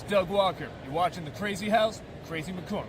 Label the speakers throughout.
Speaker 1: Doug Walker. You're watching The Crazy House, Crazy McCormick.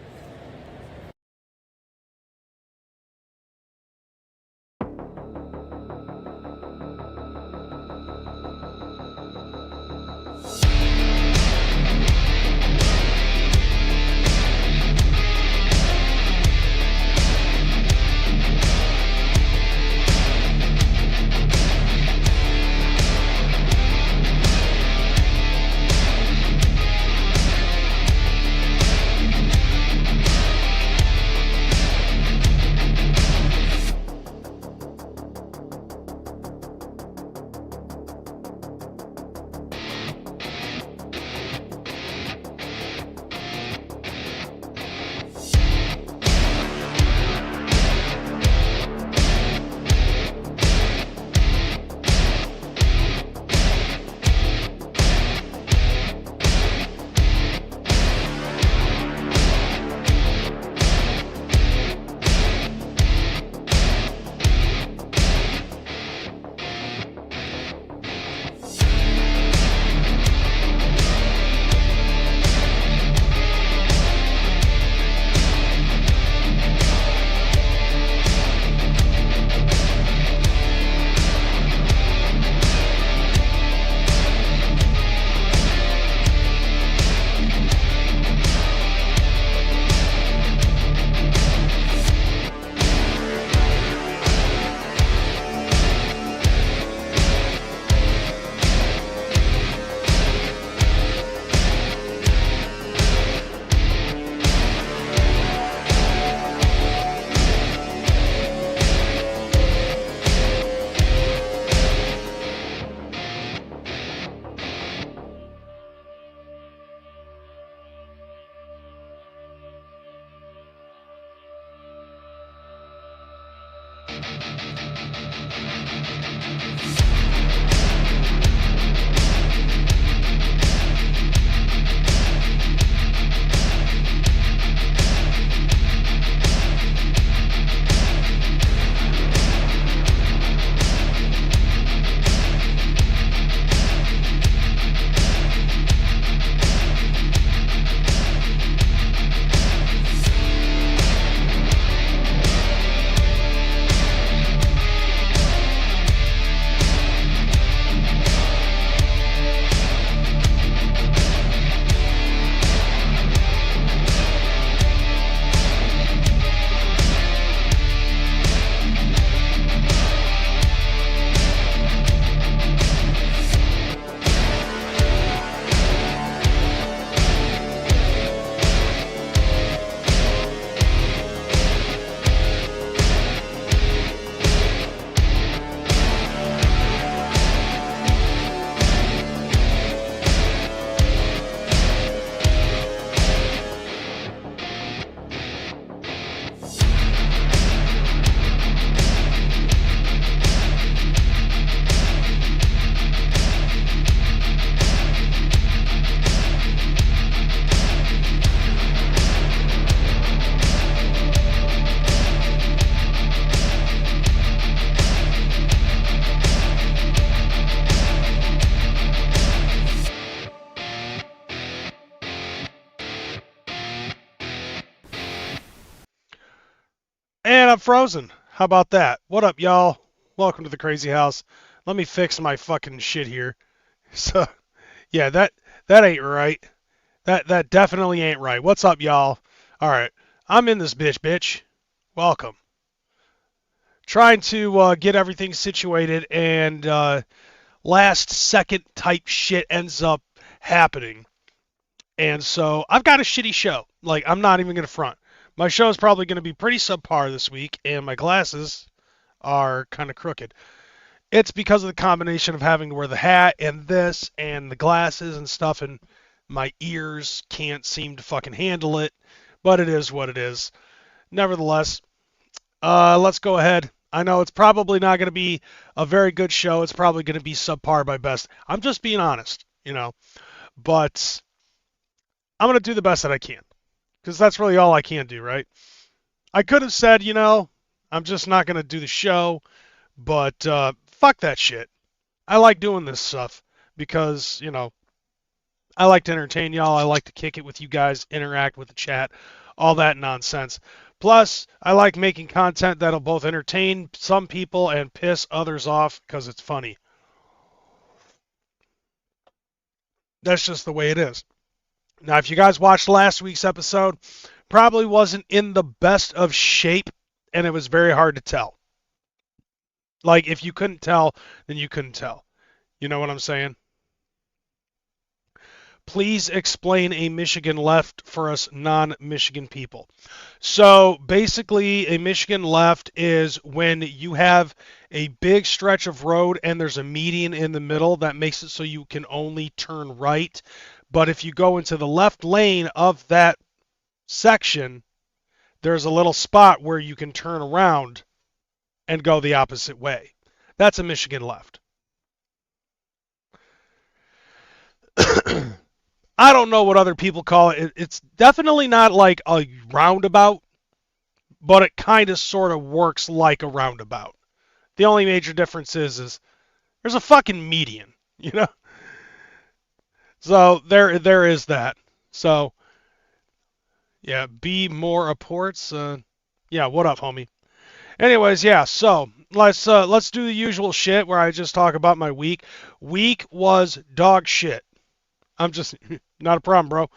Speaker 2: And I'm frozen. How about that? What up, y'all? Welcome to the Crazy House. Let me fix my fucking shit here. So, yeah, that ain't right. That definitely ain't right. What's up, y'all? All right, I'm in this bitch. Welcome. Trying to get everything situated, and last second type shit ends up happening. And so I've got a shitty show. Like, I'm not even gonna front. My show is probably going to be pretty subpar this week, and my glasses are kind of crooked. It's because of the combination of having to wear the hat and this and the glasses and stuff, and my ears can't seem to fucking handle it, but it is what it is. Nevertheless, let's go ahead. I know it's probably not going to be a very good show. It's probably going to be subpar by best. I'm just being honest, but I'm going to do the best that I can. Because that's really all I can do, right? I could have said, I'm just not going to do the show, but fuck that shit. I like doing this stuff because, I like to entertain y'all. I like to kick it with you guys, interact with the chat, all that nonsense. Plus, I like making content that'll both entertain some people and piss others off because it's funny. That's just the way it is. Now, if you guys watched last week's episode, probably wasn't in the best of shape, and it was very hard to tell. Like, if you couldn't tell, then you couldn't tell. You know what I'm saying? Please explain a Michigan left for us non-Michigan people. So basically, a Michigan left is when you have a big stretch of road and there's a median in the middle that makes it so you can only turn right. But if you go into the left lane of that section, there's a little spot where you can turn around and go the opposite way. That's a Michigan left. I don't know what other people call it. It's definitely not like a roundabout, but it kind of sort of works like a roundabout. The only major difference is there's a fucking median, you know? So there is that. So yeah, be more reports. Yeah, what up, homie? Anyways, yeah, so let's do the usual shit where I just talk about my week. Week was dog shit. I'm just not a problem, bro.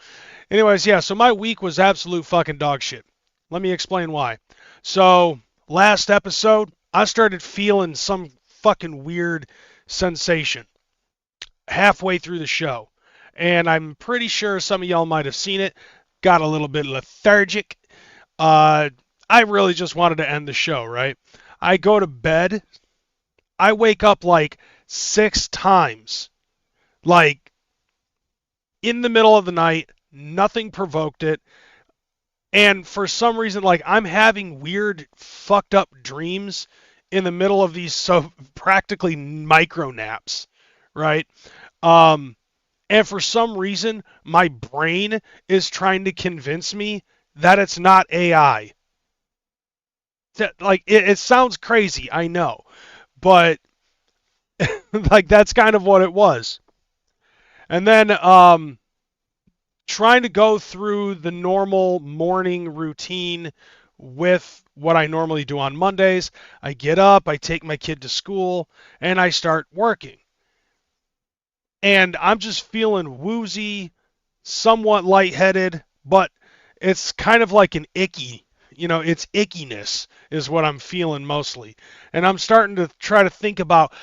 Speaker 2: Anyways, yeah, so my week was absolute fucking dog shit. Let me explain why. So, last episode, I started feeling some fucking weird sensation halfway through the show. And I'm pretty sure some of y'all might have seen it. Got a little bit lethargic. I really just wanted to end the show, right? I go to bed. I wake up like 6 times. Like, in the middle of the night, nothing provoked it. And for some reason, like, I'm having weird, fucked up dreams in the middle of these so practically micro naps, right? And for some reason, my brain is trying to convince me that it's not AI. Like, it sounds crazy, I know. But, like, that's kind of what it was. And then trying to go through the normal morning routine with what I normally do on Mondays. I get up, I take my kid to school, and I start working. And I'm just feeling woozy, somewhat lightheaded, but it's kind of like an icky, it's ickiness is what I'm feeling mostly. And I'm starting to try to think about,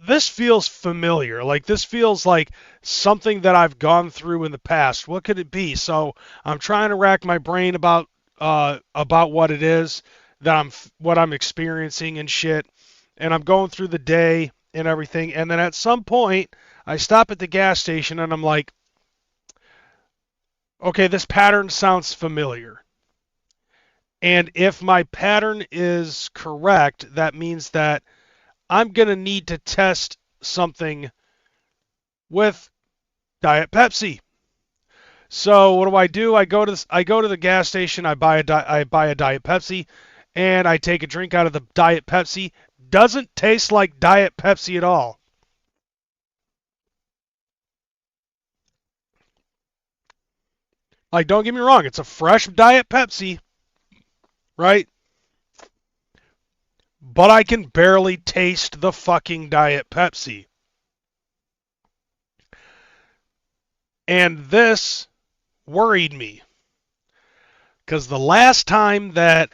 Speaker 2: this feels familiar. Like, this feels like something that I've gone through in the past. What could it be? So I'm trying to rack my brain about what it is what I'm experiencing and shit. And I'm going through the day and everything. And then at some point, I stop at the gas station and I'm like, okay, this pattern sounds familiar. And if my pattern is correct, that means that I'm going to need to test something with Diet Pepsi. So what do? I go to the gas station, I buy a Diet Pepsi, and I take a drink out of the Diet Pepsi. Doesn't taste like Diet Pepsi at all. Like, don't get me wrong, it's a fresh Diet Pepsi, right? But I can barely taste the fucking Diet Pepsi. And this worried me. Because the last time that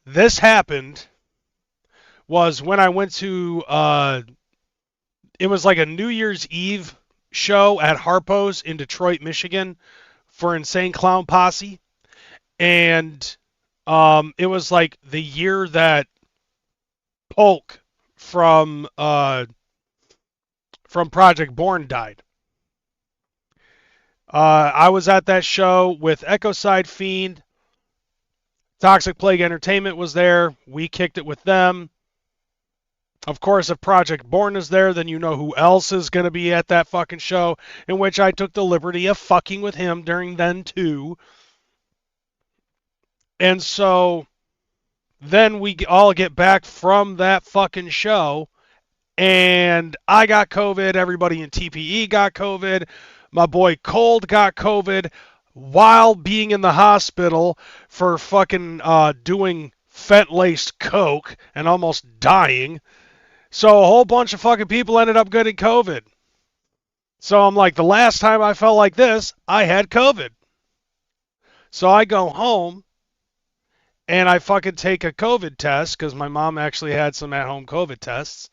Speaker 2: this happened was when I went to, it was like a New Year's Eve show at Harpo's in Detroit, Michigan for Insane Clown Posse. And it was like the year that Polk from Project Born died. I was at that show with Echoside Fiend. Toxic Plague Entertainment was there. We kicked it with them. Of course, if Project Born is there, then you know who else is going to be at that fucking show, in which I took the liberty of fucking with him during then too. And so then we all get back from that fucking show, and I got COVID, everybody in TPE got COVID, My boy Cold got COVID while being in the hospital for fucking doing fent-laced coke and almost dying. So a whole bunch of fucking people ended up getting COVID. So I'm like, the last time I felt like this, I had COVID. So I go home and I fucking take a COVID test because my mom actually had some at-home COVID tests.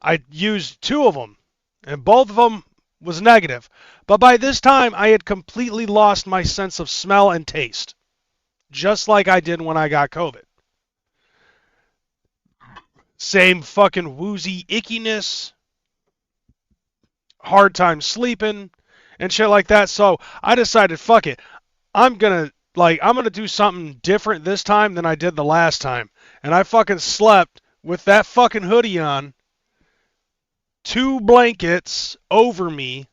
Speaker 2: I used two of them, and both of them was negative. But by this time, I had completely lost my sense of smell and taste, just like I did when I got COVID. Same fucking woozy ickiness, hard time sleeping, and shit like that. So I decided, fuck it, I'm gonna do something different this time than I did the last time. And I fucking slept with that fucking hoodie on, two blankets over me,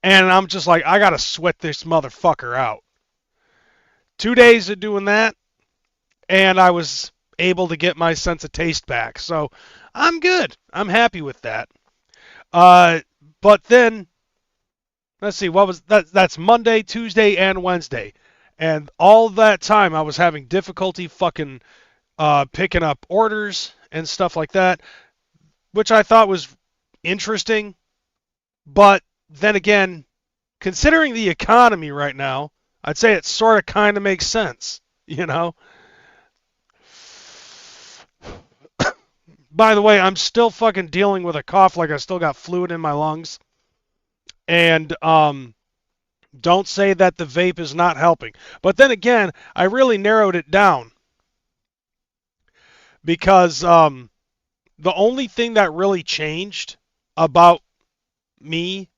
Speaker 2: and I'm just like, I gotta sweat this motherfucker out. 2 days of doing that, and I was able to get my sense of taste back. So I'm good. I'm happy with that. Uh, but then, let's see, what was that? That's Monday, Tuesday, and Wednesday. And all that time I was having difficulty fucking picking up orders and stuff like that, which I thought was interesting. But then again, considering the economy right now, I'd say it sort of kind of makes sense, you know? By the way, I'm still fucking dealing with a cough like I still got fluid in my lungs. And don't say that the vape is not helping. But then again, I really narrowed it down because the only thing that really changed about me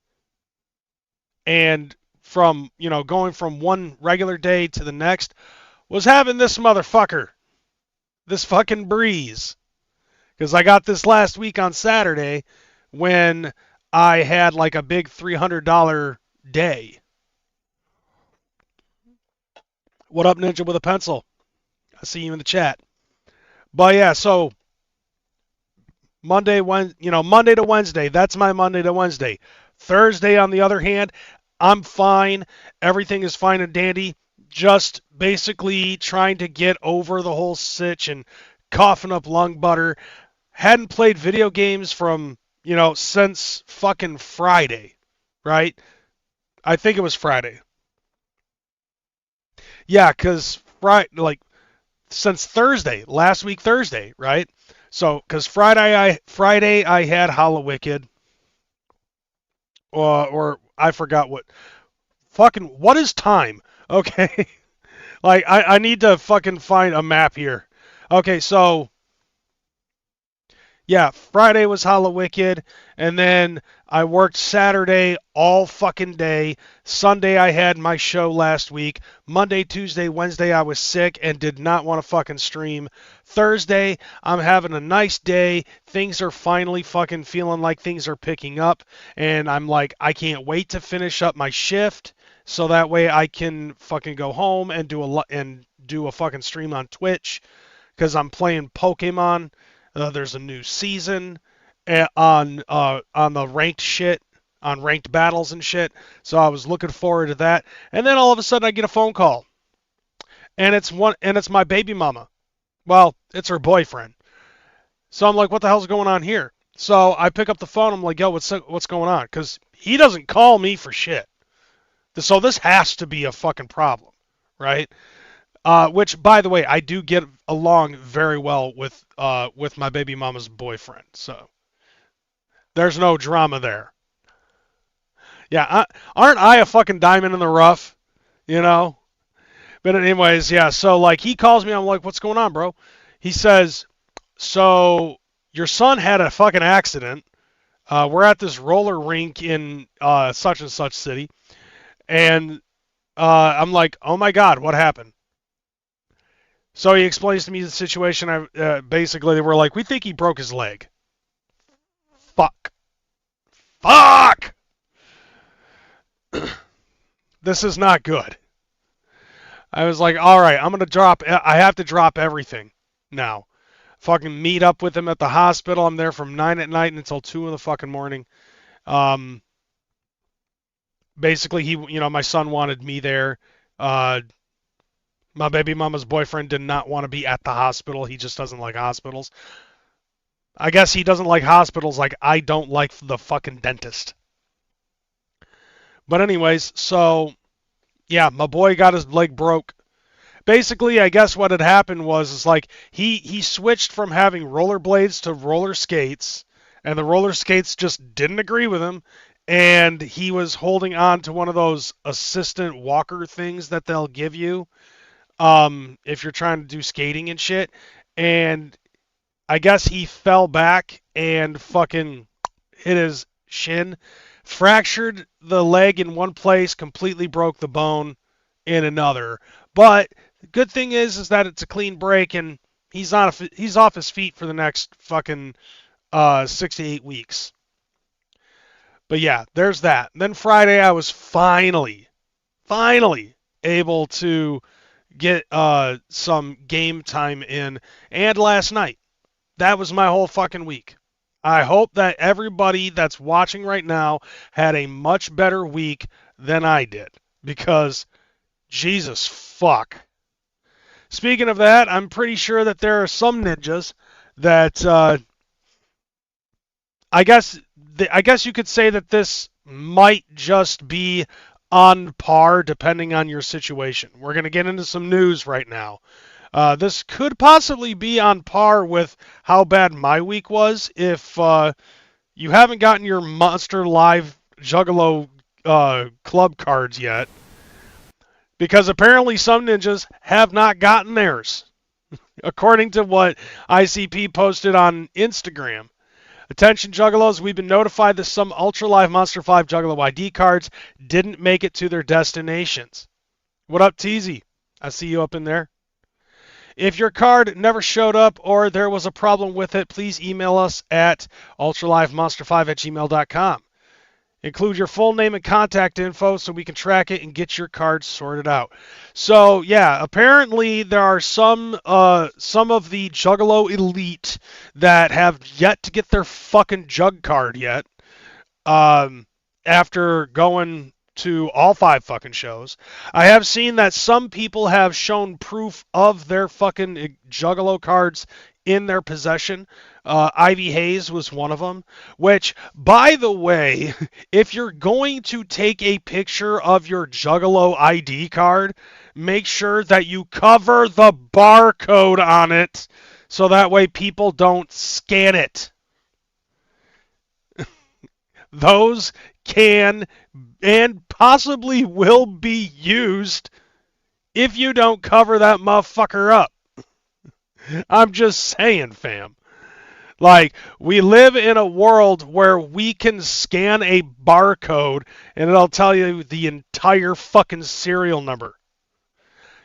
Speaker 2: and from, going from one regular day to the next was having this motherfucker, this fucking breeze. Because I got this last week on Saturday when I had like a big $300 day. What up, Ninja with a pencil? I see you in the chat. But yeah, so Monday to Wednesday, that's my Monday to Wednesday. Thursday, on the other hand, I'm fine. Everything is fine and dandy. Just basically trying to get over the whole sitch and coughing up lung butter. Hadn't played video games from, since fucking Friday, right? I think it was Friday. Yeah, because since Thursday, last week Thursday, right? So, because Friday I had Hollow Wicked, or I forgot what is time? Okay, like I need to fucking find a map here. Okay, so yeah, Friday was Hollow Wicked, and then I worked Saturday all fucking day. Sunday I had my show last week. Monday, Tuesday, Wednesday I was sick and did not want to fucking stream. Thursday, I'm having a nice day. Things are finally fucking feeling like things are picking up, and I'm like, I can't wait to finish up my shift so that way I can fucking go home and do a fucking stream on Twitch because I'm playing Pokemon. There's a new season on the ranked shit, on ranked battles and shit. So I was looking forward to that. And then all of a sudden I get a phone call, and it's my baby mama. Well, it's her boyfriend. So I'm like, what the hell's going on here? So I pick up the phone. I'm like, yo, what's going on? Because he doesn't call me for shit. So this has to be a fucking problem, right? Which, by the way, I do get along very well with my baby mama's boyfriend. So there's no drama there. Yeah, aren't I a fucking diamond in the rough? But anyways, yeah. So like he calls me. I'm like, what's going on, bro? He says, so your son had a fucking accident. We're at this roller rink in such and such city, and I'm like, oh my god, what happened? So he explains to me the situation. Basically, they were like, we think he broke his leg. Fuck. This is not good. I was like, all right, I have to drop everything now. Fucking meet up with him at the hospital. I'm there from 9 at night until 2 in the fucking morning. basically my son wanted me there. Uh, my baby mama's boyfriend did not want to be at the hospital. He just doesn't like hospitals. I guess he doesn't like hospitals like I don't like the fucking dentist. But anyways, so yeah, my boy got his leg broke. Basically, I guess what had happened was is like he switched from having rollerblades to roller skates, and the roller skates just didn't agree with him, and he was holding on to one of those assistant walker things that they'll give you if you're trying to do skating and shit, and I guess he fell back and fucking hit his shin, fractured the leg in one place, completely broke the bone in another. But the good thing is that it's a clean break and he's off his feet for the next fucking 6 to 8 weeks. But yeah, there's that. And then Friday I was finally able to get some game time in, and last night. That was my whole fucking week. I hope that everybody that's watching right now had a much better week than I did. Because, Jesus fuck. Speaking of that, I'm pretty sure that there are some ninjas that I guess you could say that this might just be on par depending on your situation. We're going to get into some news right now. This could possibly be on par with how bad my week was if you haven't gotten your Monster Live Juggalo club cards yet. Because apparently some ninjas have not gotten theirs. According to what ICP posted on Instagram. Attention Juggalos, we've been notified that some Ultra Live Monster 5 Juggalo ID cards didn't make it to their destinations. What up, Teasy? I see you up in there. If your card never showed up or there was a problem with it, please email us at ultralivemonster5@gmail.com. Include your full name and contact info so we can track it and get your card sorted out. So yeah, apparently there are some of the Juggalo Elite that have yet to get their fucking jug card yet. After going to all 5 fucking shows. I have seen that some people have shown proof of their fucking Juggalo cards in their possession. Ivy Hayes was one of them. Which, by the way, if you're going to take a picture of your Juggalo ID card, make sure that you cover the barcode on it so that way people don't scan it. Those can and possibly will be used if you don't cover that motherfucker up. I'm just saying, fam. Like, we live in a world where we can scan a barcode and it'll tell you the entire fucking serial number.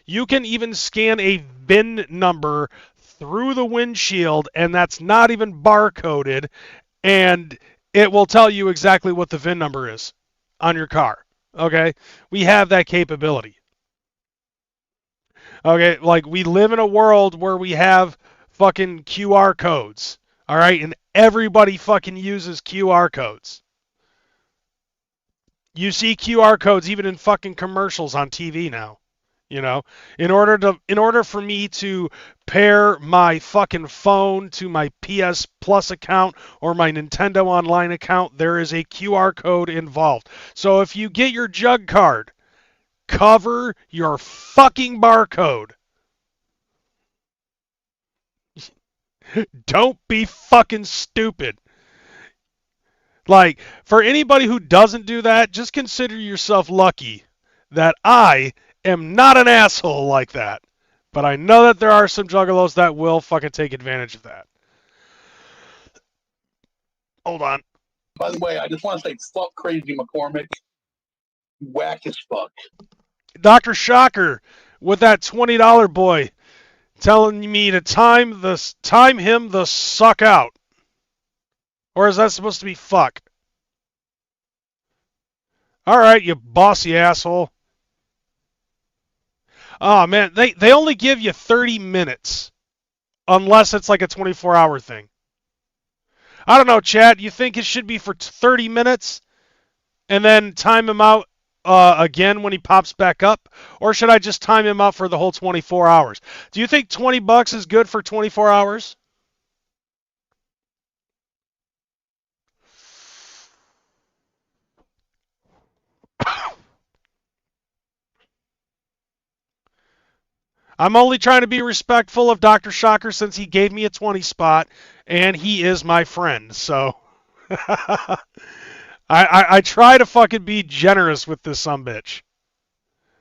Speaker 2: You can even scan a VIN number through the windshield and that's not even barcoded, and it will tell you exactly what the VIN number is on your car. Okay? We have that capability. Okay? Like, we live in a world where we have fucking QR codes. All right? And everybody fucking uses QR codes. You see QR codes even in fucking commercials on TV now. You know, in order for me to pair my fucking phone to my PS Plus account or my Nintendo Online account, there is a QR code involved. So if you get your jug card, cover your fucking barcode. Don't be fucking stupid. Like, for anybody who doesn't do that, just consider yourself lucky that I am not an asshole like that. But I know that there are some juggalos that will fucking take advantage of that. Hold on.
Speaker 3: By the way, I just want to say fuck Crazy McCormick. Whack as fuck.
Speaker 2: Dr. Shocker with that $20 boy telling me to time him the suck out. Or is that supposed to be fuck? Alright, you bossy asshole. Oh, man, they only give you 30 minutes. Unless it's like a 24-hour thing. I don't know, Chad. You think it should be for 30 minutes? And then time him out again when he pops back up, or should I just time him up for the whole 24 hours? Do you think $20 is good for 24 hours? I'm only trying to be respectful of Dr. Shocker since he gave me a 20 spot, and he is my friend, so... I try to fucking be generous with this sumbitch.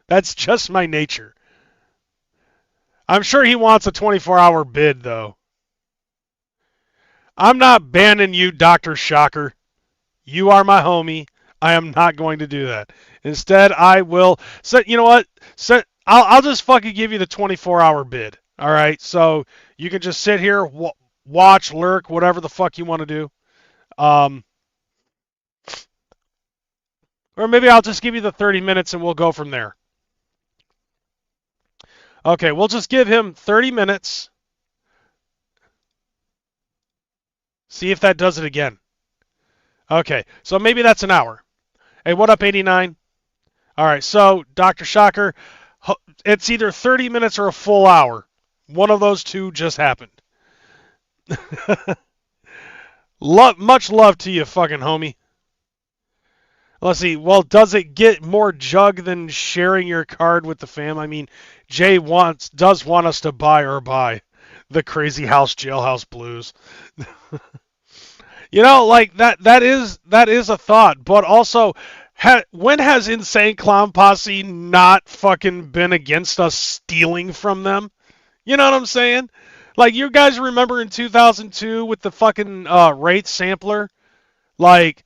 Speaker 2: That's just my nature. I'm sure he wants a 24-hour bid, though. I'm not banning you, Dr. Shocker. You are my homie. I am not going to do that. Instead, I will... you know what? I'll just fucking give you the 24-hour bid. All right? So you can just sit here, watch, lurk, whatever the fuck you want to do. Or maybe I'll just give you the 30 minutes and we'll go from there. Okay, we'll just give him 30 minutes. See if that does it again. Okay, so maybe that's an hour. Hey, what up, 89? All right, so Dr. Shocker, it's either 30 minutes or a full hour. One of those two just happened. Much love to you, fucking homie. Let's see. Well, does it get more jug than sharing your card with the fam? I mean, Jay does want us to buy the Crazy House Jailhouse Blues. You know, like that is a thought, but also when has Insane Clown Posse not fucking been against us stealing from them? You know what I'm saying? Like, you guys remember in 2002 with the fucking Wraith sampler? Like,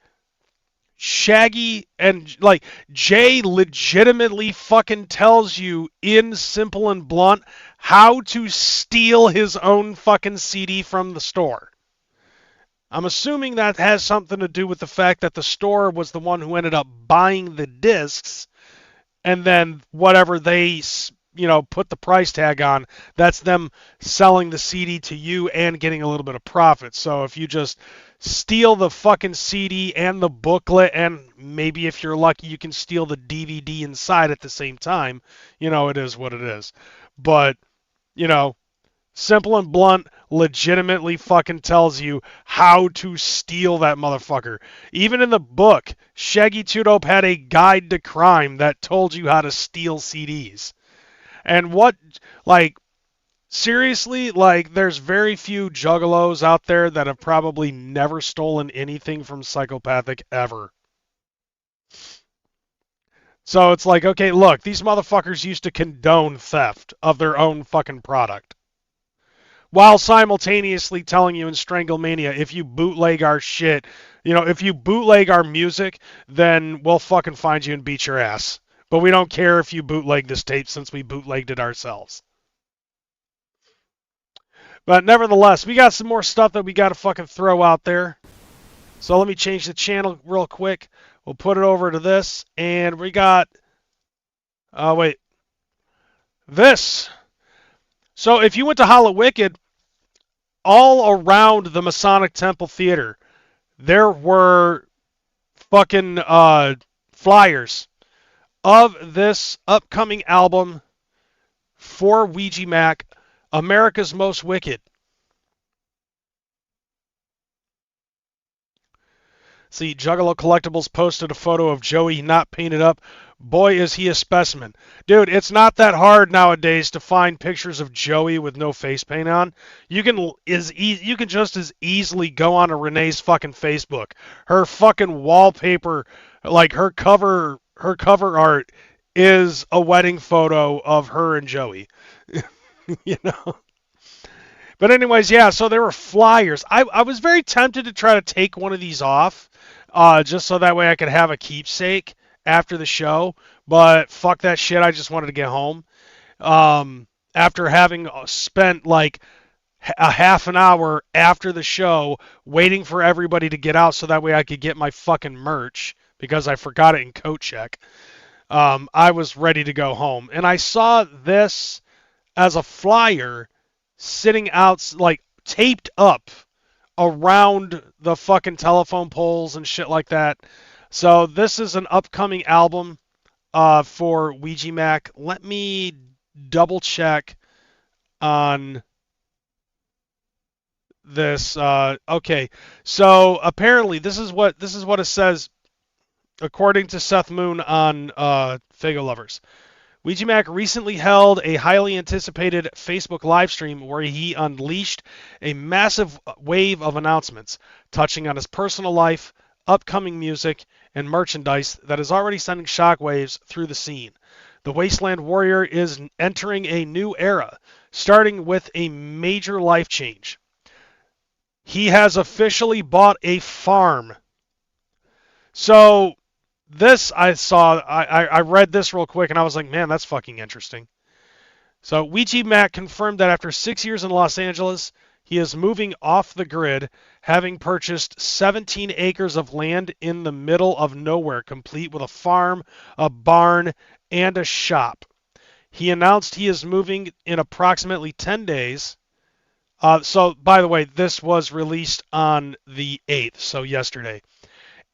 Speaker 2: Shaggy and, like, Jay legitimately fucking tells you in Simple and Blunt how to steal his own fucking CD from the store. I'm assuming that has something to do with the fact that the store was the one who ended up buying the discs, and then whatever they, put the price tag on, that's them selling the CD to you and getting a little bit of profit. So if you just steal the fucking CD and the booklet, and maybe if you're lucky you can steal the DVD inside at the same time, it is what it is. But, Simple and Blunt legitimately fucking tells you how to steal that motherfucker. Even in the book, Shaggy Two Dope had a guide to crime that told you how to steal CDs. And seriously, there's very few juggalos out there that have probably never stolen anything from Psychopathic ever. So it's like, okay, look, these motherfuckers used to condone theft of their own fucking product, while simultaneously telling you in Stranglemania, if you bootleg our shit, if you bootleg our music, then we'll fucking find you and beat your ass. But we don't care if you bootleg this tape since we bootlegged it ourselves. But nevertheless, we got some more stuff that we got to fucking throw out there. So let me change the channel real quick. We'll put it over to this. And we got... this. So if you went to Hollow Wicked, all around the Masonic Temple Theater, there were fucking flyers of this upcoming album for Ouija Mac, America's Most Wicked. See, Juggalo Collectibles posted a photo of Joey not painted up. Boy, is he a specimen. Dude, it's not that hard nowadays to find pictures of Joey with no face paint on. You can just as easily go on to Renee's fucking Facebook. Her fucking wallpaper, like her cover art is a wedding photo of her and Joey. But anyways, yeah, so there were flyers. I was very tempted to try to take one of these off, just so that way I could have a keepsake after the show, but fuck that shit, I just wanted to get home. After having spent like a half an hour after the show waiting for everybody to get out so that way I could get my fucking merch, because I forgot it in coat check, I was ready to go home. And I saw this as a flyer sitting out, like, taped up around the fucking telephone poles and shit like that. So this is an upcoming album for Ouija Mac. Let me double check on this. Okay, so apparently this is what it says according to Seth Moon on Fago Lovers. Ouija Mac recently held a highly anticipated Facebook live stream where he unleashed a massive wave of announcements touching on his personal life, upcoming music, and merchandise that is already sending shockwaves through the scene. The Wasteland Warrior is entering a new era, starting with a major life change. He has officially bought a farm. So this I read this real quick and I was like, man, that's fucking interesting. So Ouija Mac confirmed that after 6 years in Los Angeles, he is moving off the grid, having purchased 17 acres of land in the middle of nowhere, complete with a farm, a barn, and a shop. He announced he is moving in approximately 10 days. So, by the way, this was released on the 8th, so yesterday,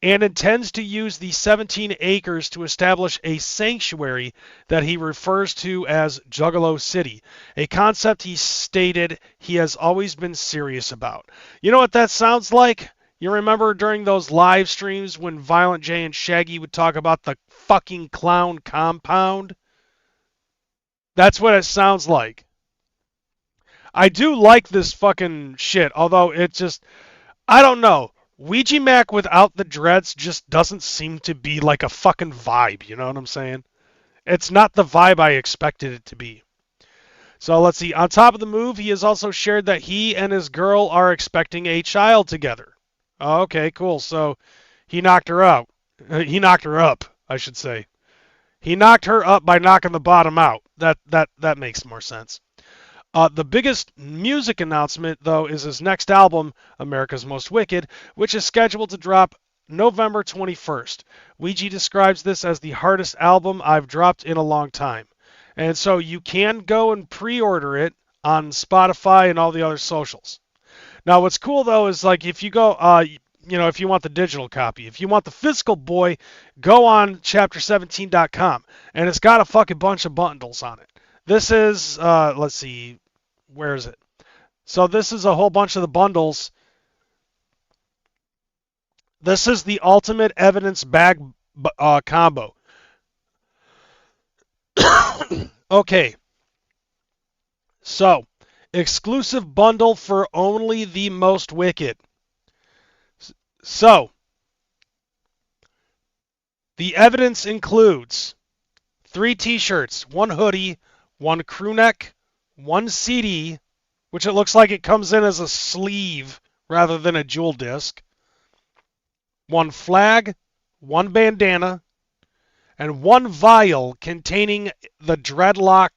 Speaker 2: and intends to use the 17 acres to establish a sanctuary that he refers to as Juggalo City, a concept he stated he has always been serious about. You know what that sounds like? You remember during those live streams when Violent J and Shaggy would talk about the fucking clown compound? That's what it sounds like. I do like this fucking shit, although it just, I don't know. Ouija Mac without the dreads just doesn't seem to be like a fucking vibe, you know what I'm saying? It's not the vibe I expected it to be. So let's see. On top of the move, he has also shared that he and his girl are expecting a child together. Okay, cool. So he knocked her out. He knocked her up, I should say. He knocked her up by knocking the bottom out. That makes more sense. The biggest music announcement, though, is his next album, America's Most Wicked, which is scheduled to drop November 21st. Ouija describes this as the hardest album I've dropped in a long time. And so you can go and pre-order it on Spotify and all the other socials. Now, what's cool, though, is like if you go, if you want the digital copy, if you want the physical boy, go on chapter17.com, and it's got a fucking bunch of bundles on it. This is, let's see, where is it? So this is a whole bunch of the bundles. This is the Ultimate Evidence Bag combo. Okay. So, exclusive bundle for only the most wicked. So, the evidence includes 3 t-shirts, 1 hoodie, 1 crew neck, 1 CD, which it looks like it comes in as a sleeve rather than a jewel disc, 1 flag, 1 bandana, and 1 vial containing the dreadlock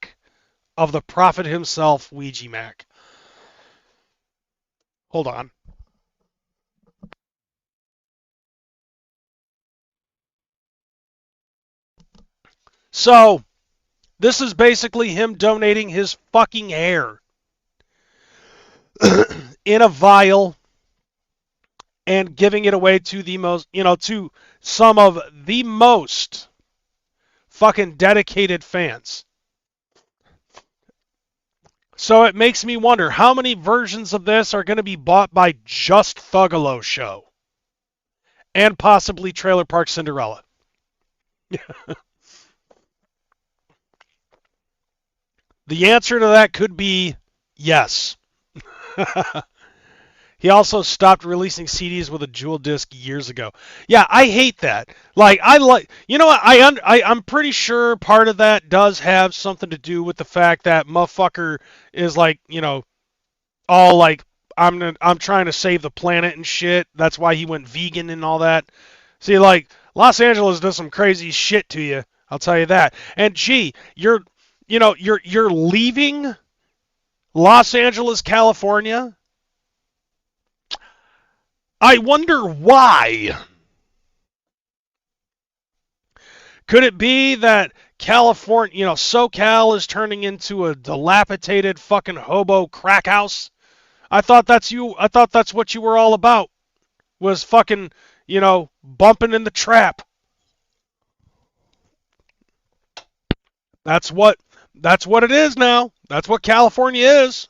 Speaker 2: of the prophet himself, Ouija Mac. Hold on. So, this is basically him donating his fucking hair in a vial and giving it away to the most, to some of the most fucking dedicated fans. So it makes me wonder how many versions of this are going to be bought by just Thuggalo Show and possibly Trailer Park Cinderella. The answer to that could be yes. He also stopped releasing CDs with a jewel disc years ago. Yeah, I hate that. Like, you know what? I'm pretty sure part of that does have something to do with the fact that motherfucker is like, all like, I'm trying to save the planet and shit. That's why he went vegan and all that. See, like, Los Angeles does some crazy shit to you. I'll tell you that. And gee, you're leaving Los Angeles, California. I wonder why. Could it be that California, SoCal is turning into a dilapidated fucking hobo crack house? I thought that's what you were all about. Was fucking, bumping in the trap. That's what it is now. That's what California is.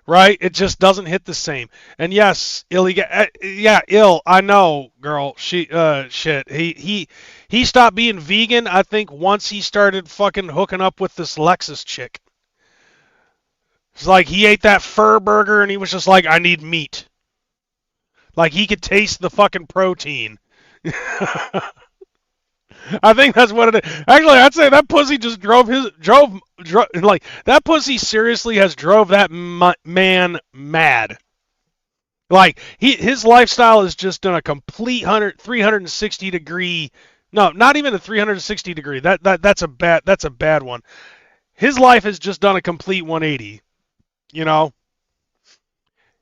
Speaker 2: Right? It just doesn't hit the same. And yes, ill. I know, girl. Shit. He stopped being vegan. I think once he started fucking hooking up with this Lexus chick. It's like he ate that fur burger and he was just like, I need meat. Like he could taste the fucking protein. I think that's what it is. Actually, I'd say that pussy just drove like that pussy seriously has drove that man mad. Like his lifestyle is just done a complete 360 degree. No, not even a 360 degree. That's a bad one. His life has just done a complete 180. You know,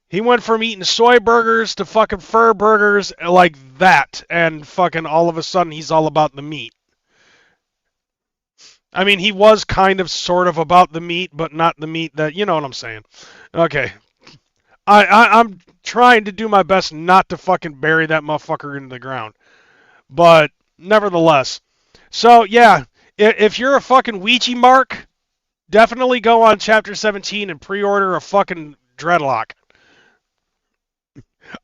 Speaker 2: he went from eating soy burgers to fucking fur burgers like that, and fucking all of a sudden he's all about the meat. I mean, he was kind of sort of about the meat, but not the meat that, you know what I'm saying. Okay. I'm trying to do my best not to fucking bury that motherfucker into the ground. But nevertheless. So, yeah, if you're a fucking Ouija mark, definitely go on Chapter 17 and pre-order a fucking dreadlock.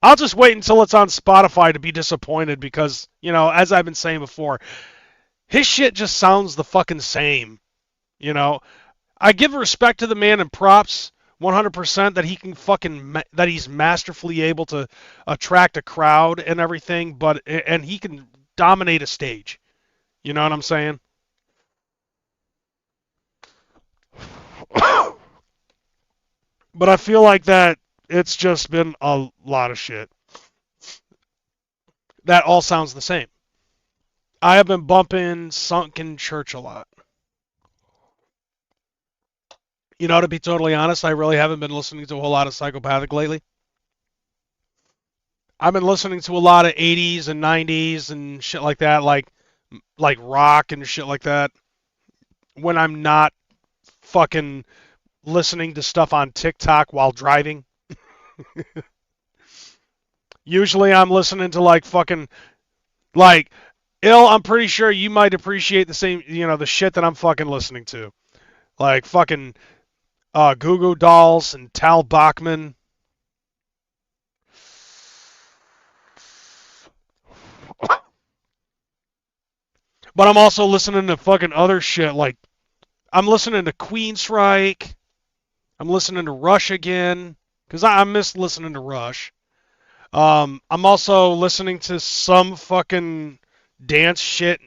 Speaker 2: I'll just wait until it's on Spotify to be disappointed because, you know, as I've been saying before, his shit just sounds the fucking same. You know, I give respect to the man and props 100% that he can that he's masterfully able to attract a crowd and everything, and he can dominate a stage. You know what I'm saying? But I feel like that it's just been a lot of shit. That all sounds the same. I have been bumping Sunken Church a lot. You know, to be totally honest, I really haven't been listening to a whole lot of Psychopathic lately. I've been listening to a lot of 80s and 90s and shit like that, like rock and shit like that, when I'm not fucking listening to stuff on TikTok while driving. Usually I'm listening to like fucking, like, I'm pretty sure you might appreciate the same, you know, the shit that I'm fucking listening to. Like fucking Goo Goo Dolls and Tal Bachman. But I'm also listening to fucking other shit. Like, I'm listening to Queensryche. I'm listening to Rush again. Because I miss listening to Rush. I'm also listening to some fucking dance shit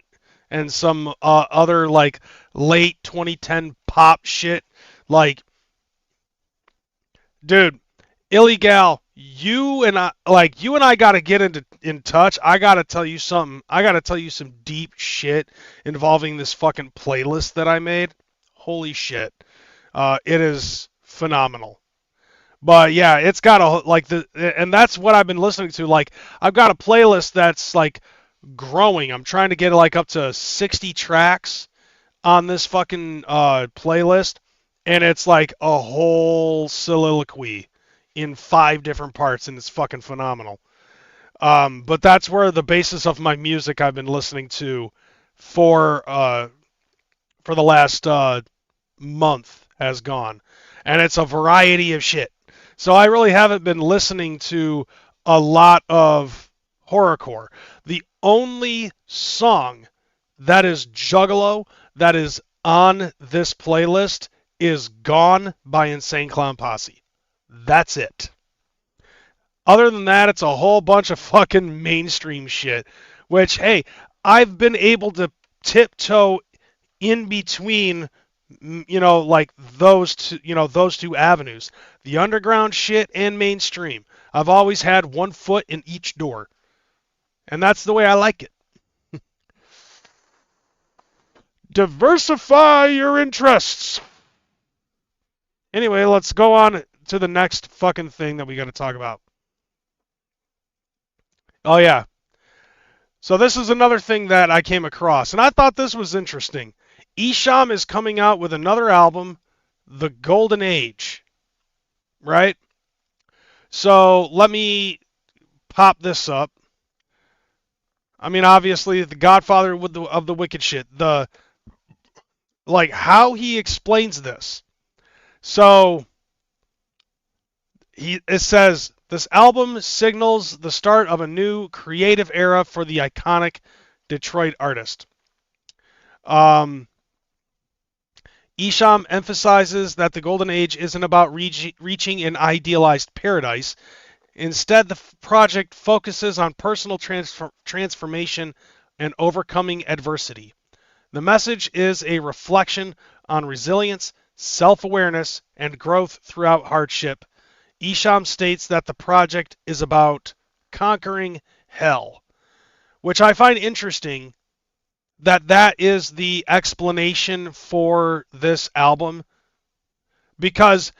Speaker 2: and some other, like, late 2010 pop shit. Like, dude, Illegal, you and I gotta get in touch. I gotta tell you something. I gotta tell you some deep shit involving this fucking playlist that I made. Holy shit. It is phenomenal. But yeah, it's got and that's what I've been listening to. Like, I've got a playlist that's like growing. I'm trying to get like up to 60 tracks on this fucking playlist, and it's like a whole soliloquy in 5 different parts, and it's fucking phenomenal. But that's where the basis of my music I've been listening to for the last month has gone, and it's a variety of shit. So I really haven't been listening to a lot of horrorcore. The only song that is Juggalo that is on this playlist is Gone by Insane Clown Posse. That's it. Other than that, it's a whole bunch of fucking mainstream shit, which, hey, I've been able to tiptoe in between, you know, like those two avenues, the underground shit and mainstream. I've always had one foot in each door, and that's the way I like it. Diversify your interests. Anyway, let's go on to the next fucking thing that we got to talk about. Oh yeah. So this is another thing that I came across, and I thought this was interesting. Esham is coming out with another album, The Golden Age. Right? So let me pop this up. I mean, obviously, the Godfather of the wicked shit. Like how he explains this. So it says this album signals the start of a new creative era for the iconic Detroit artist. Isham emphasizes that the Golden Age isn't about reaching an idealized paradise. Instead, the project focuses on personal transformation and overcoming adversity. The message is a reflection on resilience, self-awareness, and growth throughout hardship. Isham states that the project is about conquering hell, which I find interesting that is the explanation for this album, because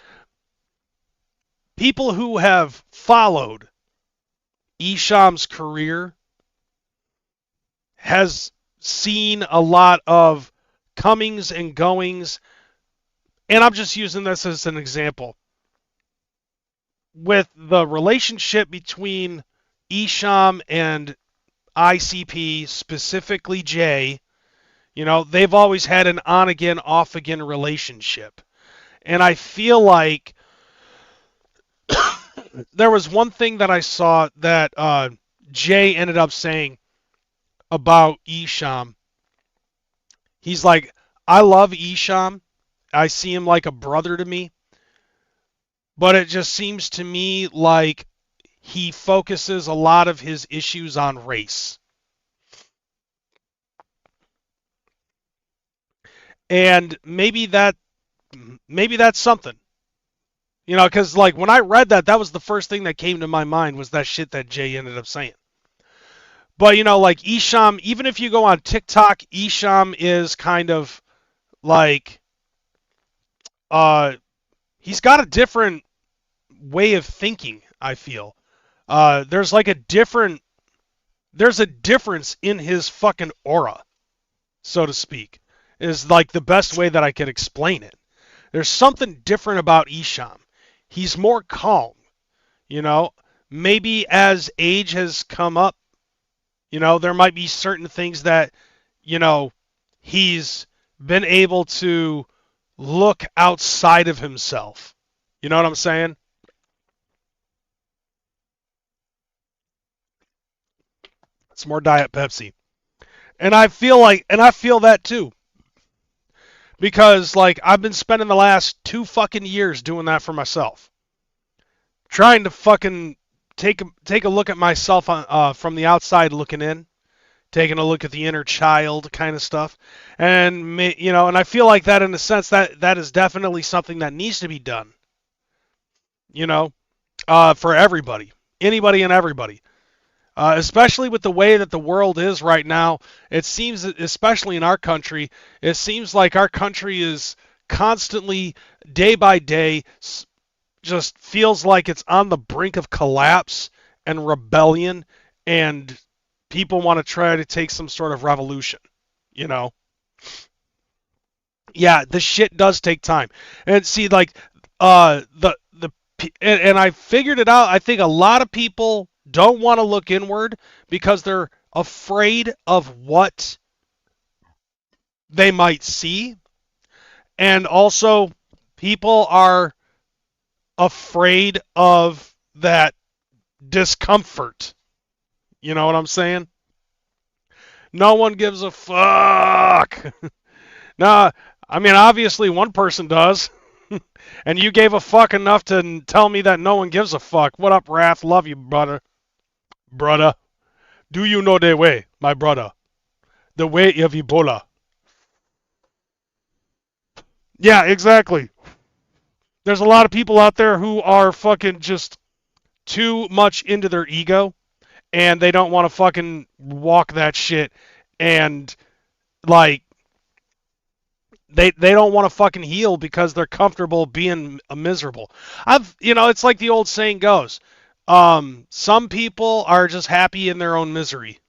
Speaker 2: people who have followed Isham's career has seen a lot of comings and goings, and I'm just using this as an example. With the relationship between Isham and ICP, specifically Jay, they've always had an on-again, off-again relationship. And I feel like there was one thing that I saw that Jay ended up saying about Isham. He's like, I love Isham. I see him like a brother to me. But it just seems to me like he focuses a lot of his issues on race. And maybe that's something. Because like when I read that was the first thing that came to my mind was that shit that Jay ended up saying. But like Isham, even if you go on TikTok, Isham is kind of like he's got a different way of thinking, I feel. There's a difference in his fucking aura, so to speak, is like the best way that I could explain it. There's something different about Isham. He's more calm, maybe as age has come up, there might be certain things that, he's been able to look outside of himself. You know what I'm saying? It's more Diet Pepsi. And I feel that too. Because like I've been spending the last 2 fucking years doing that for myself. Trying to fucking take a look at myself from the outside looking in. Taking a look at the inner child kind of stuff. And and I feel like that in a sense that is definitely something that needs to be done. For everybody. Anybody and everybody. Especially with the way that the world is right now, it seems, especially in our country, it seems like our country is constantly, day by day, just feels like it's on the brink of collapse and rebellion, and people want to try to take some sort of revolution, Yeah, the shit does take time. And see, like, and I figured it out. I think a lot of people don't want to look inward because they're afraid of what they might see. And also, people are afraid of that discomfort. You know what I'm saying? No one gives a fuck. Nah, I mean, obviously one person does. And you gave a fuck enough to tell me that no one gives a fuck. What up, Wrath? Love you, brother. Brother, do you know the way, my brother? The way of Ebola. Yeah, exactly. There's a lot of people out there who are fucking just too much into their ego, and they don't want to fucking walk that shit, and like they don't want to fucking heal because they're comfortable being miserable. It's like the old saying goes. Some people are just happy in their own misery.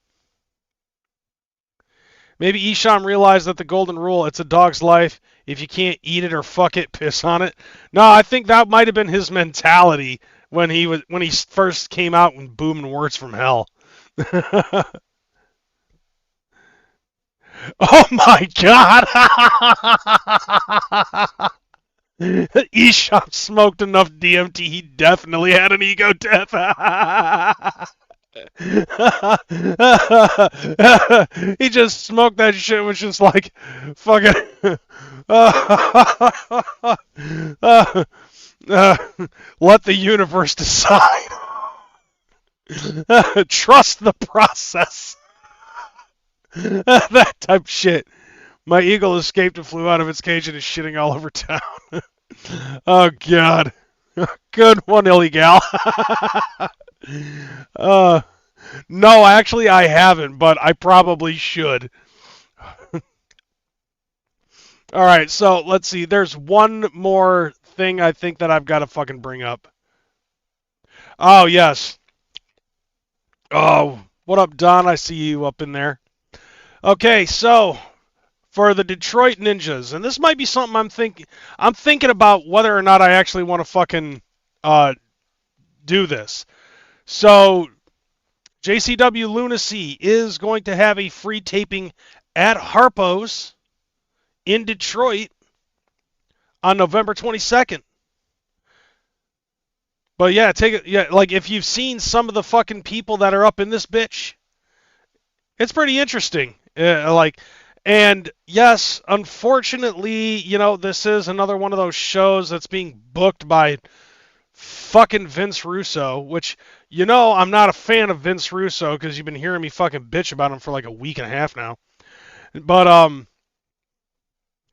Speaker 2: Maybe Isham realized that the golden rule, it's a dog's life. If you can't eat it or fuck it, piss on it. No, I think that might have been his mentality when he first came out and booming words from hell. Oh my god! Eshop smoked enough DMT, he definitely had an ego death. He just smoked that shit, was just like, fucking. Let the universe decide. Trust the process. That type shit. My eagle escaped and flew out of its cage and is shitting all over town. Oh, God. Good one, illegal. No, actually, I haven't, but I probably should. All right, so let's see. There's one more thing I think that I've got to fucking bring up. Oh, yes. Oh, what up, Don? I see you up in there. Okay, so for the Detroit Ninjas, and this might be something I'm thinking about whether or not I actually want to fucking do this. So JCW Lunacy is going to have a free taping at Harpo's in Detroit on November 22nd. But yeah, take it. Yeah, like if you've seen some of the fucking people that are up in this bitch, it's pretty interesting. And yes, unfortunately, this is another one of those shows that's being booked by fucking Vince Russo, which, I'm not a fan of Vince Russo because you've been hearing me fucking bitch about him for like a week and a half now. But,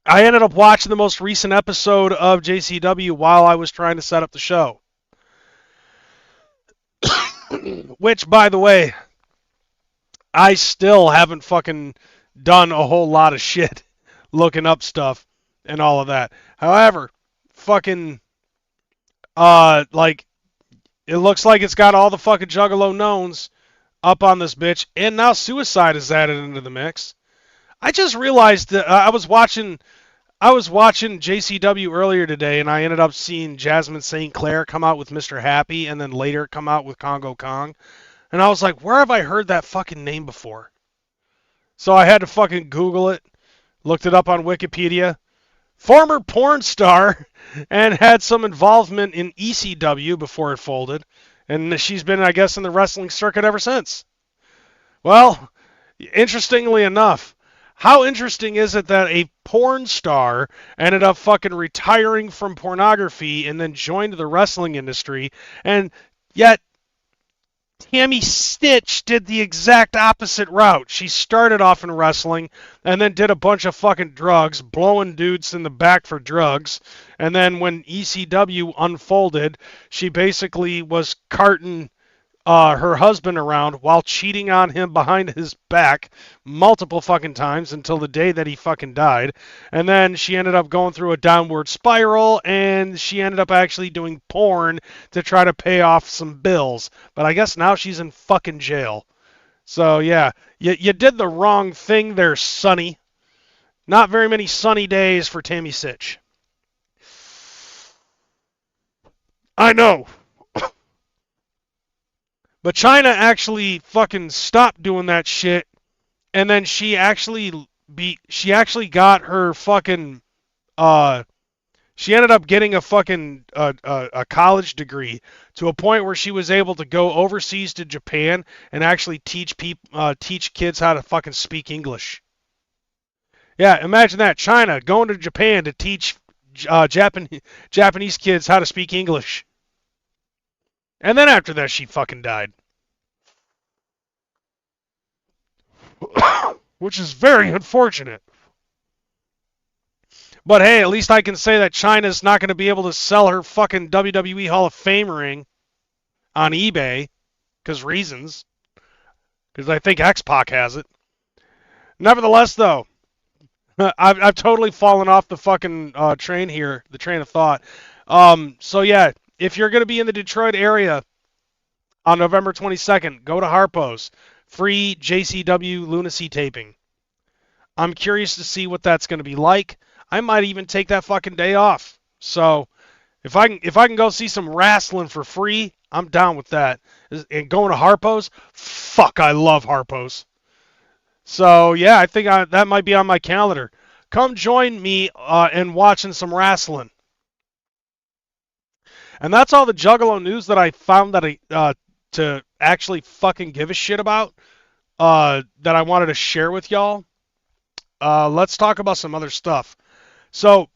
Speaker 2: I ended up watching the most recent episode of JCW while I was trying to set up the show. Which, by the way, I still haven't fucking done a whole lot of shit looking up stuff and all of that. However, fucking, it looks like it's got all the fucking Juggalo knowns up on this bitch, and now Suicide is added into the mix. I just realized that I was watching JCW earlier today, and I ended up seeing Jasmine St. Clair come out with Mr. Happy, and then later come out with Congo Kong. And I was like, where have I heard that fucking name before? So I had to fucking Google it, looked it up on Wikipedia. Former porn star, and had some involvement in ECW before it folded. And she's been, I guess, in the wrestling circuit ever since. Well, interestingly enough, how interesting is it that a porn star ended up fucking retiring from pornography and then joined the wrestling industry, and yet Tammy Stitch did the exact opposite route. She started off in wrestling and then did a bunch of fucking drugs, blowing dudes in the back for drugs, and then when ECW unfolded, she basically was carting her husband around while cheating on him behind his back multiple fucking times until the day that he fucking died. And then she ended up going through a downward spiral, and she ended up actually doing porn to try to pay off some bills. But I guess now she's in fucking jail. So yeah, you did the wrong thing there, Sonny. Not very many sunny days for Tammy Sitch. I know. But China actually fucking stopped doing that shit, and then she actually got her fucking she ended up getting a fucking a college degree to a point where she was able to go overseas to Japan and actually teach kids how to fucking speak English. Yeah, imagine that, China going to Japan to teach Japanese kids how to speak English. And then after that, she fucking died. Which is very unfortunate. But hey, at least I can say that China's not going to be able to sell her fucking WWE Hall of Fame ring on eBay. Because reasons. Because I think X-Pac has it. Nevertheless, though, I've totally fallen off the fucking train here, the train of thought. So yeah, if you're going to be in the Detroit area on November 22nd, go to Harpo's. Free JCW Lunacy taping. I'm curious to see what that's going to be like. I might even take that fucking day off. So if I can go see some wrestling for free, I'm down with that. And going to Harpo's, fuck, I love Harpo's. So yeah, I think that might be on my calendar. Come join me in watching some wrestling. And that's all the Juggalo news that I found that I to actually fucking give a shit about. That I wanted to share with y'all. Let's talk about some other stuff. So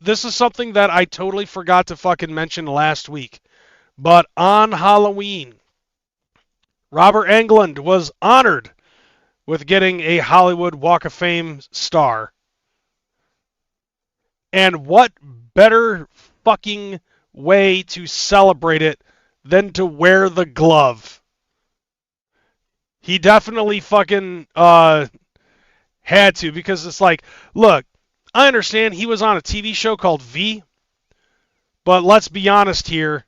Speaker 2: this is something that I totally forgot to fucking mention last week. But on Halloween, Robert Englund was honored with getting a Hollywood Walk of Fame star. And what better fucking way to celebrate it than to wear the glove? He definitely fucking had to, because it's like, look, I understand he was on a TV show called V, but let's be honest here.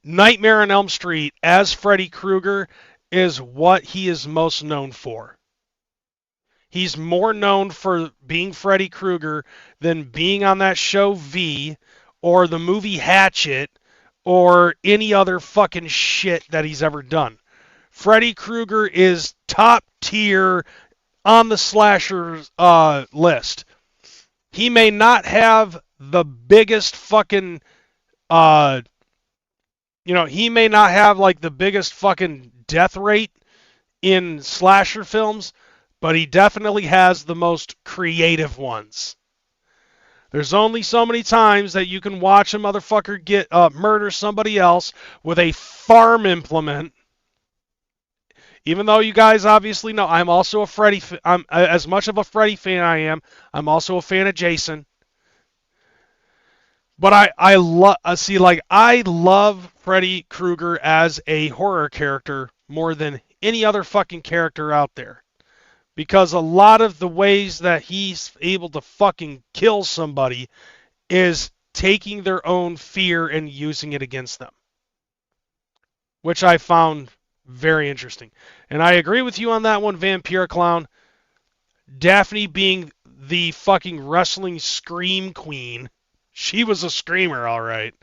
Speaker 2: Nightmare on Elm Street as Freddy Krueger is what he is most known for. He's more known for being Freddy Krueger than being on that show V or the movie Hatchet or any other fucking shit that he's ever done. Freddy Krueger is top tier on the slasher list. He may not have the biggest fucking, he may not have like the biggest fucking death rate in slasher films, but he definitely has the most creative ones. There's only so many times that you can watch a motherfucker get murder somebody else with a farm implement. Even though you guys obviously know, I'm also a Freddy. I'm as much of a Freddy fan I am. I'm also a fan of Jason. But I love Freddy Krueger as a horror character more than any other fucking character out there. Because a lot of the ways that he's able to fucking kill somebody is taking their own fear and using it against them. Which I found very interesting. And I agree with you on that one, Vampire Clown. Daphne being the fucking wrestling scream queen. She was a screamer, all right.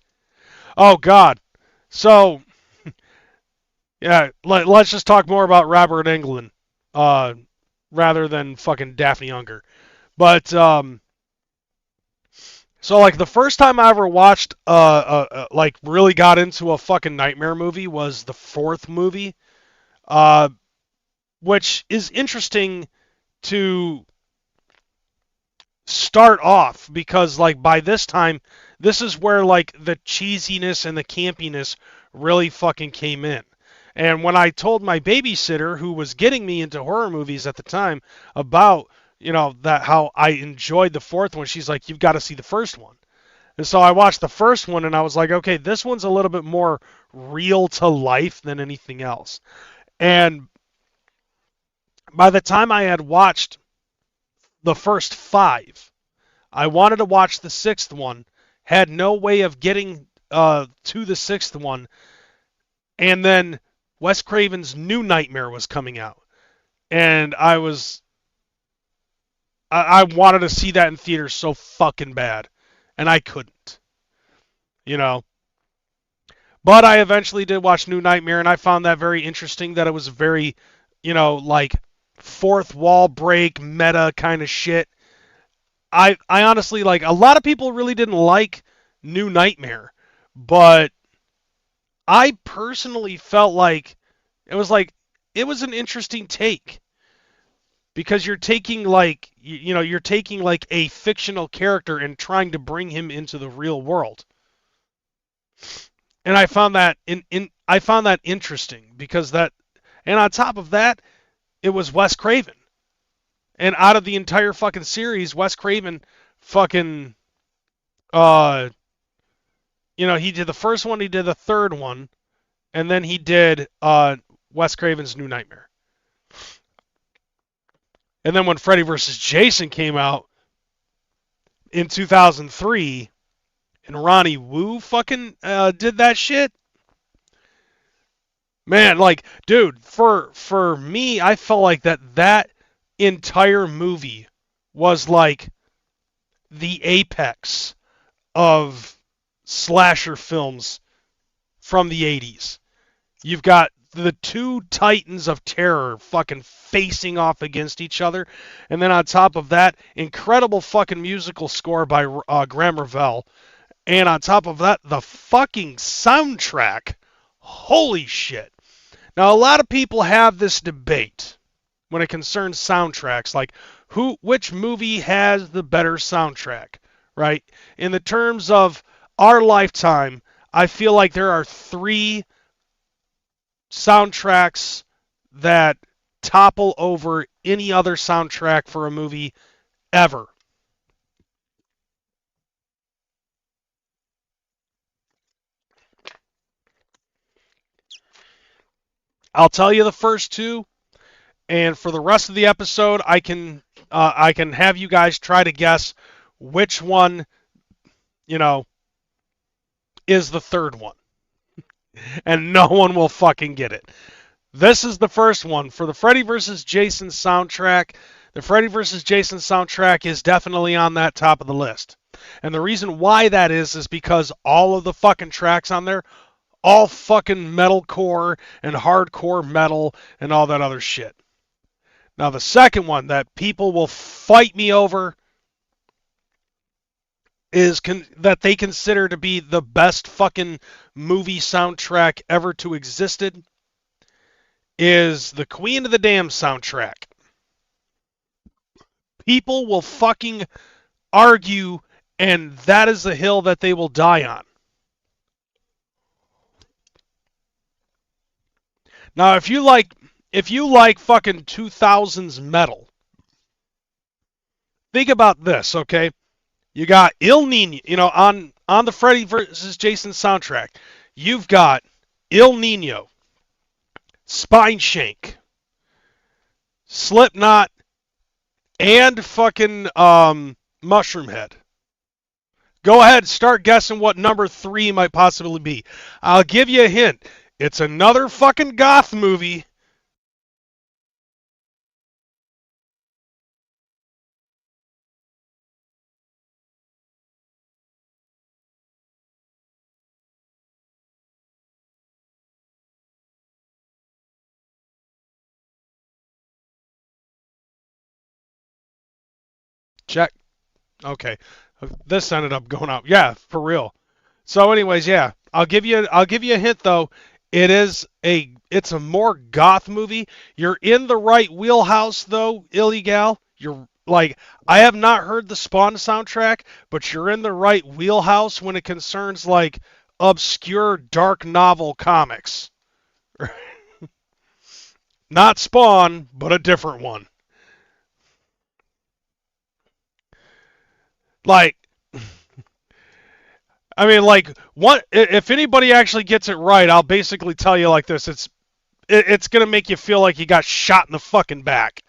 Speaker 2: Oh, God. So, yeah, let's just talk more about Robert Englund rather than fucking Daphne Unger. But, so, like, the first time I ever watched, like, really got into a fucking nightmare movie was the fourth movie, which is interesting to start off because, like, by this time, this is where, like, the cheesiness and the campiness really fucking came in. And when I told my babysitter, who was getting me into horror movies at the time, about, that how I enjoyed the fourth one, she's like, you've got to see the first one. And so I watched the first one and I was like, okay, this one's a little bit more real to life than anything else. And by the time I had watched the first 5, I wanted to watch the 6th one, had no way of getting to the 6th one, and then Wes Craven's New Nightmare was coming out. And I wanted to see that in theaters so fucking bad. And I couldn't. But I eventually did watch New Nightmare, and I found that very interesting, that it was very, like, fourth wall break, meta kind of shit. I honestly, like, a lot of people really didn't like New Nightmare, but I personally felt like it was an interesting take, because you're taking like you're taking like a fictional character and trying to bring him into the real world. And I found that interesting, because that, and on top of that, it was Wes Craven. And out of the entire fucking series, Wes Craven fucking he did the first one, he did the third one, and then he did Wes Craven's New Nightmare. And then when Freddy vs. Jason came out in 2003, and Ronnie Wu fucking did that shit, man, like, dude, for me, I felt like that entire movie was like the apex of slasher films from the 80s. You've got the two titans of terror fucking facing off against each other. And then on top of that, incredible fucking musical score by Graham Revell. And on top of that, the fucking soundtrack. Holy shit. Now, a lot of people have this debate when it concerns soundtracks, like which movie has the better soundtrack, right? In the terms of our lifetime, I feel like there are three soundtracks that topple over any other soundtrack for a movie ever. I'll tell you the first two, and for the rest of the episode, I can have you guys try to guess which one, is the third one. And no one will fucking get it. This is the first one. For the Freddy vs. Jason soundtrack, the Freddy vs. Jason soundtrack is definitely on that top of the list. And the reason why that is because all of the fucking tracks on there, all fucking metalcore and hardcore metal and all that other shit. Now the second one that people will fight me over is that they consider to be the best fucking movie soundtrack ever to existed is the Queen of the Damned soundtrack. People will fucking argue, and that is the hill that they will die on. Now, if you like fucking 2000s metal, think about this, okay? You got Il Nino, on the Freddy vs. Jason soundtrack. You've got Il Nino, Spineshank, Slipknot, and fucking Mushroomhead. Go ahead, start guessing what number 3 might possibly be. I'll give you a hint. It's another fucking goth movie. Check. Okay. This ended up going out. Yeah, for real. So anyways, yeah. I'll give you a hint though. It's a more goth movie. You're in the right wheelhouse though, Illegal. You're like, I have not heard the Spawn soundtrack, but you're in the right wheelhouse when it concerns like obscure dark novel comics. Not Spawn, but a different one. Like, I mean, like, what if anybody actually gets it right? I'll basically tell you like this: it's gonna make you feel like you got shot in the fucking back.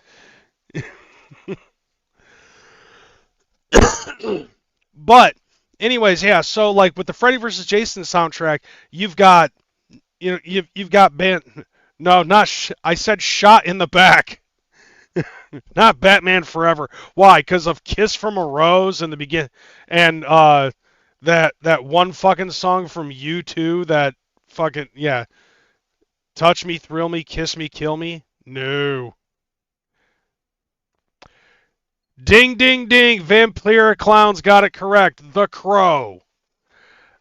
Speaker 2: But, anyways, yeah. So, like with the Freddy vs. Jason soundtrack, you've got band. No, not. I said shot in the back. Not Batman Forever. Why? Because of Kiss from a Rose in the begin, and that one fucking song from U2 that fucking yeah. Touch me, thrill me, kiss me, kill me. No. Ding, ding, ding. Vampire Clowns got it correct. The Crow.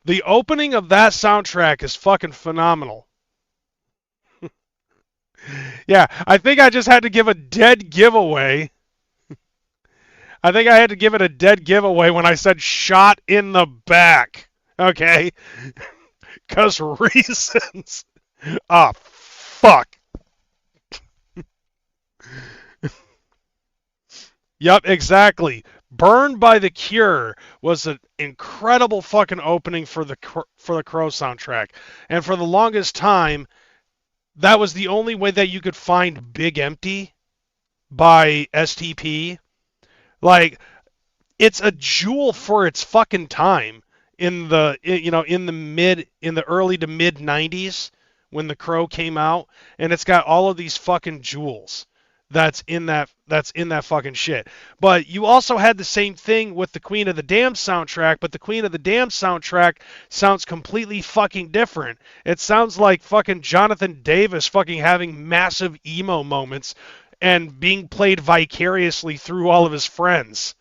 Speaker 2: The opening of that soundtrack is fucking phenomenal. Yeah, I think I just had to give a dead giveaway. I think I had to give it a dead giveaway when I said shot in the back. Okay? Because reasons. Ah, fuck. Yep, exactly. Burned by the Cure was an incredible fucking opening for the Crow soundtrack. And for the longest time, that was the only way that you could find Big Empty by STP. Like, it's a jewel for its fucking time in the early to mid 90s when The Crow came out, and it's got all of these fucking jewels that's in that fucking shit. But you also had the same thing with the Queen of the Damned soundtrack, but the Queen of the Damned soundtrack sounds completely fucking different. It sounds like fucking Jonathan Davis fucking having massive emo moments and being played vicariously through all of his friends,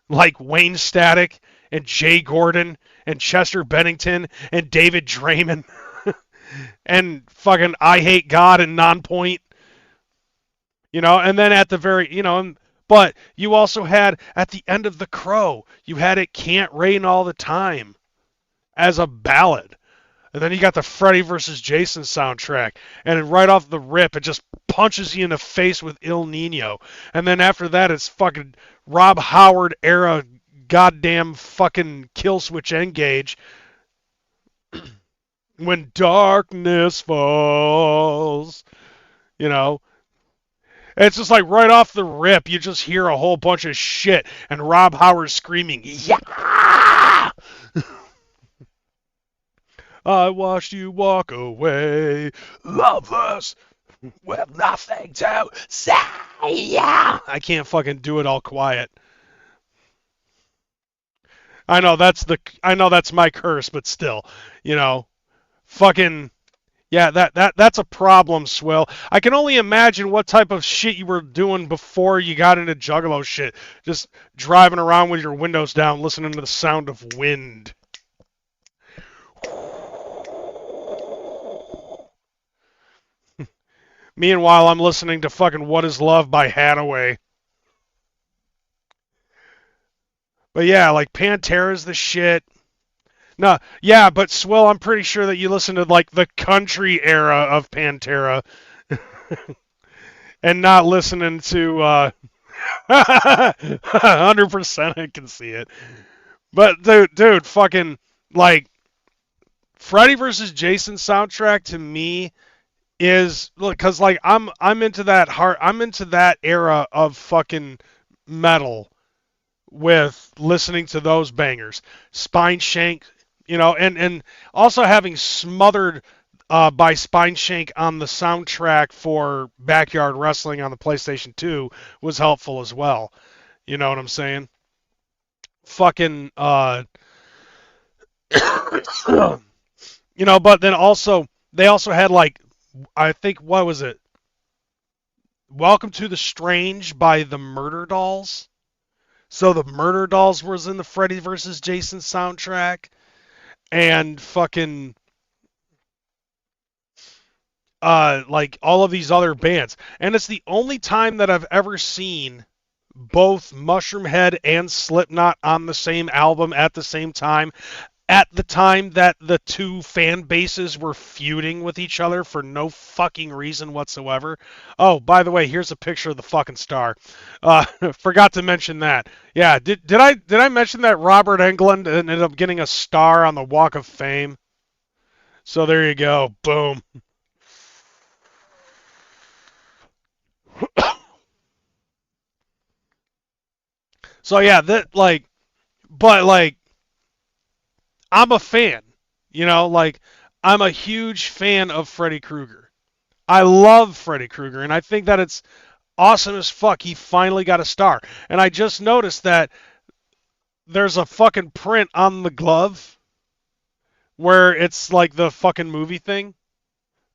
Speaker 2: like Wayne Static and Jay Gordon and Chester Bennington and David Draymond and fucking I Hate God and Nonpoint. And then at the very, but you also had at the end of The Crow, you had It Can't Rain All the Time as a ballad. And then you got the Freddy vs. Jason soundtrack, and right off the rip, it just punches you in the face with Il Nino. And then after that, it's fucking Rob Howard era goddamn fucking Kill Switch Engage. When darkness falls, It's just like right off the rip, you just hear a whole bunch of shit, and Rob Howard screaming, "Yeah!" I watched you walk away, loveless, with nothing to say. Yeah, I can't fucking do it all quiet. I know that's my curse, but still, fucking. Yeah, that's a problem, Swill. I can only imagine what type of shit you were doing before you got into Juggalo shit. Just driving around with your windows down, listening to the sound of wind. Meanwhile, I'm listening to fucking What Is Love by Hathaway. But yeah, like Pantera's the shit. No, yeah, but Swill, I'm pretty sure that you listen to like the country era of Pantera, and not listening to 100%. I can see it. But dude, fucking like Freddy vs. Jason soundtrack to me is because like I'm into that era of fucking metal with listening to those bangers, Spine Shank. And also having Smothered by Spine Shank on the soundtrack for Backyard Wrestling on the PlayStation 2 was helpful as well. You know what I'm saying? Fucking, but then also, they also had like, I think, what was it? Welcome to the Strange by the Murder Dolls. So the Murder Dolls was in the Freddy vs. Jason soundtrack. And fucking like all of these other bands. And it's the only time that I've ever seen both Mushroomhead and Slipknot on the same album at the same time, at the time that the two fan bases were feuding with each other for no fucking reason whatsoever. Oh, by the way, here's a picture of the fucking star. Forgot to mention that. Yeah, did I mention that Robert Englund ended up getting a star on the Walk of Fame? So there you go. Boom. So yeah, I'm a fan, like I'm a huge fan of Freddy Krueger. I love Freddy Krueger, and I think that it's awesome as fuck. He finally got a star. And I just noticed that there's a fucking print on the glove where it's like the fucking movie thing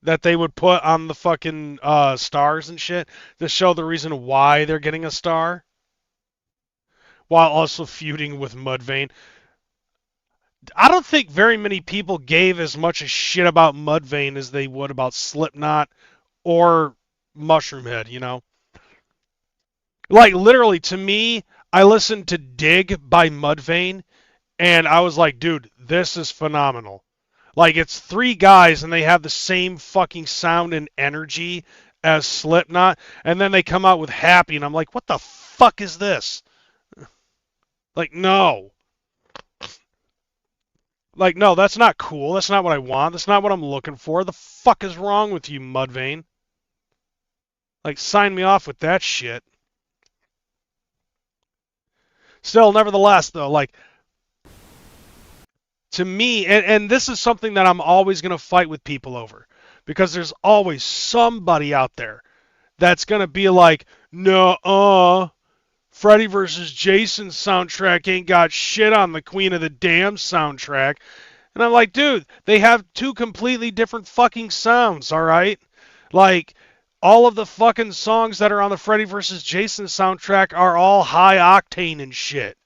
Speaker 2: that they would put on the fucking stars and shit to show the reason why they're getting a star, while also feuding with Mudvayne. I don't think very many people gave as much a shit about Mudvayne as they would about Slipknot or Mushroomhead, Like, literally, to me, I listened to Dig by Mudvayne, and I was like, dude, this is phenomenal. Like, it's three guys, and they have the same fucking sound and energy as Slipknot, and then they come out with Happy, and I'm like, what the fuck is this? Like, no. Like, no, that's not cool. That's not what I want. That's not what I'm looking for. The fuck is wrong with you, Mudvayne? Like, sign me off with that shit. Still, nevertheless, though, like, to me, and this is something that I'm always going to fight with people over, because there's always somebody out there that's going to be like, no, Freddy vs. Jason soundtrack ain't got shit on the Queen of the Damned soundtrack. And I'm like, dude, they have two completely different fucking sounds, all right? Like, all of the fucking songs that are on the Freddy vs. Jason soundtrack are all high octane and shit.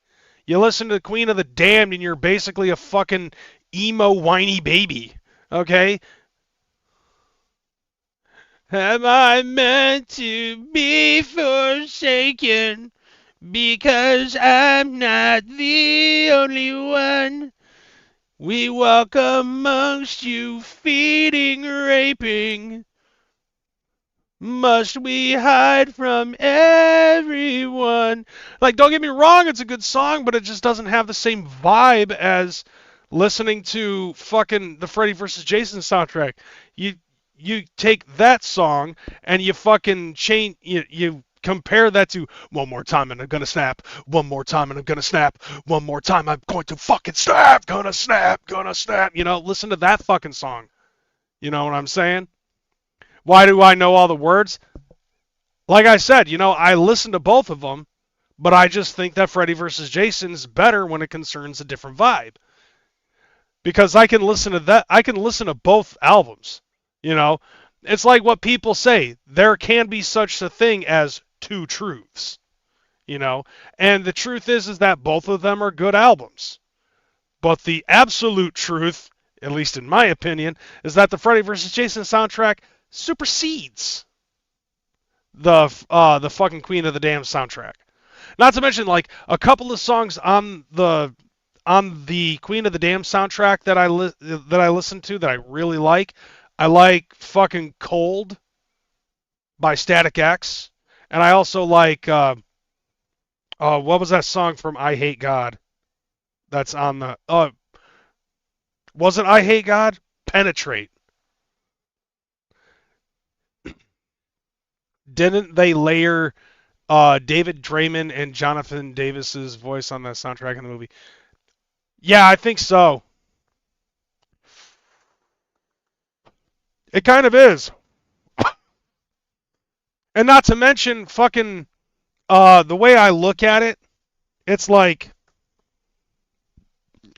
Speaker 2: You listen to the Queen of the Damned and you're basically a fucking emo whiny baby, okay? Am I meant to be forsaken? Because I'm not the only one. We walk amongst you, feeding, raping. Must we hide from everyone? Like, don't get me wrong, it's a good song, but it just doesn't have the same vibe as listening to fucking the Freddy vs. Jason soundtrack. You take that song and you fucking change, you compare that to one more time and I'm gonna snap, one more time and I'm gonna snap, one more time I'm going to fucking snap, gonna snap, gonna snap. Listen to that fucking song. You know what I'm saying? Why do I know all the words? Like I said, I listen to both of them, but I just think that Freddy vs. Jason's better when it concerns a different vibe. Because I can listen to both albums. It's like what people say, there can be such a thing as two truths. And the truth is that both of them are good albums. But the absolute truth, at least in my opinion, is that the Freddy vs. Jason soundtrack supersedes the fucking Queen of the Damned soundtrack. Not to mention, like, a couple of songs on the Queen of the Damned soundtrack that I listen to that I really like. I like fucking Cold by Static X, and I also like what was that song from I Hate God? That's on the was it I Hate God? Penetrate. Didn't they layer David Draymond and Jonathan Davis's voice on that soundtrack in the movie? Yeah, I think so. It kind of is. And not to mention fucking the way I look at it, it's like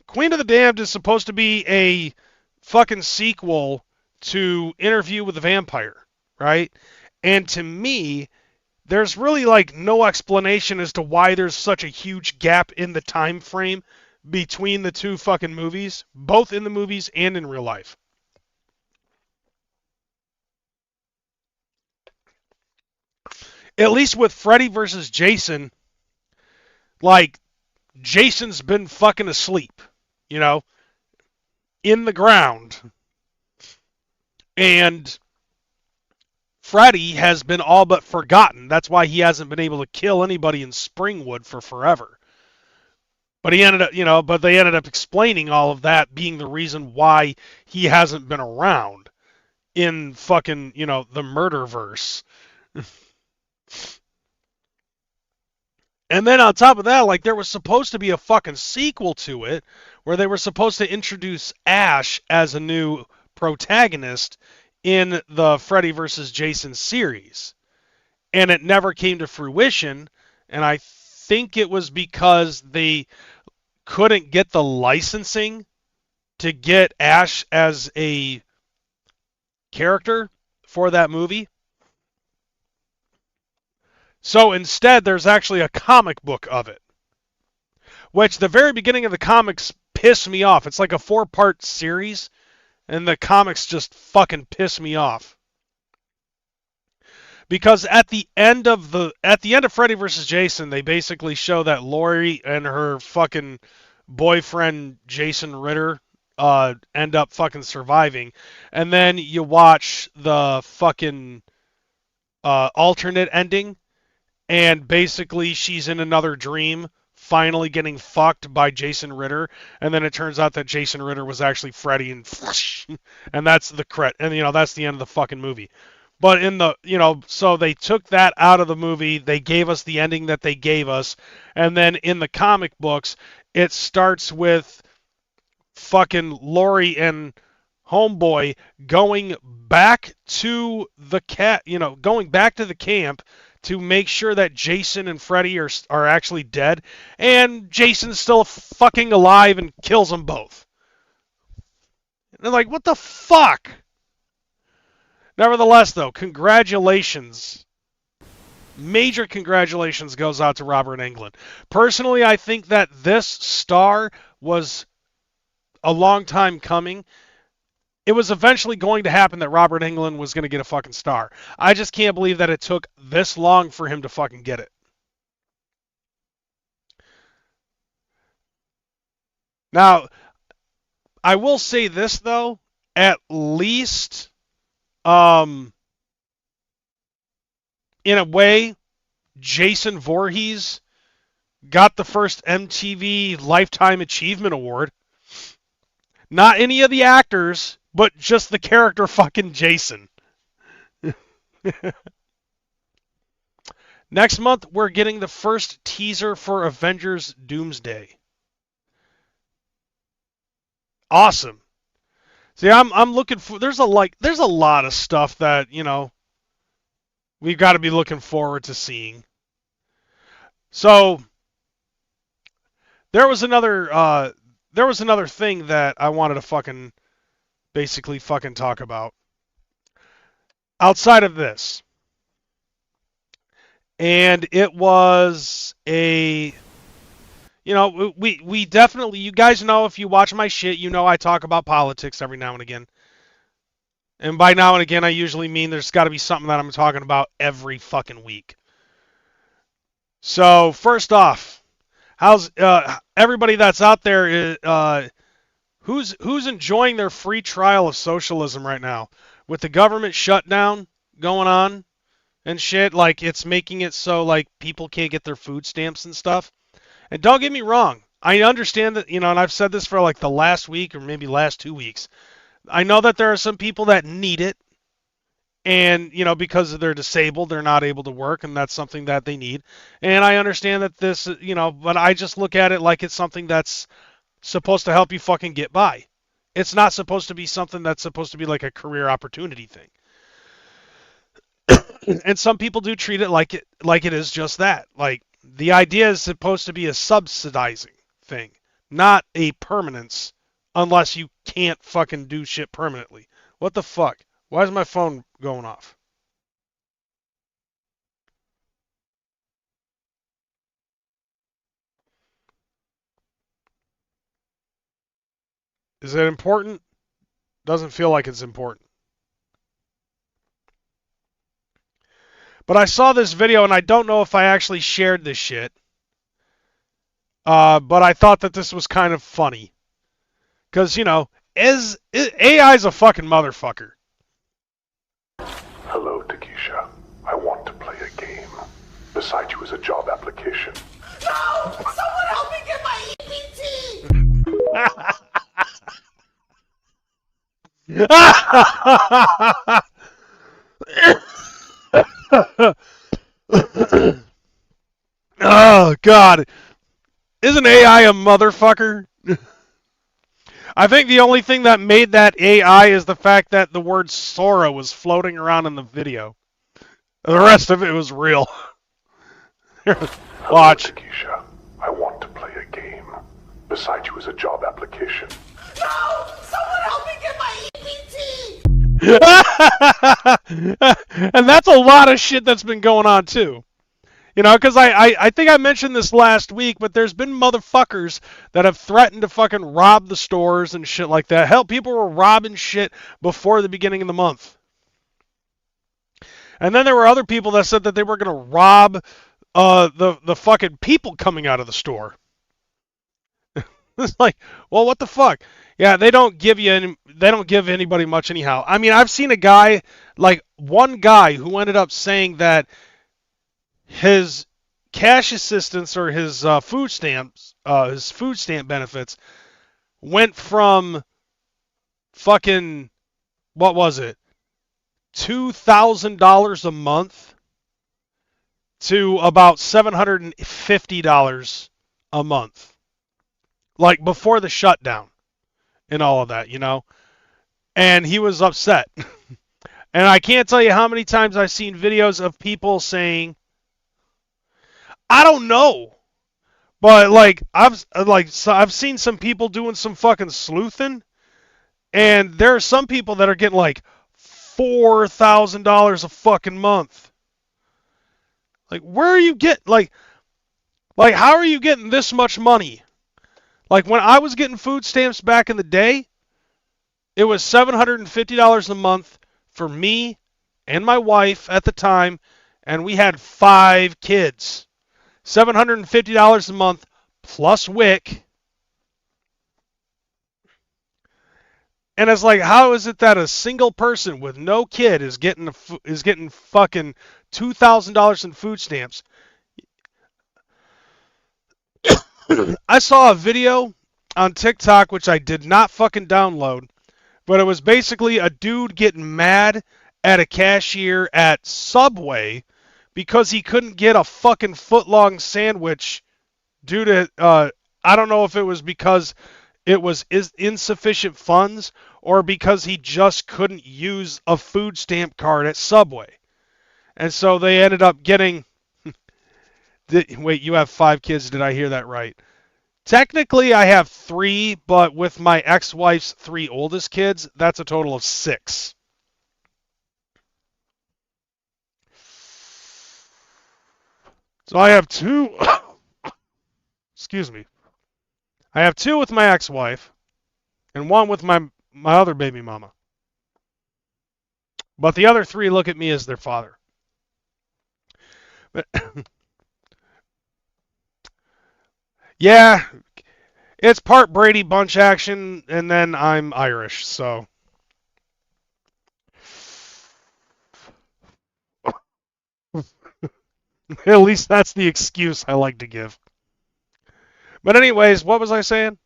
Speaker 2: Queen of the Damned is supposed to be a fucking sequel to Interview with the Vampire, right? And to me, there's really like no explanation as to why there's such a huge gap in the time frame between the two fucking movies, both in the movies and in real life. At least with Freddy versus Jason, like, Jason's been fucking asleep, in the ground. And Freddy has been all but forgotten. That's why he hasn't been able to kill anybody in Springwood for forever. But he ended up, but they ended up explaining all of that being the reason why he hasn't been around in fucking, the Murderverse. And then on top of that, like, there was supposed to be a fucking sequel to it where they were supposed to introduce Ash as a new protagonist in the Freddy vs. Jason series. And it never came to fruition, and I think it was because they couldn't get the licensing to get Ash as a character for that movie. So instead, there's actually a comic book of it, which the very beginning of the comics pissed me off. It's like a 4-part series, and the comics just fucking piss me off. Because at the end of Freddy vs. Jason, they basically show that Laurie and her fucking boyfriend Jason Ritter end up fucking surviving, and then you watch the fucking alternate ending. And basically, she's in another dream, finally getting fucked by Jason Ritter, and then it turns out that Jason Ritter was actually Freddy, and that's the that's the end of the fucking movie. But so they took that out of the movie, they gave us the ending that they gave us, and then in the comic books, it starts with fucking Laurie and homeboy going back to the going back to the camp to make sure that Jason and Freddy are actually dead, and Jason's still fucking alive and kills them both. And they're like, what the fuck? Nevertheless, though, congratulations. Major congratulations goes out to Robert Englund. Personally, I think that this star was a long time coming. It was eventually going to happen that Robert Englund was going to get a fucking star. I just can't believe that it took this long for him to fucking get it. Now, I will say this, though. At least, in a way, Jason Voorhees got the first MTV Lifetime Achievement Award. Not any of the actors, but just the character fucking Jason. Next month, we're getting the first teaser for Avengers Doomsday. Awesome. See, I'm looking for. There's a lot of stuff that we've got to be looking forward to seeing. So there was another thing that I wanted to basically talk about outside of this. And it was we definitely, you guys know, if you watch my shit, I talk about politics every now and again. And by now and again, I usually mean there's got to be something that I'm talking about every fucking week. So, first off, how's everybody that's out there, who's enjoying their free trial of socialism right now? With the government shutdown going on and shit, like, it's making it so, like, people can't get their food stamps and stuff. And don't get me wrong, I understand that, and I've said this for, like, the last week or maybe last 2 weeks. I know that there are some people that need it, and, because they're disabled, they're not able to work, and that's something that they need. And I understand that this, but I just look at it like it's something that's supposed to help you fucking get by. It's not supposed to be something that's supposed to be like a career opportunity thing. And some people do treat it like it is just that. Like, the idea is supposed to be a subsidizing thing, not a permanence, unless you can't fucking do shit permanently. What the fuck? Why is my phone going off? Is it important? Doesn't feel like it's important. But I saw this video, and I don't know if I actually shared this shit. But I thought that this was kind of funny. Because, AI's a fucking motherfucker.
Speaker 4: Hello, Takesha. I want to play a game. Beside you is a job application.
Speaker 5: No! Someone help me get my EBT!
Speaker 2: Oh, God. Isn't AI a motherfucker? I think the only thing that made that AI is the fact that the word Sora was floating around in the video. The rest of it was real. Watch.
Speaker 4: Hello, Takesha. I want to play a game. Beside you is a job application.
Speaker 5: No! Someone help me get my EBT!
Speaker 2: And that's a lot of shit that's been going on, too. Because I think I mentioned this last week, but there's been motherfuckers that have threatened to fucking rob the stores and shit like that. Hell, people were robbing shit before the beginning of the month. And then there were other people that said that they were going to rob the fucking people coming out of the store. It's like, well, what the fuck? Yeah, they don't give anybody much anyhow. I mean, I've seen one guy who ended up saying that his cash assistance or his food stamp benefits went from fucking, what was it, $2,000 a month to about $750 a month. Like, before the shutdown and all of that, and he was upset. And I can't tell you how many times I've seen videos of people saying, I don't know. But I've seen some people doing some fucking sleuthing, and there are some people that are getting like $4,000 a fucking month. Like, where are you getting like how are you getting this much money? Like when I was getting food stamps back in the day, it was $750 a month for me and my wife at the time, and we had 5 kids. $750 a month plus WIC. And it's like, how is it that a single person with no kid is getting fucking $2,000 in food stamps? I saw a video on TikTok which I did not fucking download, but it was basically a dude getting mad at a cashier at Subway because he couldn't get a fucking foot-long sandwich due to, I don't know if it was because it was insufficient funds or because he just couldn't use a food stamp card at Subway. And so they ended up getting... Wait, you have 5 kids. Did I hear that right? Technically, I have 3, but with my ex-wife's 3 oldest kids, that's a total of 6. So I have 2... Excuse me. I have 2 with my ex-wife, and 1 with my other baby mama. But the other 3 look at me as their father. But yeah, it's part Brady Bunch action, and then I'm Irish, so... At least that's the excuse I like to give. But anyways, what was I saying?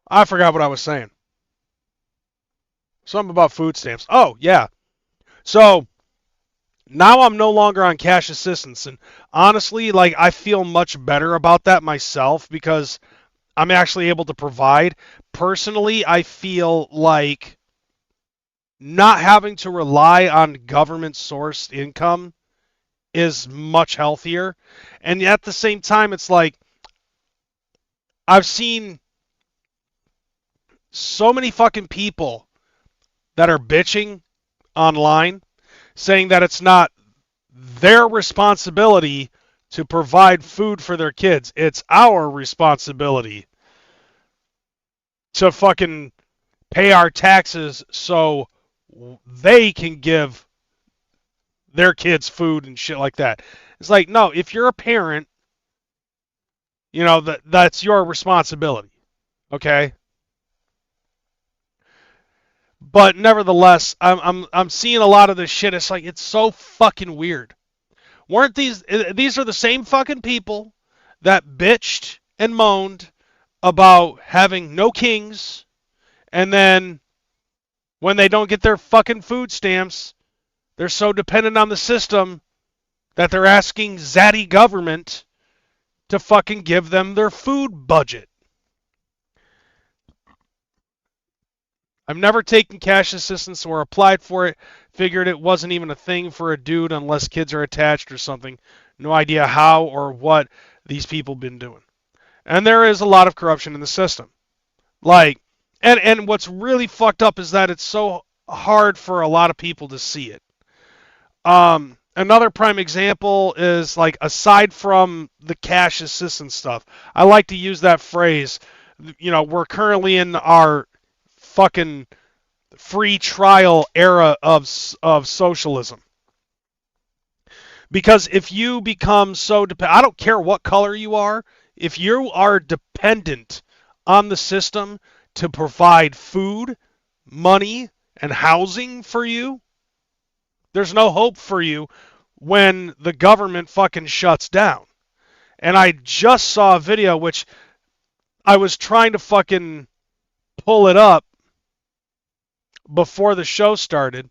Speaker 2: I forgot what I was saying. Something about food stamps. Oh, yeah. So, now I'm no longer on cash assistance. And honestly, like, I feel much better about that myself because I'm actually able to provide. Personally, I feel like not having to rely on government-sourced income is much healthier. And at the same time, it's like, I've seen so many fucking people that are bitching online saying that it's not their responsibility to provide food for their kids. It's our responsibility to fucking pay our taxes so they can give their kids food and shit like that. It's like, no, if you're a parent, you know, that's your responsibility. Okay? But nevertheless, I'm seeing a lot of this shit. It's like, it's so fucking weird. Weren't these are the same fucking people that bitched and moaned about having no kings, and then when they don't get their fucking food stamps, they're so dependent on the system that they're asking Zaddy government to fucking give them their food budget. I've never taken cash assistance or applied for it. Figured it wasn't even a thing for a dude unless kids are attached or something. No idea how or what these people been doing. And there is a lot of corruption in the system. Like, and what's really fucked up is that it's so hard for a lot of people to see it. Another prime example is, like, aside from the cash assistance stuff, I like to use that phrase, you know, we're currently in our fucking free trial era of socialism. Because if you become so dependent, I don't care what color you are, if you are dependent on the system to provide food, money, and housing for you, there's no hope for you when the government fucking shuts down. And I just saw a video which I was trying to fucking pull it up before the show started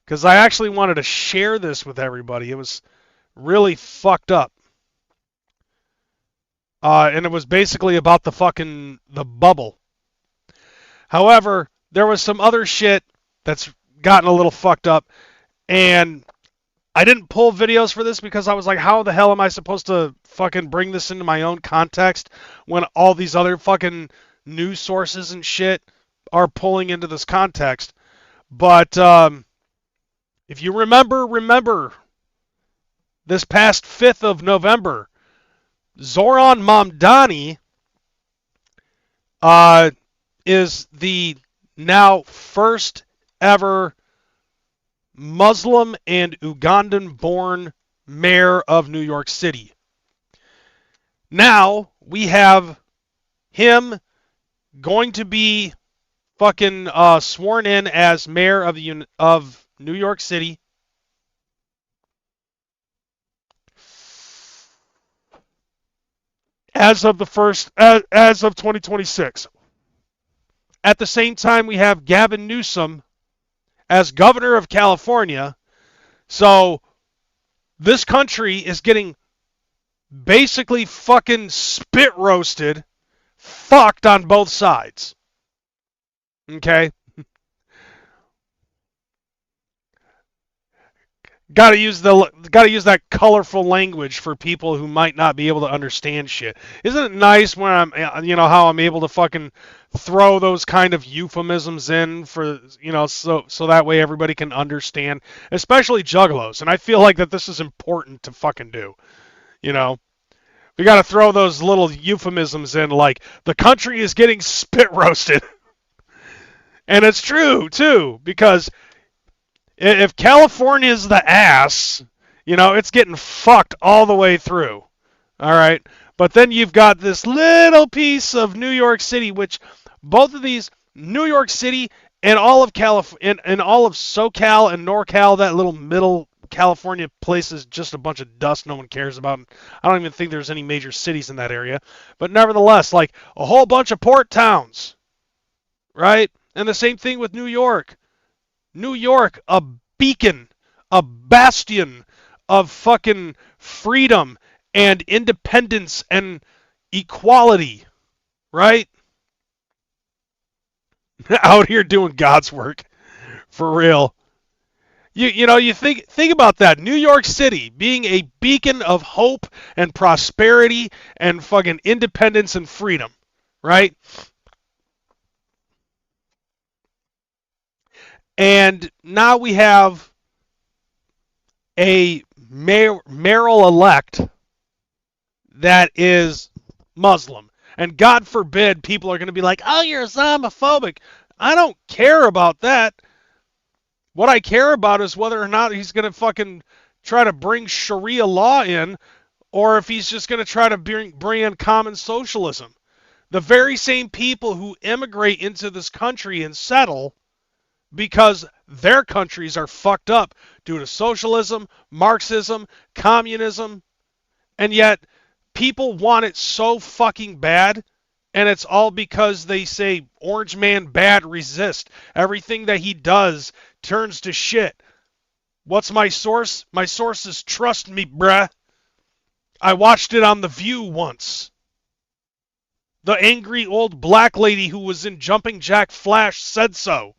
Speaker 2: because I actually wanted to share this with everybody. It was really fucked up. And it was basically about the bubble. However, there was some other shit that's gotten a little fucked up, and I didn't pull videos for this because I was like, how the hell am I supposed to fucking bring this into my own context when all these other fucking news sources and shit are pulling into this context? But if you remember this past 5th of November, Zoran Mamdani is the now first ever Muslim and Ugandan-born mayor of New York City. Now we have him going to be fucking sworn in as mayor of New York City. As of 2026. At the same time, we have Gavin Newsom as governor of California. So this country is getting basically fucking spit roasted, fucked on both sides. Okay? Gotta use that colorful language for people who might not be able to understand shit. Isn't it nice when how I'm able to fucking throw those kind of euphemisms in for, so that way everybody can understand, especially juggalos. And I feel like that this is important to fucking do. We gotta throw those little euphemisms in, like the country is getting spit roasted. And it's true too, because if California is the ass, it's getting fucked all the way through. All right? But then you've got this little piece of New York City, which both of these, New York City and all of and all of SoCal and NorCal, that little middle California place is just a bunch of dust no one cares about. I don't even think there's any major cities in that area. But nevertheless, like a whole bunch of port towns. Right? And the same thing with New York. New York, a beacon, a bastion of fucking freedom and independence and equality, right? Out here doing God's work, for real. You think about that. New York City being a beacon of hope and prosperity and fucking independence and freedom, right? And now we have a mayoral-elect that is Muslim. And God forbid people are going to be like, oh, you're Islamophobic. I don't care about that. What I care about is whether or not he's going to fucking try to bring Sharia law in, or if he's just going to try to bring in common socialism. The very same people who immigrate into this country and settle because their countries are fucked up due to socialism, Marxism, communism, and yet people want it so fucking bad, and it's all because they say, Orange Man bad, resist. Everything that he does turns to shit. What's my source? My source is trust me, bruh. I watched it on The View once. The angry old black lady who was in Jumping Jack Flash said so.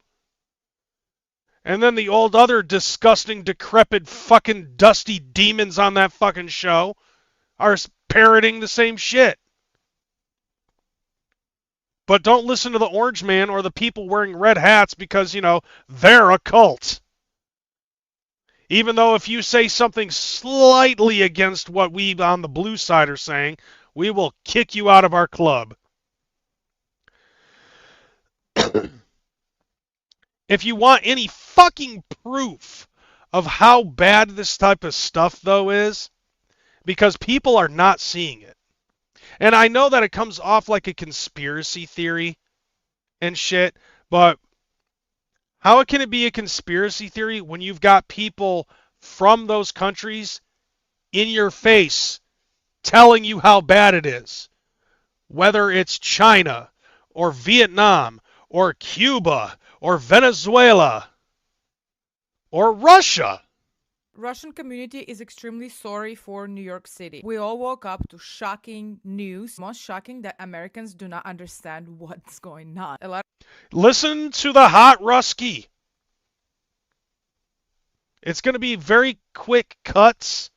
Speaker 2: And then the old other disgusting, decrepit, fucking dusty demons on that fucking show are parroting the same shit. But don't listen to the Orange Man or the people wearing red hats because, they're a cult. Even though if you say something slightly against what we on the blue side are saying, we will kick you out of our club. If you want any fucking proof of how bad this type of stuff, though, is, because people are not seeing it. And I know that it comes off like a conspiracy theory and shit, but how can it be a conspiracy theory when you've got people from those countries in your face telling you how bad it is? Whether it's China or Vietnam or Cuba or Venezuela or Russia.
Speaker 6: Russian community is extremely sorry for New York City. We all woke up to shocking news. Most shocking that Americans do not understand what's going on. A lot
Speaker 2: Listen to the hot Rusky. It's going to be very quick cuts,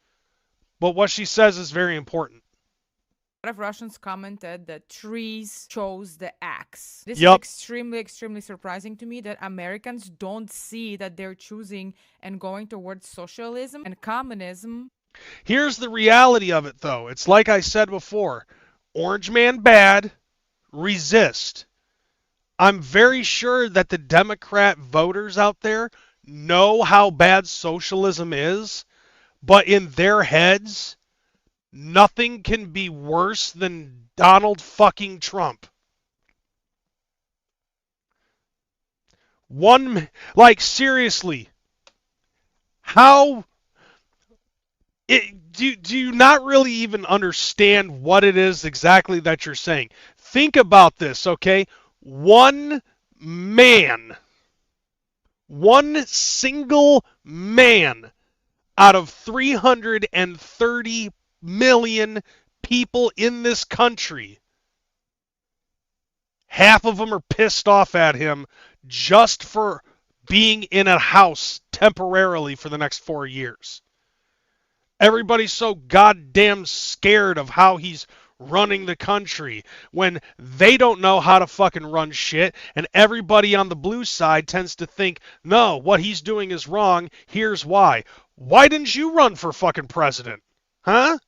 Speaker 2: but what she says is very important.
Speaker 6: of Russians commented that trees chose the axe. This
Speaker 2: Yup.
Speaker 6: is extremely surprising to me that Americans don't see that they're choosing and going towards socialism and communism.
Speaker 2: Here's the reality of it, though. It's like I said before. Orange man bad, resist. I'm very sure that the Democrat voters out there know how bad socialism is, but in their heads, nothing can be worse than Donald fucking Trump. Seriously, how... do you not really even understand what it is exactly that you're saying? Think about this, okay? One single man out of 330 million people in this country, half of them are pissed off at him just for being in a house temporarily for the next 4 years. Everybody's so goddamn scared of how he's running the country when they don't know how to fucking run shit, and everybody on the blue side tends to think, no, what he's doing is wrong, here's why. Why didn't you run for fucking president? Huh?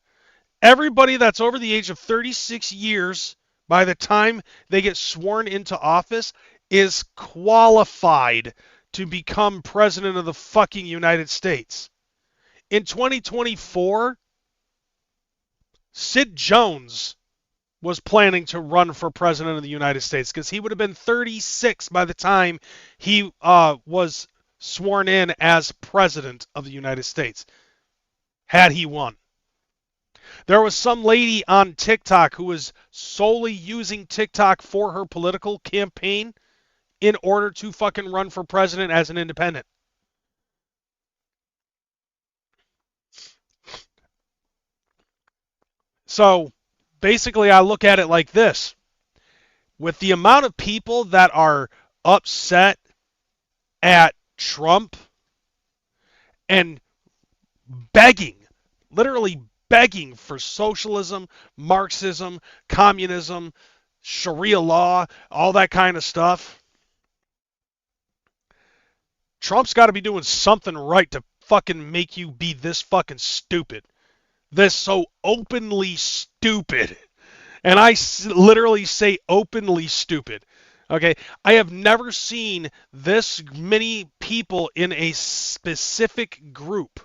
Speaker 2: Everybody that's over the age of 36 years, by the time they get sworn into office, is qualified to become president of the fucking United States. In 2024, Sid Jones was planning to run for president of the United States because he would have been 36 by the time he was sworn in as president of the United States, had he won. There was some lady on TikTok who was solely using TikTok for her political campaign in order to fucking run for president as an independent. So, basically, I look at it like this. With the amount of people that are upset at Trump and begging, literally begging for socialism, Marxism, communism, Sharia law, all that kind of stuff, Trump's got to be doing something right to fucking make you be this fucking stupid. This so openly stupid. And I literally say openly stupid. Okay? I have never seen this many people in a specific group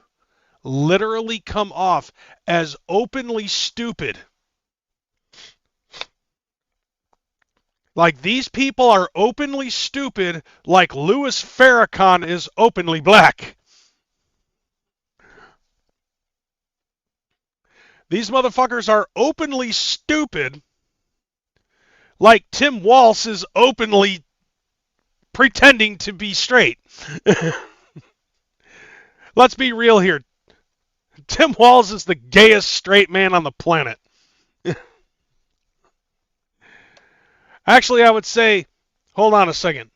Speaker 2: literally come off as openly stupid. Like, these people are openly stupid like Louis Farrakhan is openly black. These motherfuckers are openly stupid like Tim Walz is openly pretending to be straight. Let's be real here. Tim Walz is the gayest straight man on the planet. Actually, I would say, hold on a second.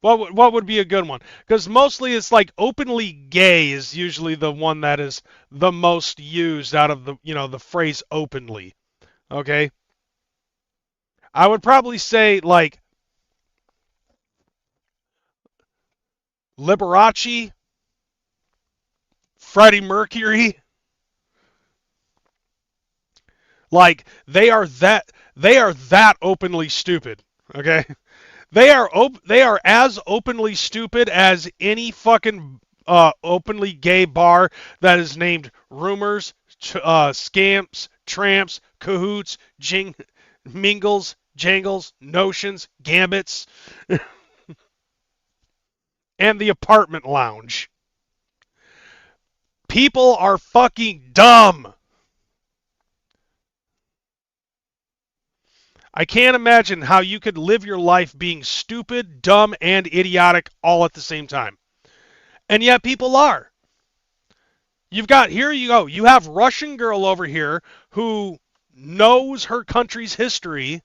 Speaker 2: What would be a good one? Because mostly it's like openly gay is usually the one that is the most used out of the phrase openly. Okay? I would probably say like Liberace, Freddie Mercury. Like they are that openly stupid. Okay? They are as openly stupid as any fucking openly gay bar that is named Rumors, Scamps, Tramps, Cahoots, Mingles, Jangles, Notions, Gambits, and the Apartment Lounge. People are fucking dumb. I can't imagine how you could live your life being stupid, dumb, and idiotic all at the same time. And yet people are. You've got, here you go, you have Russian girl over here who knows her country's history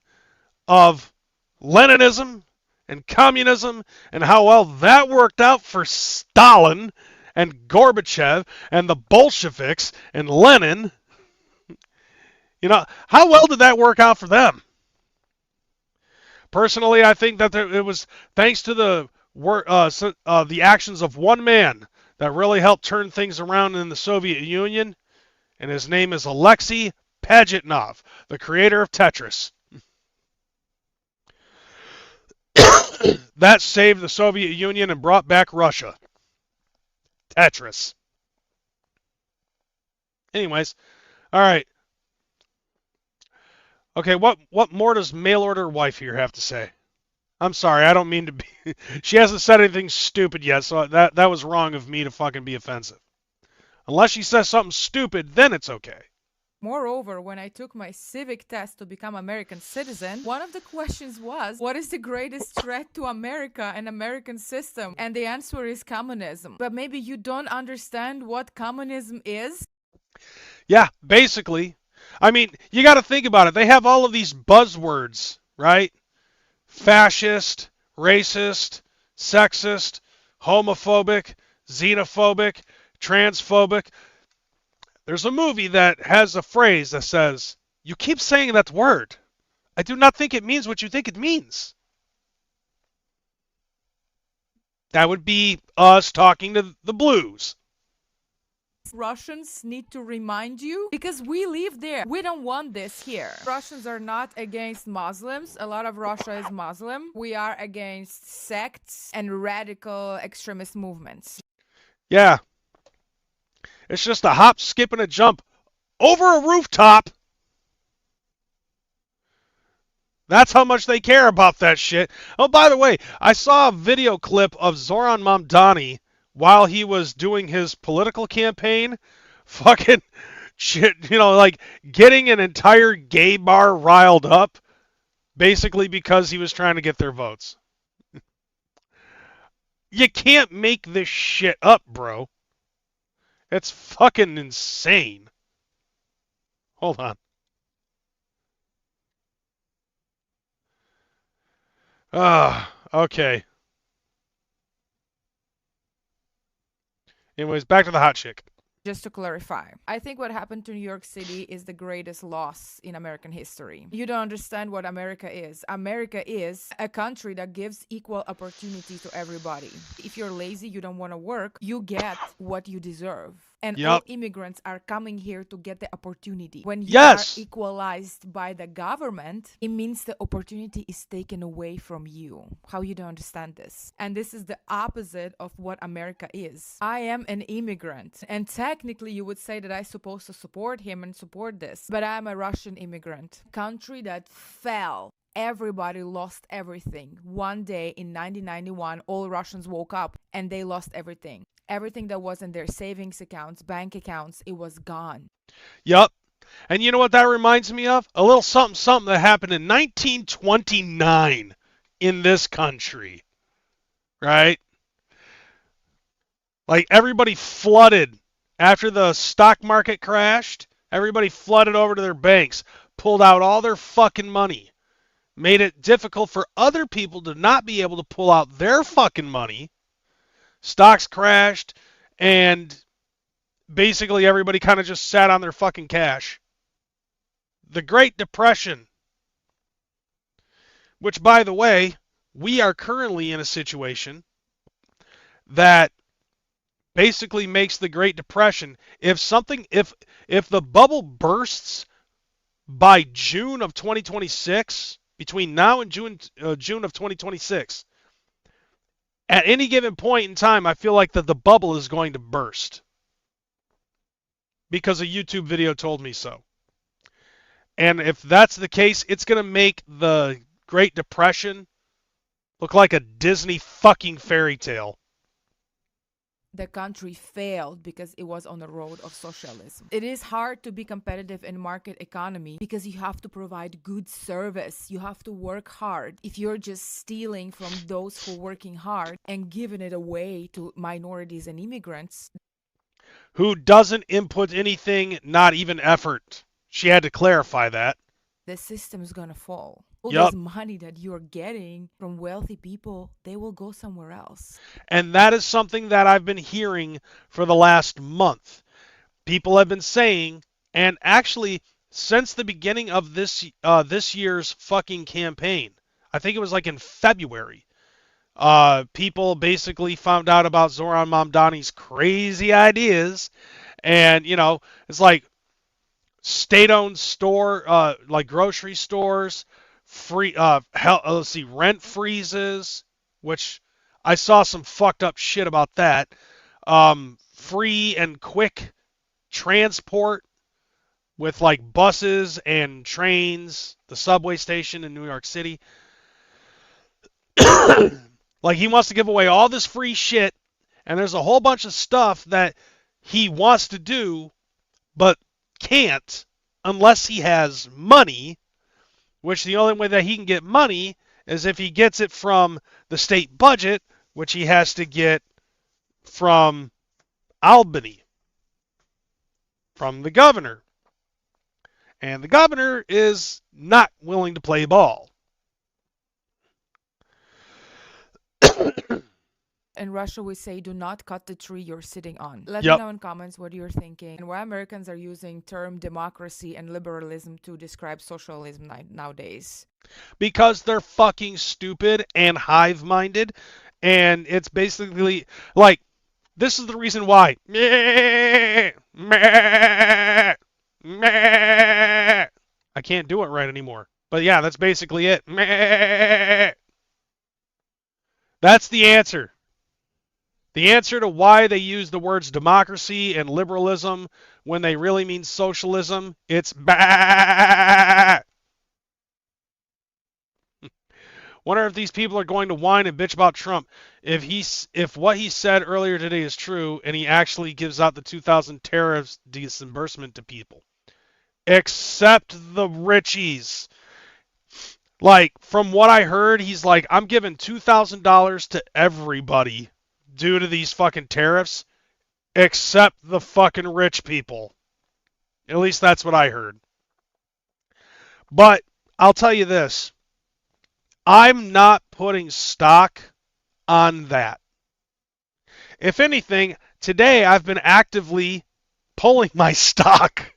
Speaker 2: of Leninism and communism and how well that worked out for Stalin and Gorbachev and the Bolsheviks and Lenin. You know, how well did that work out for them? Personally, I think that it was thanks to the actions of one man that really helped turn things around in the Soviet Union, and his name is Alexei Pajitnov, the creator of Tetris. That saved the Soviet Union and brought back Russia. Tetris. Anyways, all right. Okay, what more does mail order wife here have to say? I'm sorry, I don't mean to be... She hasn't said anything stupid yet, so that was wrong of me to fucking be offensive. Unless she says something stupid, then it's okay.
Speaker 6: Moreover, when I took my civic test to become American citizen, one of the questions was, what is the greatest threat to America and American system? And the answer is communism. But maybe you don't understand what communism is?
Speaker 2: Yeah, basically. I mean, you got to think about it. They have all of these buzzwords, right? Fascist, racist, sexist, homophobic, xenophobic, transphobic. There's a movie that has a phrase that says, "You keep saying that word. I do not think it means what you think it means." That would be us talking to the blues.
Speaker 6: Russians need to remind you, because we live there. We don't want this here. Russians are not against Muslims. A lot of Russia is Muslim. We are against sects and radical extremist movements.
Speaker 2: Yeah. It's just a hop, skip, and a jump over a rooftop. That's how much they care about that shit. Oh, by the way, I saw a video clip of Zoran Mamdani while he was doing his political campaign, fucking shit, you know, like getting an entire gay bar riled up, basically because he was trying to get their votes. You can't make this shit up, bro. It's fucking insane. Hold on. Okay. Anyways, back to the hot chick.
Speaker 6: Just to clarify, I think what happened to New York City is the greatest loss in American history. You don't understand what America is. America is a country that gives equal opportunity to everybody. If you're lazy, you don't want to work, you get what you deserve. And all immigrants are coming here to get the opportunity. When you are equalized by the government, it means the opportunity is taken away from you. How you don't understand this? And this is the opposite of what America is. I am an immigrant, and technically you would say that I'm supposed to support him and support this, but I'm a Russian immigrant. Country that fell. Everybody lost everything. One day in 1991, all Russians woke up and they lost everything. Everything that was in their savings accounts, bank accounts, it was gone.
Speaker 2: Yup. And you know what that reminds me of? A little something that happened in 1929 in this country. Right? Like everybody flooded after the stock market crashed. Everybody flooded over to their banks, pulled out all their fucking money. Made it difficult for other people to not be able to pull out their fucking money. Stocks crashed, and basically everybody kind of just sat on their fucking cash. The Great Depression, which, by the way, we are currently in a situation that basically makes the Great Depression, if the bubble bursts by June of 2026, between now and June of 2026, at any given point in time, I feel like that the bubble is going to burst. Because a YouTube video told me so. And if that's the case, it's going to make the Great Depression look like a Disney fucking fairy tale.
Speaker 6: the country failed because it was on the road of socialism. It is hard to be competitive in market economy because you have to provide good service. You have to work hard. If you're just stealing from those who are working hard and giving it away to minorities and immigrants,
Speaker 2: who doesn't input anything, not even effort. She had to clarify that.
Speaker 6: the system is gonna fall. All
Speaker 2: Yup.
Speaker 6: this money that you're getting from wealthy people, they will go somewhere else.
Speaker 2: And that is something that I've been hearing for the last month. People have been saying, and actually since the beginning of this year's fucking campaign, I think it was like in February, people basically found out about Zoran Mamdani's crazy ideas, and it's like state-owned store, like grocery stores, free, rent freezes, which I saw some fucked up shit about that. Free and quick transport with like buses and trains, the subway station in New York City. Like he wants to give away all this free shit, and there's a whole bunch of stuff that he wants to do, but can't unless he has money, which the only way that he can get money is if he gets it from the state budget, which he has to get from Albany, from the governor. And the governor is not willing to play ball.
Speaker 6: In Russia, we say, do not cut the tree you're sitting on. Let
Speaker 2: Yep.
Speaker 6: me know in comments what you're thinking and why Americans are using term democracy and liberalism to describe socialism nowadays.
Speaker 2: Because they're fucking stupid and hive-minded, and it's basically like, this is the reason why. I can't do it right anymore. But yeah, that's basically it. That's the answer. The answer to why they use the words democracy and liberalism when they really mean socialism, it's bah. Wonder if these people are going to whine and bitch about Trump. If what he said earlier today is true, and he actually gives out the 2,000 tariffs disbursement to people, except the richies. Like, from what I heard, he's like, I'm giving $2,000 to everybody due to these fucking tariffs, except the fucking rich people. At least that's what I heard. But I'll tell you this. I'm not putting stock on that. If anything, today I've been actively pulling my stock.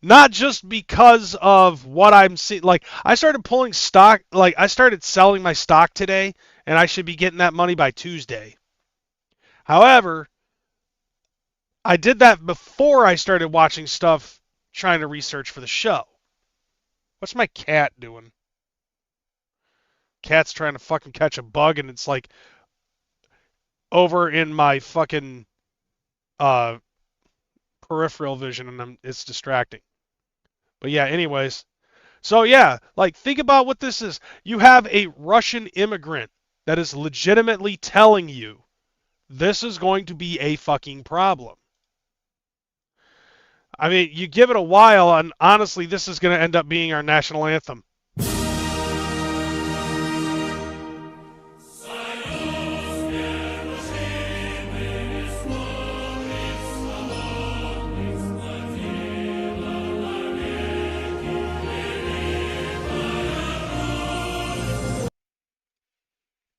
Speaker 2: Not just because of what I'm seeing. Like, I started pulling stock, like, I started selling my stock today, and I should be getting that money by Tuesday. However, I did that before I started watching stuff, trying to research for the show. What's my cat doing? Cat's trying to fucking catch a bug, and it's like over in my fucking peripheral vision, and it's distracting. But yeah, anyways. So yeah, like, think about what this is. You have a Russian immigrant that is legitimately telling you this is going to be a fucking problem. I mean, you give it a while, and honestly, this is going to end up being our national anthem.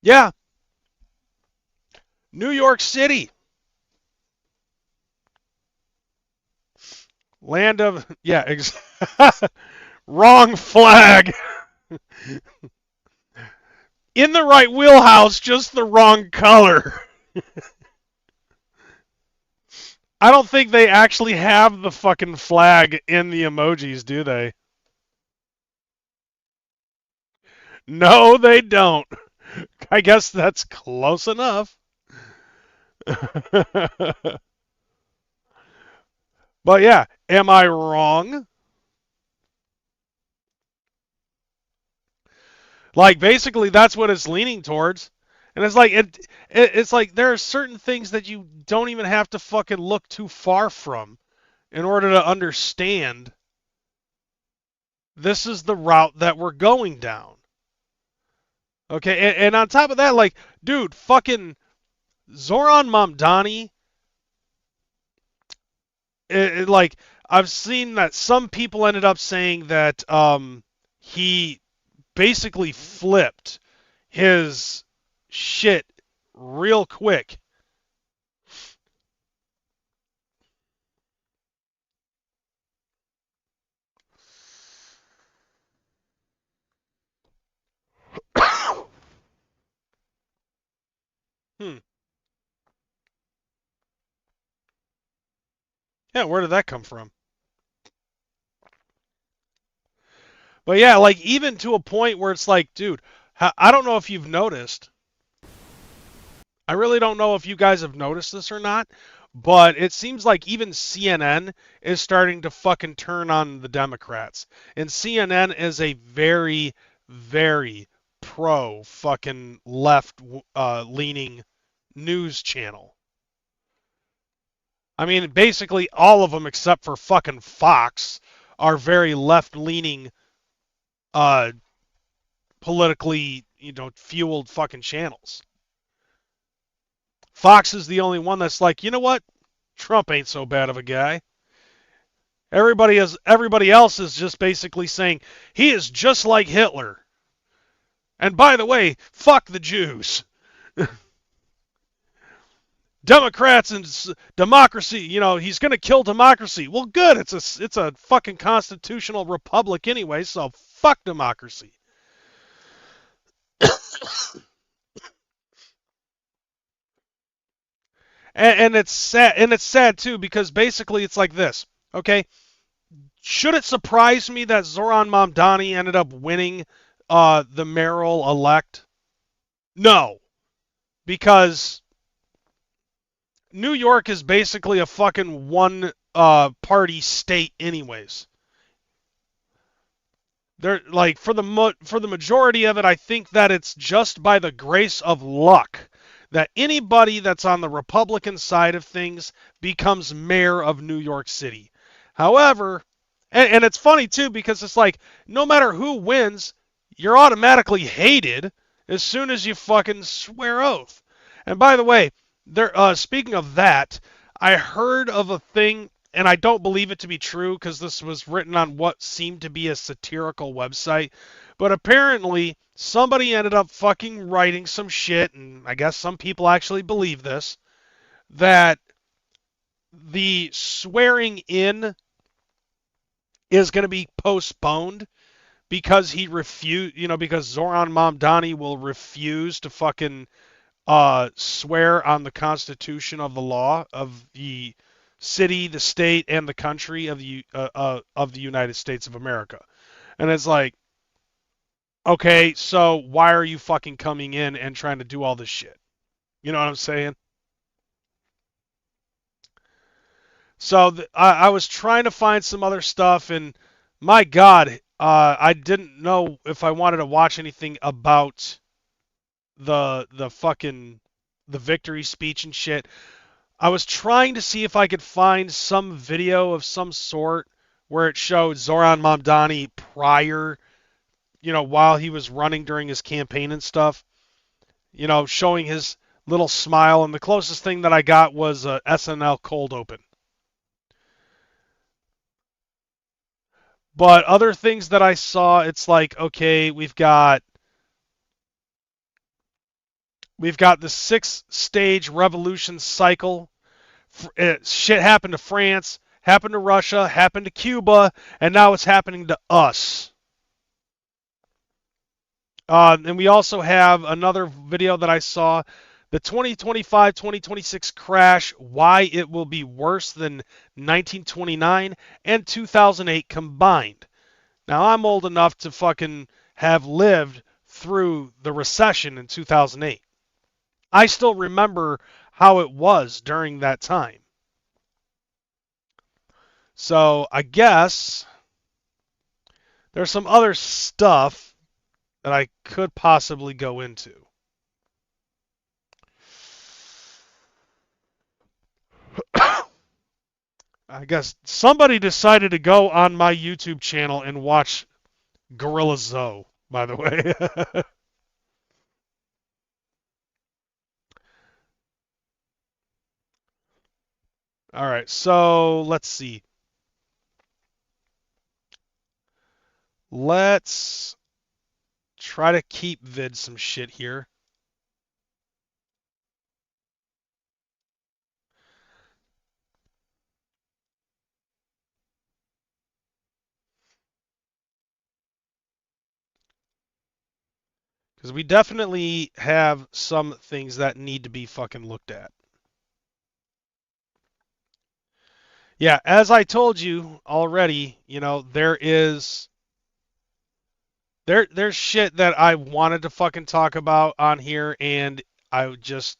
Speaker 2: Yeah. New York City. Land of... Yeah, wrong flag. In the right wheelhouse, just the wrong color. I don't think they actually have the fucking flag in the emojis, do they? No, they don't. I guess that's close enough. But yeah, am I wrong? Like, basically, that's what it's leaning towards. And it's like it's like there are certain things that you don't even have to fucking look too far from in order to understand this is the route that we're going down. Okay, and on top of that, like, dude, fucking Zoran Mamdani, like, I've seen that some people ended up saying that he basically flipped his shit real quick. Yeah, where did that come from? But yeah, like, even to a point where it's like, dude, I don't know if you've noticed. I really don't know if you guys have noticed this or not, but it seems like even CNN is starting to fucking turn on the Democrats. And CNN is a very, very pro fucking left leaning news channel. I mean, basically all of them except for fucking Fox are very left-leaning, politically, fueled fucking channels. Fox is the only one that's like, you know what? Trump ain't so bad of a guy. Everybody else is just basically saying he is just like Hitler. And by the way, fuck the Jews. Democrats and democracy, he's going to kill democracy. Well, good. It's a fucking constitutional republic anyway, so fuck democracy. and it's sad too, because basically it's like this. Okay? Should it surprise me that Zoran Mamdani ended up winning the mayoral elect? No. Because New York is basically a fucking one party state anyways. They're like, for the majority of it, I think that it's just by the grace of luck that anybody that's on the Republican side of things becomes mayor of New York City. However, and it's funny too, because it's like, no matter who wins, you're automatically hated as soon as you fucking swear oath. And by the way, speaking of that, I heard of a thing, and I don't believe it to be true because this was written on what seemed to be a satirical website, but apparently somebody ended up fucking writing some shit, and I guess some people actually believe this, that the swearing in is going to be postponed because because Zoran Mamdani will refuse to fucking swear on the Constitution of the law of the city, the state, and the country of the United States of America. And it's like, okay, so why are you fucking coming in and trying to do all this shit? You know what I'm saying? So I was trying to find some other stuff, and my God, I didn't know if I wanted to watch anything about the victory speech and shit. I was trying to see if I could find some video of some sort where it showed Zoran Mamdani prior, while he was running during his campaign and stuff, showing his little smile. And the closest thing that I got was a SNL cold open. But other things that I saw, it's like, okay, we've got the 6-stage revolution cycle. Shit happened to France, happened to Russia, happened to Cuba, and now it's happening to us. And we also have another video that I saw, the 2025-2026 crash, why it will be worse than 1929 and 2008 combined. Now, I'm old enough to fucking have lived through the recession in 2008. I still remember how it was during that time. So I guess there's some other stuff that I could possibly go into. I guess somebody decided to go on my YouTube channel and watch Gorilla Zoe, by the way. All right, so let's see. Let's try to keep vid some shit here. Because we definitely have some things that need to be fucking looked at. Yeah, as I told you already, there's shit that I wanted to fucking talk about on here, and I just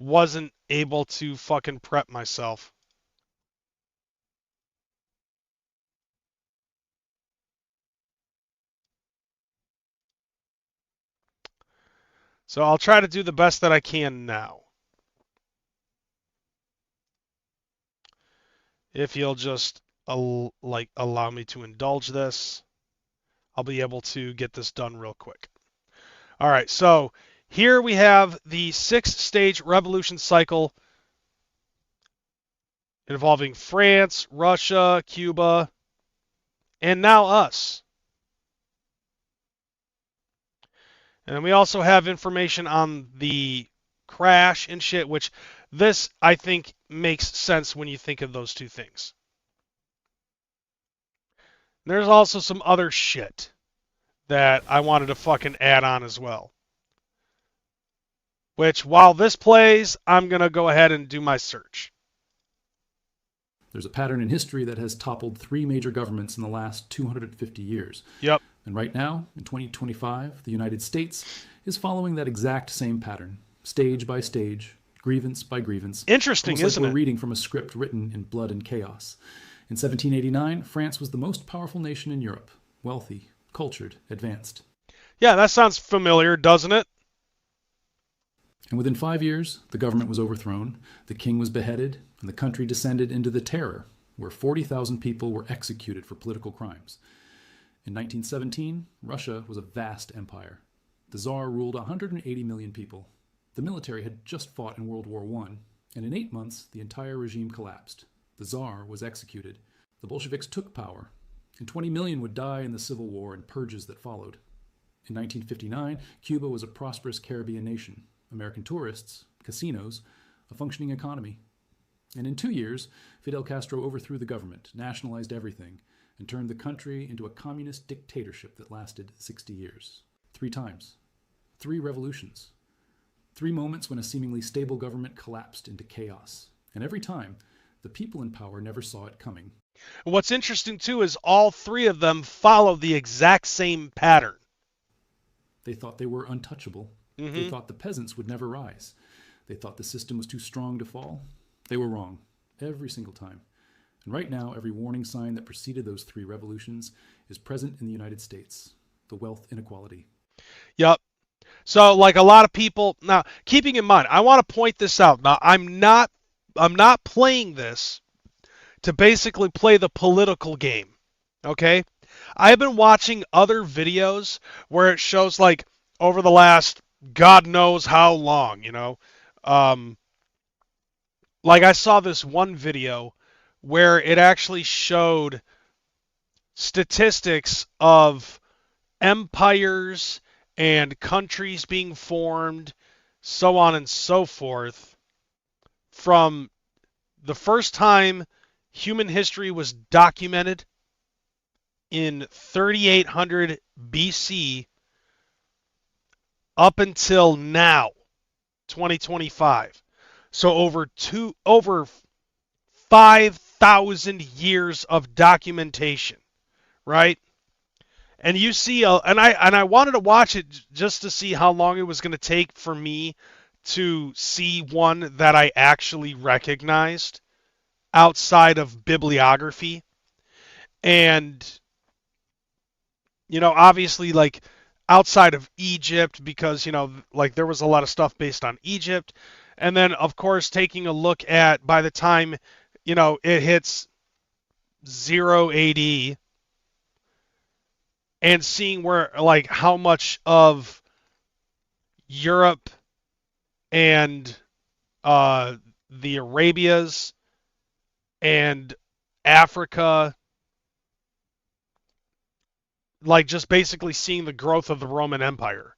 Speaker 2: wasn't able to fucking prep myself. So I'll try to do the best that I can now. If you'll just allow me to indulge this, I'll be able to get this done real quick. All right, so here we have the 6-stage revolution cycle involving France, Russia, Cuba, and now us. And we also have information on the crash and shit, which this, I think, makes sense when you think of those two things. There's also some other shit that I wanted to fucking add on as well. Which, while this plays, I'm going to go ahead and do my search.
Speaker 7: There's a pattern in history that has toppled 3 major governments in the last 250 years.
Speaker 2: Yep.
Speaker 7: And right now, in 2025, the United States is following that exact same pattern, stage by stage, grievance by grievance.
Speaker 2: Interesting,
Speaker 7: isn't
Speaker 2: it?
Speaker 7: We're reading from a script written in blood and chaos. In 1789, France was the most powerful nation in Europe, wealthy, cultured, advanced.
Speaker 2: Yeah, that sounds familiar, doesn't it?
Speaker 7: And within 5 years, the government was overthrown, the king was beheaded, and the country descended into the Terror, where 40,000 people were executed for political crimes. In 1917, Russia was a vast empire. The Tsar ruled 180 million people. The military had just fought in World War I, and in 8 months, the entire regime collapsed. The Tsar was executed. The Bolsheviks took power, and 20 million would die in the Civil War and purges that followed. In 1959, Cuba was a prosperous Caribbean nation. American tourists, casinos, a functioning economy. And in 2 years, Fidel Castro overthrew the government, nationalized everything, and turned the country into a communist dictatorship that lasted 60 years. 3 times. 3 revolutions. 3 moments when a seemingly stable government collapsed into chaos. And every time, the people in power never saw it coming.
Speaker 2: What's interesting, too, is all 3 of them follow the exact same pattern.
Speaker 7: They thought they were untouchable. Mm-hmm. They thought the peasants would never rise. They thought the system was too strong to fall. They were wrong. Every single time. And right now, every warning sign that preceded those 3 revolutions is present in the United States. The wealth inequality.
Speaker 2: Yep. So, like a lot of people, now, keeping in mind, I want to point this out. Now, I'm not playing this to basically play the political game. Okay? I've been watching other videos where it shows, like, over the last God knows how long, like I saw this one video where it actually showed statistics of empires and countries being formed, so on and so forth, from the first time human history was documented in 3800 BC up until now, 2025. So over 5,000 years of documentation, right? And you see, and I wanted to watch it just to see how long it was going to take for me to see one that I actually recognized outside of bibliography. And, obviously, like, outside of Egypt, because, like, there was a lot of stuff based on Egypt. And then, of course, taking a look at, by the time it hits 0 AD, and seeing where, like, how much of Europe and the Arabias and Africa, like, just basically seeing the growth of the Roman Empire.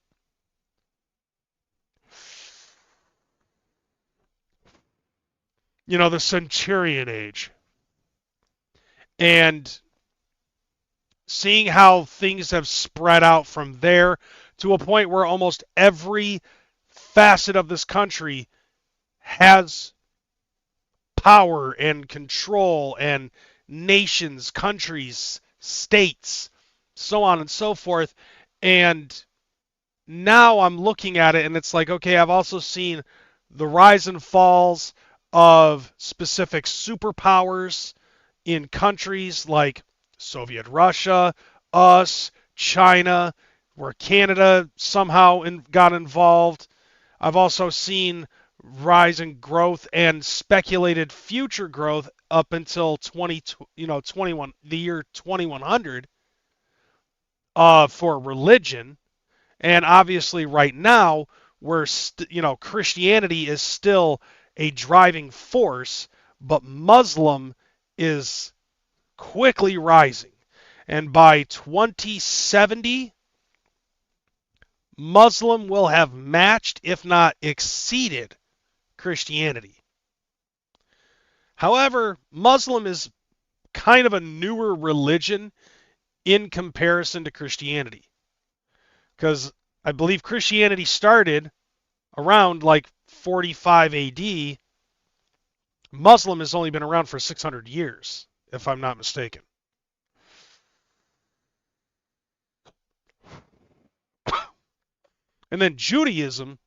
Speaker 2: The Centurion Age. And seeing how things have spread out from there to a point where almost every facet of this country has power and control, and nations, countries, states, so on and so forth. And now I'm looking at it and it's like, okay, I've also seen the rise and falls of specific superpowers in countries like Soviet Russia, us, China, where Canada somehow got involved. I've also seen rise in growth and speculated future growth up until 21, the year 2100, for religion. And obviously right now, where Christianity is still a driving force, but Muslim is quickly rising. And by 2070, Muslim will have matched, if not exceeded, Christianity. However, Muslim is kind of a newer religion in comparison to Christianity, because I believe Christianity started around like 45 AD. Muslim has only been around for 600 years, if I'm not mistaken. And then Judaism,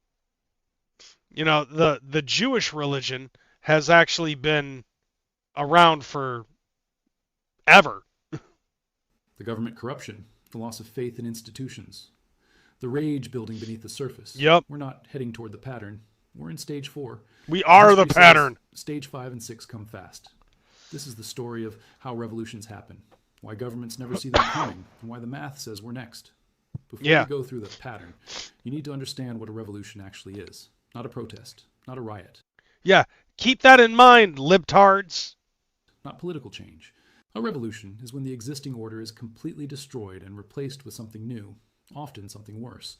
Speaker 2: the Jewish religion has actually been around for ever.
Speaker 7: The government corruption, the loss of faith in institutions, the rage building beneath the surface.
Speaker 2: Yep.
Speaker 7: We're not heading toward the pattern. We're in stage 4.
Speaker 2: We are the
Speaker 7: History
Speaker 2: pattern.
Speaker 7: says stage 5 and 6 come fast. This is the story of how revolutions happen, why governments never see them coming, and why the math says we're next. Before you go through the pattern, you need to understand what a revolution actually is. Not a protest, not a riot.
Speaker 2: Yeah, keep that in mind, libtards.
Speaker 7: Not political change. A revolution is when the existing order is completely destroyed and replaced with something new, often something worse.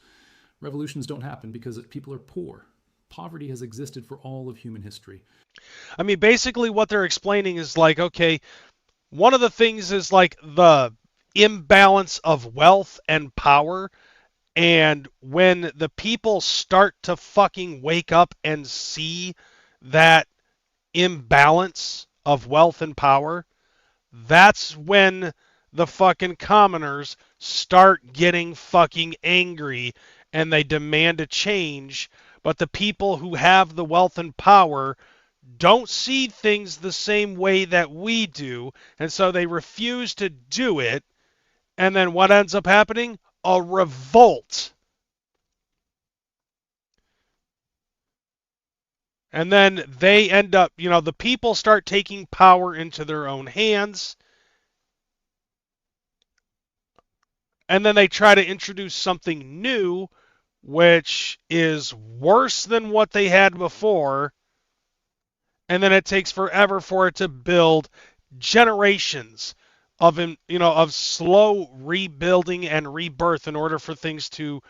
Speaker 7: Revolutions don't happen because people are poor. Poverty has existed for all of human history.
Speaker 2: I mean, basically what they're explaining is like, okay, one of the things is like the imbalance of wealth and power, and when the people start to fucking wake up and see that imbalance of wealth and power, that's when the fucking commoners start getting fucking angry and they demand a change. But the people who have the wealth and power don't see things the same way that we do, and so they refuse to do it. And then what ends up happening? A revolt. And then they end up, the people start taking power into their own hands. And then they try to introduce something new, which is worse than what they had before. And then it takes forever for it to build generations of slow rebuilding and rebirth in order for things to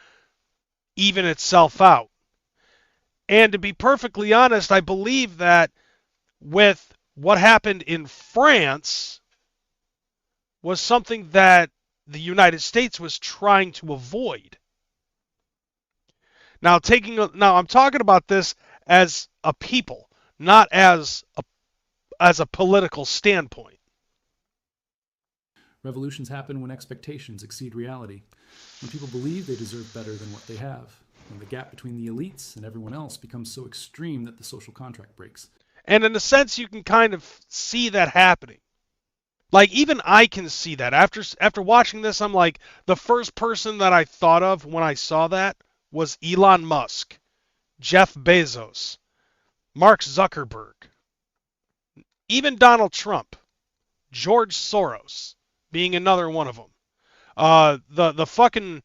Speaker 2: even itself out. And to be perfectly honest, I believe that with what happened in France was something that the United States was trying to avoid. Now I'm talking about this as a people, not as a political standpoint.
Speaker 7: Revolutions happen when expectations exceed reality, when people believe they deserve better than what they have, when the gap between the elites and everyone else becomes so extreme that the social contract breaks.
Speaker 2: And in a sense, you can kind of see that happening. Like, even I can see that. After watching this, I'm like, the first person that I thought of when I saw that was Elon Musk, Jeff Bezos, Mark Zuckerberg. Even Donald Trump, George Soros being another one of them. The fucking,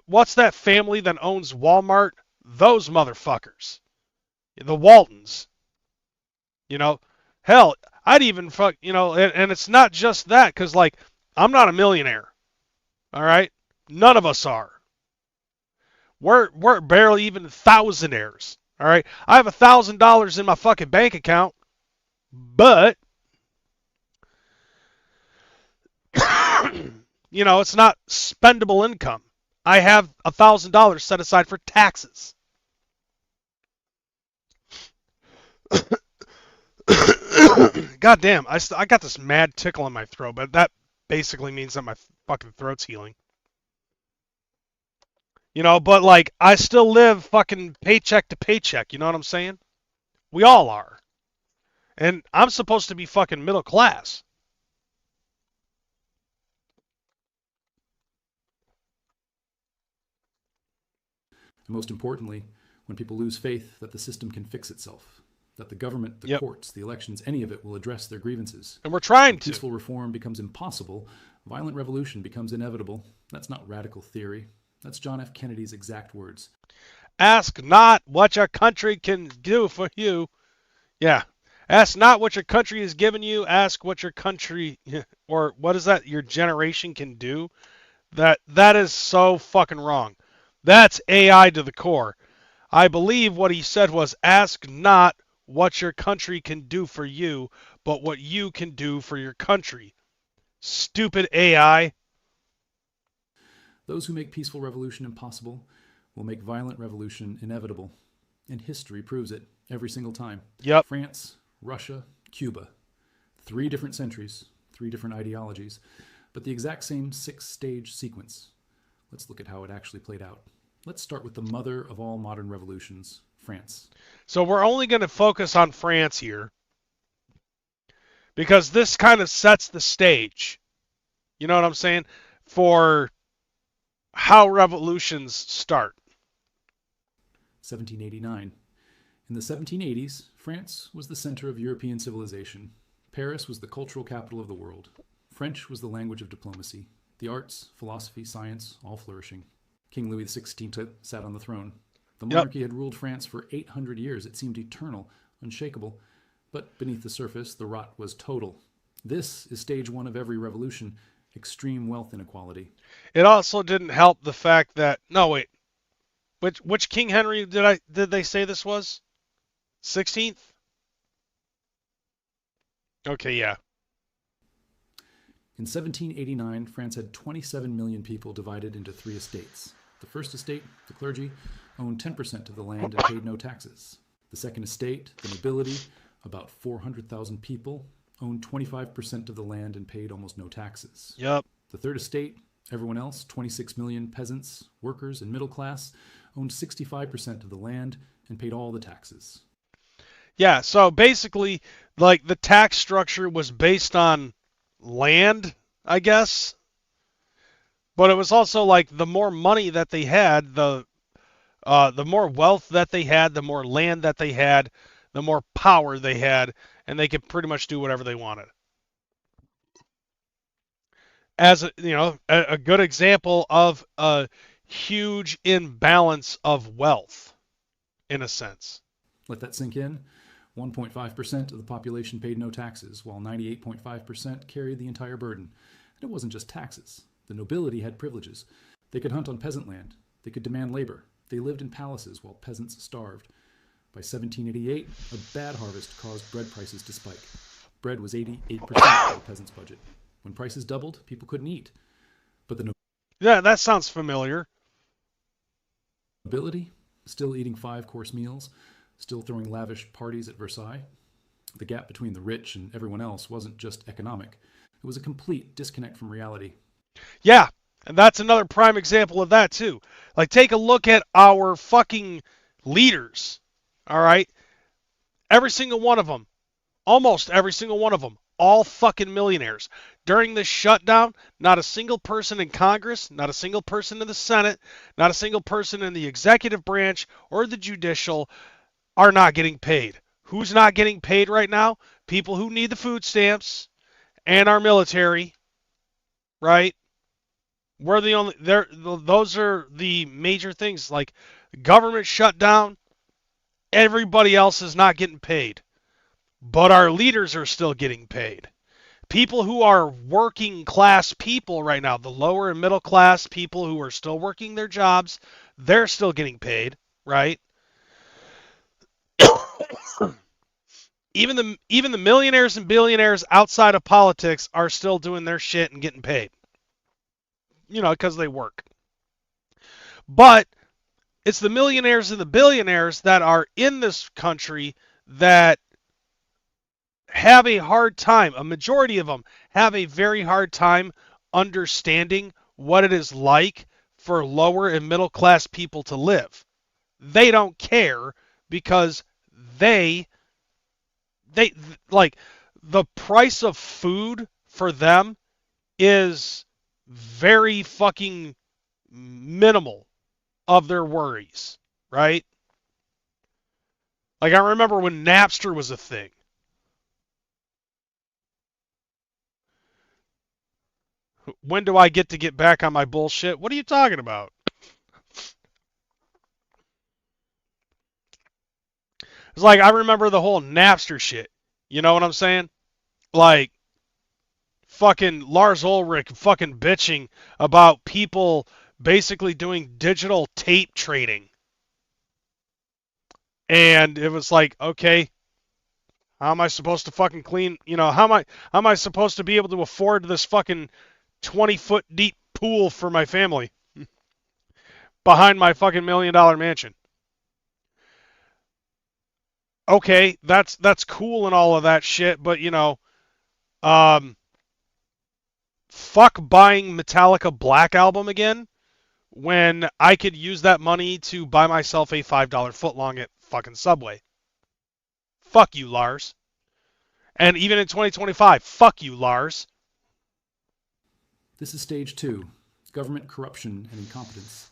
Speaker 2: what's that family that owns Walmart? Those motherfuckers. The Waltons. You know, hell, I'd even fuck, and it's not just that, because, like, I'm not a millionaire. All right? None of us are. We're barely even thousandaires. All right? I have $1,000 in my fucking bank account, but, it's not spendable income. I have $1,000 set aside for taxes. God damn, I got this mad tickle in my throat, but that basically means that my fucking throat's healing. But like, I still live fucking paycheck to paycheck, you know what I'm saying? We all are. And I'm supposed to be fucking middle class.
Speaker 7: And most importantly, when people lose faith that the system can fix itself, that the government, the courts, the elections, any of it will address their grievances.
Speaker 2: And we're trying to.
Speaker 7: Peaceful reform becomes impossible. Violent revolution becomes inevitable. That's not radical theory. That's John F. Kennedy's exact words.
Speaker 2: Ask not what your country can do for you. Yeah. Ask not what your country has given you. Ask what your country, or what is that, your generation can do. That is so fucking wrong. That's AI to the core. I believe what he said was, ask not what your country can do for you, but what you can do for your country. Stupid AI.
Speaker 7: Those who make peaceful revolution impossible will make violent revolution inevitable. And history proves it every single time.
Speaker 2: Yep.
Speaker 7: France, Russia, Cuba. 3 different centuries, 3 different ideologies, but the exact same 6-stage sequence. Let's look at how it actually played out. Let's start with the mother of all modern revolutions, France.
Speaker 2: So we're only going to focus on France here, because this kind of sets the stage, you know what I'm saying, for how revolutions start.
Speaker 7: 1789. In the 1780s, France was the center of European civilization. Paris was the cultural capital of the world. French was the language of diplomacy. The arts, philosophy, science, all flourishing. King Louis XVI sat on the throne. The monarchy had ruled France for 800 years. It seemed eternal, unshakable. But beneath the surface, the rot was total. This is stage 1 of every revolution, extreme wealth inequality.
Speaker 2: It also didn't help the fact that, no wait, which King Henry did they say this was? 16th? Okay, yeah.
Speaker 7: In 1789, France had 27 million people divided into 3 estates. The first estate, the clergy, owned 10% of the land and paid no taxes. The second estate, the nobility, about 400,000 people, owned 25% of the land and paid almost no taxes.
Speaker 2: Yep.
Speaker 7: The third estate, everyone else, 26 million peasants, workers, and middle class, owned 65% of the land and paid all the taxes.
Speaker 2: Yeah, so basically, like, the tax structure was based on land, I guess. But it was also like, the more money that they had, the more wealth that they had, the more land that they had, the more power they had, and they could pretty much do whatever they wanted. As a good example of a huge imbalance of wealth, in a sense.
Speaker 7: Let that sink in. 1.5% of the population paid no taxes, while 98.5% carried the entire burden. And it wasn't just taxes. The nobility had privileges. They could hunt on peasant land. They could demand labor. They lived in palaces while peasants starved. By 1788, a bad harvest caused bread prices to spike. Bread was 88% of the peasant's budget. When prices doubled, people couldn't eat. But the
Speaker 2: Yeah, that sounds familiar.
Speaker 7: nobility, still eating 5-course meals, still throwing lavish parties at Versailles. The gap between the rich and everyone else wasn't just economic. It was a complete disconnect from reality.
Speaker 2: Yeah, and that's another prime example of that too. Like, take a look at our fucking leaders, all right? Every single one of them, almost every single one of them, all fucking millionaires. During this shutdown, not a single person in Congress, not a single person in the Senate, not a single person in the executive branch or the judicial are not getting paid. Who's not getting paid right now? people who need the food stamps and our military, right? We're the only those are the major things. Like government shutdown, everybody else is not getting paid. But our leaders are still getting paid. People who are working class people right now, the lower and middle class people who are still working their jobs, they're still getting paid, right? Even the millionaires and billionaires outside of politics are still doing their shit and getting paid. You know, because they work. But it's the millionaires and the billionaires that are in this country that have a hard time, a majority of them have a very hard time understanding what it is like for lower and middle class people to live. They don't care because they like the price of food for them is very fucking minimal of their worries, right? Like I remember when Napster was a thing. When do I get back on my bullshit? What are you talking about? It's like I remember the whole Napster shit. You know what I'm saying? Like fucking Lars Ulrich fucking bitching about people basically doing digital tape trading. And it was like, okay, how am I supposed to fucking clean, you know, how am I supposed to be able to afford this fucking 20-foot deep pool for my family behind my fucking $1 million mansion? Okay, that's cool and all of that shit, but you know, fuck buying Metallica Black Album again when I could use that money to buy myself a $5 footlong at fucking Subway. Fuck you, Lars. And even in 2025, fuck you, Lars.
Speaker 7: This is stage 2, government corruption and incompetence.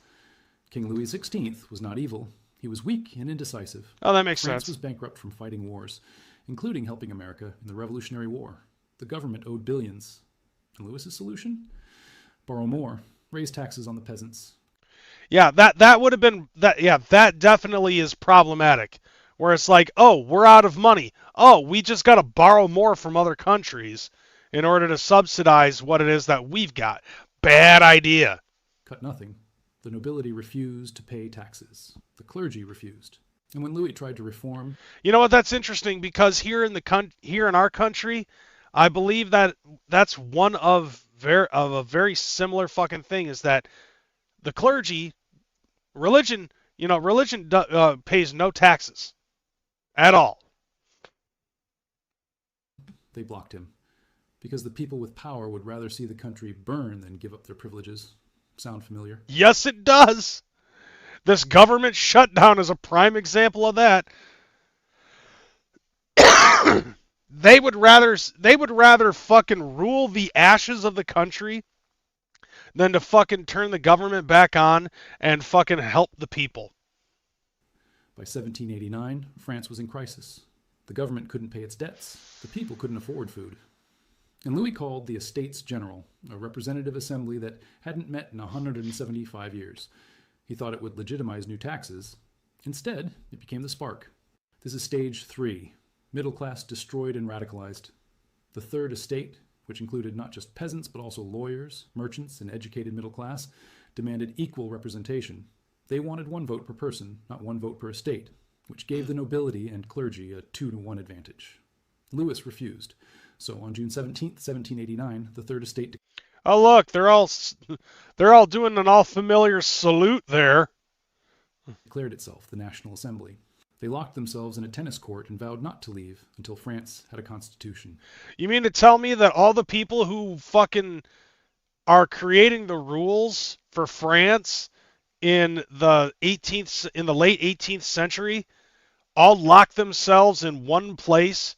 Speaker 7: King Louis XVI was not evil. He was weak and indecisive.
Speaker 2: Oh, that makes
Speaker 7: France
Speaker 2: sense.
Speaker 7: was bankrupt from fighting wars, including helping America in the Revolutionary War. The government owed billions. And Louis's solution? Borrow more, raise taxes on the peasants.
Speaker 2: Yeah, that would have been that. Yeah, that definitely is problematic. Where it's like, oh, we're out of money. Oh, we just got to borrow more from other countries in order to subsidize what it is that we've got. Bad idea.
Speaker 7: Cut nothing. The nobility refused to pay taxes. The clergy refused. And when Louis tried to reform...
Speaker 2: You know what? That's interesting because here in our country, I believe that that's one of a very similar fucking thing is that the clergy, religion pays no taxes at all.
Speaker 7: They blocked him because the people with power would rather see the country burn than give up their privileges. Sound familiar?
Speaker 2: Yes, it does. This government shutdown is a prime example of that. They would rather fucking rule the ashes of the country than to fucking turn the government back on and fucking help the people.
Speaker 7: By 1789, France was in crisis. The government couldn't pay its debts. The people couldn't afford food. And Louis called the Estates General, a representative assembly that hadn't met in 175 years. He thought it would legitimize new taxes. Instead, it became the spark. This is stage 3, middle class destroyed and radicalized. The Third Estate, which included not just peasants but also lawyers, merchants, and educated middle class, demanded equal representation. They wanted 1 vote per person, not 1 vote per estate, which gave the nobility and clergy a 2-to-1 advantage. Louis refused. So on June 17th, 1789, the Third Estate...
Speaker 2: Oh look, they're all doing an all familiar salute there.
Speaker 7: ...declared itself the National Assembly. They locked themselves in a tennis court and vowed not to leave until France had a constitution.
Speaker 2: You mean to tell me that all the people who fucking are creating the rules for France in the late 18th century all locked themselves in one place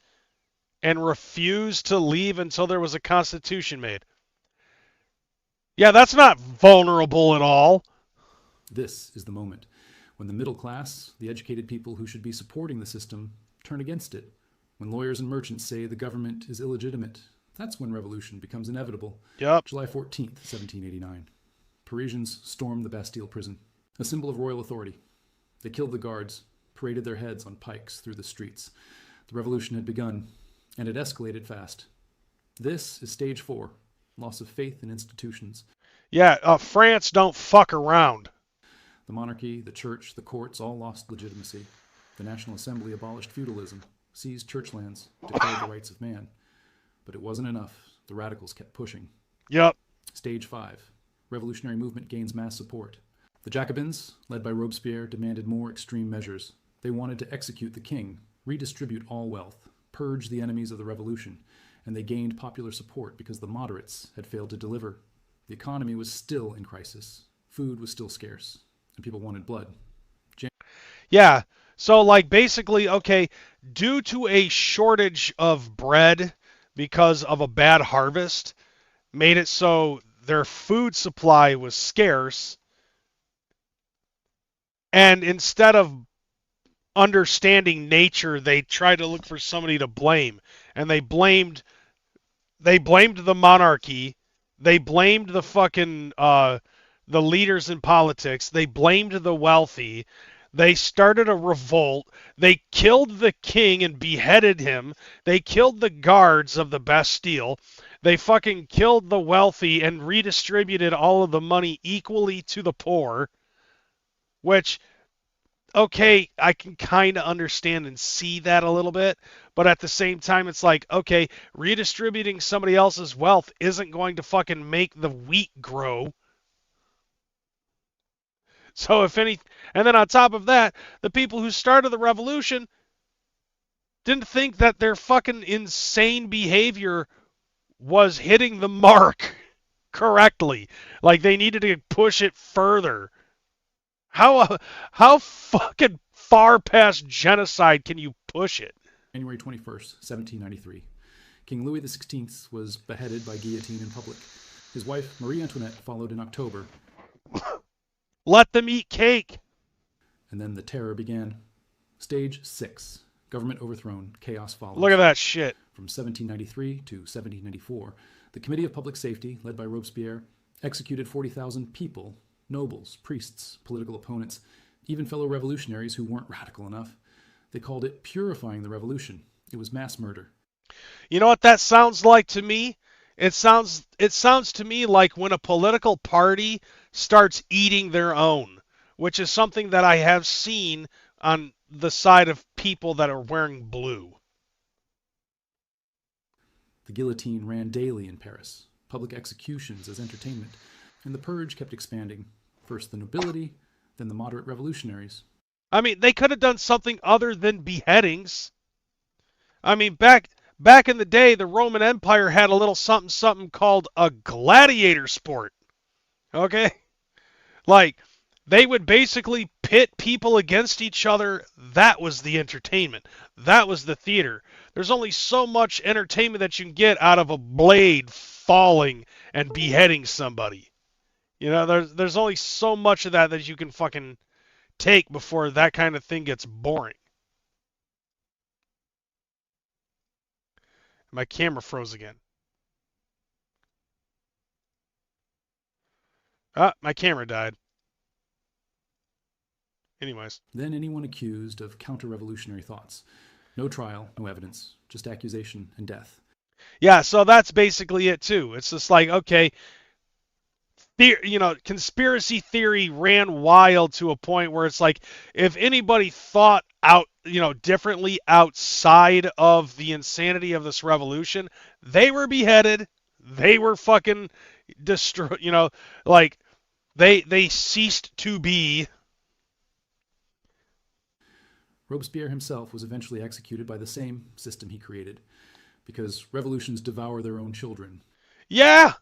Speaker 2: and refused to leave until there was a constitution made? Yeah, that's not vulnerable at all.
Speaker 7: This is the moment when the middle class, the educated people who should be supporting the system, turn against it. When lawyers and merchants say the government is illegitimate, that's when revolution becomes inevitable.
Speaker 2: Yep.
Speaker 7: July 14th, 1789. Parisians stormed the Bastille prison, a symbol of royal authority. They killed the guards, paraded their heads on pikes through the streets. The revolution had begun, and it escalated fast. This is stage 4, loss of faith in institutions.
Speaker 2: Yeah, France don't fuck around.
Speaker 7: The monarchy, the church, the courts all lost legitimacy. The National Assembly abolished feudalism, seized church lands, declared the rights of man. But it wasn't enough. The radicals kept pushing.
Speaker 2: Yep.
Speaker 7: Stage 5. Revolutionary movement gains mass support. The Jacobins, led by Robespierre, demanded more extreme measures. They wanted to execute the king, redistribute all wealth, purge the enemies of the revolution, and they gained popular support because the moderates had failed to deliver. The economy was still in crisis. Food was still scarce, and people wanted blood.
Speaker 2: Yeah. So, like, basically, okay, due to a shortage of bread because of a bad harvest, made it so their food supply was scarce. And instead of understanding nature, they tried to look for somebody to blame. And they blamed the monarchy. They blamed the fucking the leaders in politics. They blamed the wealthy. They started a revolt. They killed the king and beheaded him. They killed the guards of the Bastille. They fucking killed the wealthy and redistributed all of the money equally to the poor. Which, okay, I can kind of understand and see that a little bit. But at the same time, it's like, okay, redistributing somebody else's wealth isn't going to fucking make the wheat grow. So if any, and then on top of that, the people who started the revolution didn't think that their fucking insane behavior was hitting the mark correctly. Like they needed to push it further. How fucking far past genocide can you push it?
Speaker 7: January 21st, 1793. King Louis XVI was beheaded by guillotine in public. His wife, Marie Antoinette, followed in October.
Speaker 2: Let them eat cake.
Speaker 7: And then the terror began. Stage 6. Government overthrown. Chaos follows.
Speaker 2: Look at that shit.
Speaker 7: From 1793 to 1794, the Committee of Public Safety, led by Robespierre, executed 40,000 people, nobles, priests, political opponents, even fellow revolutionaries who weren't radical enough. They called it purifying the revolution. It was mass murder.
Speaker 2: You know what that sounds like to me? It sounds to me like when a political party starts eating their own, which is something that I have seen on the side of people that are wearing blue.
Speaker 7: The guillotine ran daily in Paris, public executions as entertainment, and the purge kept expanding. First the nobility, then the moderate revolutionaries.
Speaker 2: I mean, they could have done something other than beheadings. I mean, back in the day, the Roman Empire had a little something called a gladiator sport. Okay? Like, they would basically pit people against each other. That was the entertainment. That was the theater. There's only so much entertainment that you can get out of a blade falling and beheading somebody. You know, there's only so much of that you can fucking take before that kind of thing gets boring. My camera froze again. Ah, my camera died. Anyways.
Speaker 7: Then anyone accused of counter-revolutionary thoughts. No trial, no evidence, just accusation and death.
Speaker 2: Yeah, so that's basically it too. It's just like, okay, conspiracy theory ran wild to a point where it's like, if anybody thought out, differently outside of the insanity of this revolution, they were beheaded. They were fucking destroyed. Like they ceased to be.
Speaker 7: Robespierre himself was eventually executed by the same system he created, because revolutions devour their own children.
Speaker 2: Yeah.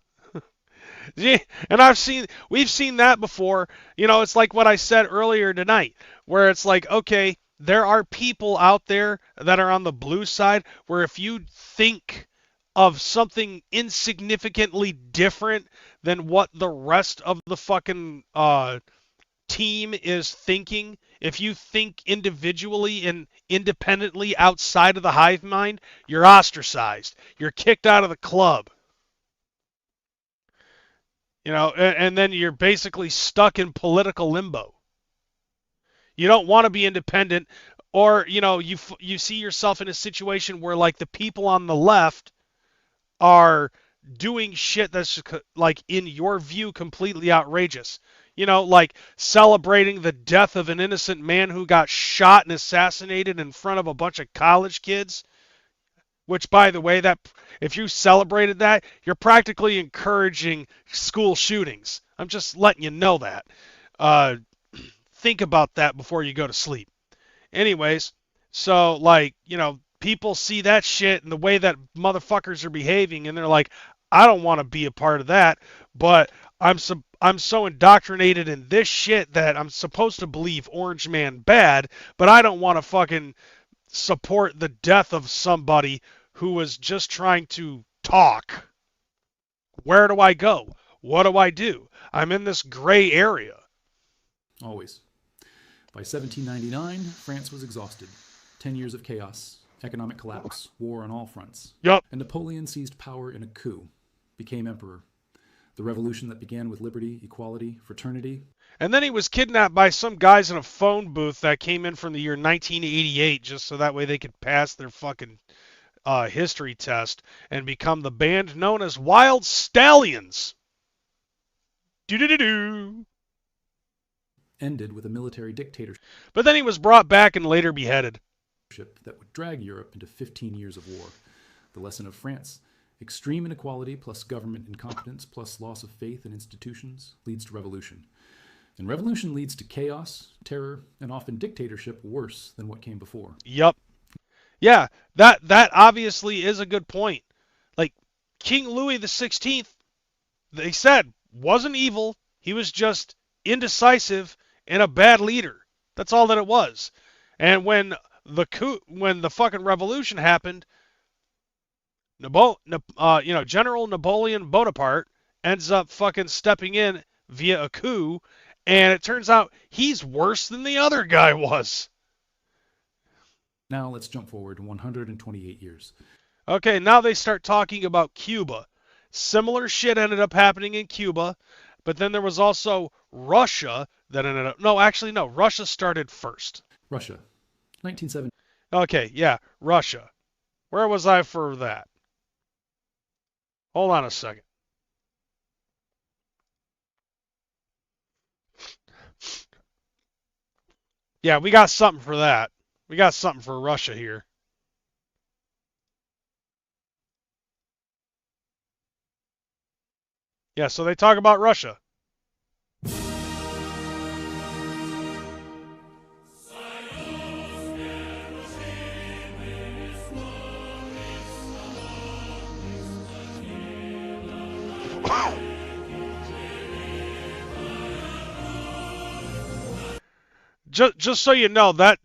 Speaker 2: And we've seen that before. It's like what I said earlier tonight, where it's like, okay, there are people out there that are on the blue side where if you think of something insignificantly different than what the rest of the fucking team is thinking, if you think individually and independently outside of the hive mind, you're ostracized. You're kicked out of the club. You know, and then you're basically stuck in political limbo. You don't want to be independent, or, you know, you see yourself in a situation where, like, the people on the left are doing shit that's, like, in your view, completely outrageous. You know, like celebrating the death of an innocent man who got shot and assassinated in front of a bunch of college kids. Which, by the way, that if you celebrated that, you're practically encouraging school shootings. I'm just letting you know that. Think about that before you go to sleep. Anyways, so, like, you know, people see that shit and the way that motherfuckers are behaving, and they're like, I don't want to be a part of that, but I'm so indoctrinated in this shit that I'm supposed to believe Orange Man bad, but I don't want to fucking support the death of somebody who was just trying to talk. Where do I go? What do I do? I'm in this gray area.
Speaker 7: Always. By 1799, France was exhausted. 10 years of chaos, economic collapse, war on all fronts.
Speaker 2: Yup.
Speaker 7: And Napoleon seized power in a coup, became emperor. The revolution that began with liberty, equality, fraternity.
Speaker 2: And then he was kidnapped by some guys in a phone booth that came in from the year 1988 just so that way they could pass their fucking history test and become the band known as Wild Stallions. Do-do-do-do.
Speaker 7: Ended with a military dictatorship
Speaker 2: But then he was brought back and later beheaded.
Speaker 7: that would drag Europe into 15 years of war. The lesson of France. Extreme inequality plus government incompetence plus loss of faith in institutions leads to revolution. And revolution leads to chaos, terror, and often dictatorship worse than what came before.
Speaker 2: Yup. Yeah, that obviously is a good point. Like, King Louis XVI, they said, wasn't evil. He was just indecisive and a bad leader. That's all that it was. And when the fucking revolution happened, General Napoleon Bonaparte ends up fucking stepping in via a coup, and it turns out he's worse than the other guy was.
Speaker 7: Now let's jump forward 128 years.
Speaker 2: Okay, now they start talking about Cuba. Similar shit ended up happening in Cuba, but then there was also Russia that ended up... No, actually, no. Russia started first.
Speaker 7: Russia, 1970.
Speaker 2: Okay, yeah, Russia. Where was I for that? Hold on a second. Yeah, we got something for that. We got something for Russia here. Yeah, so they talk about Russia. Just so you know, that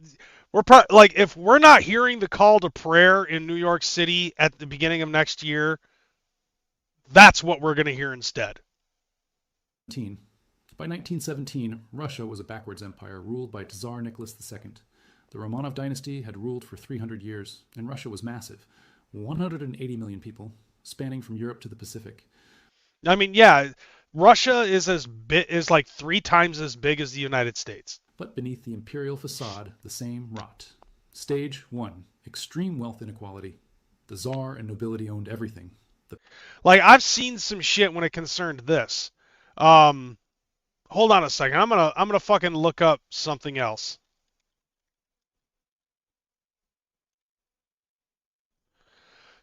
Speaker 2: we're like, if we're not hearing the call to prayer in New York City at the beginning of next year, that's what we're going to hear instead.
Speaker 7: By 1917, Russia was a backwards empire ruled by Tsar Nicholas II. The Romanov dynasty had ruled for 300 years, and Russia was massive. 180 million people, spanning from Europe to the Pacific.
Speaker 2: I mean, yeah, Russia is like 3 times as big as the United States.
Speaker 7: But beneath the imperial facade, the same rot. Stage 1, extreme wealth inequality. The Tsar and nobility owned everything.
Speaker 2: Like, I've seen some shit when it concerned this. Hold on a second. I'm gonna fucking look up something else.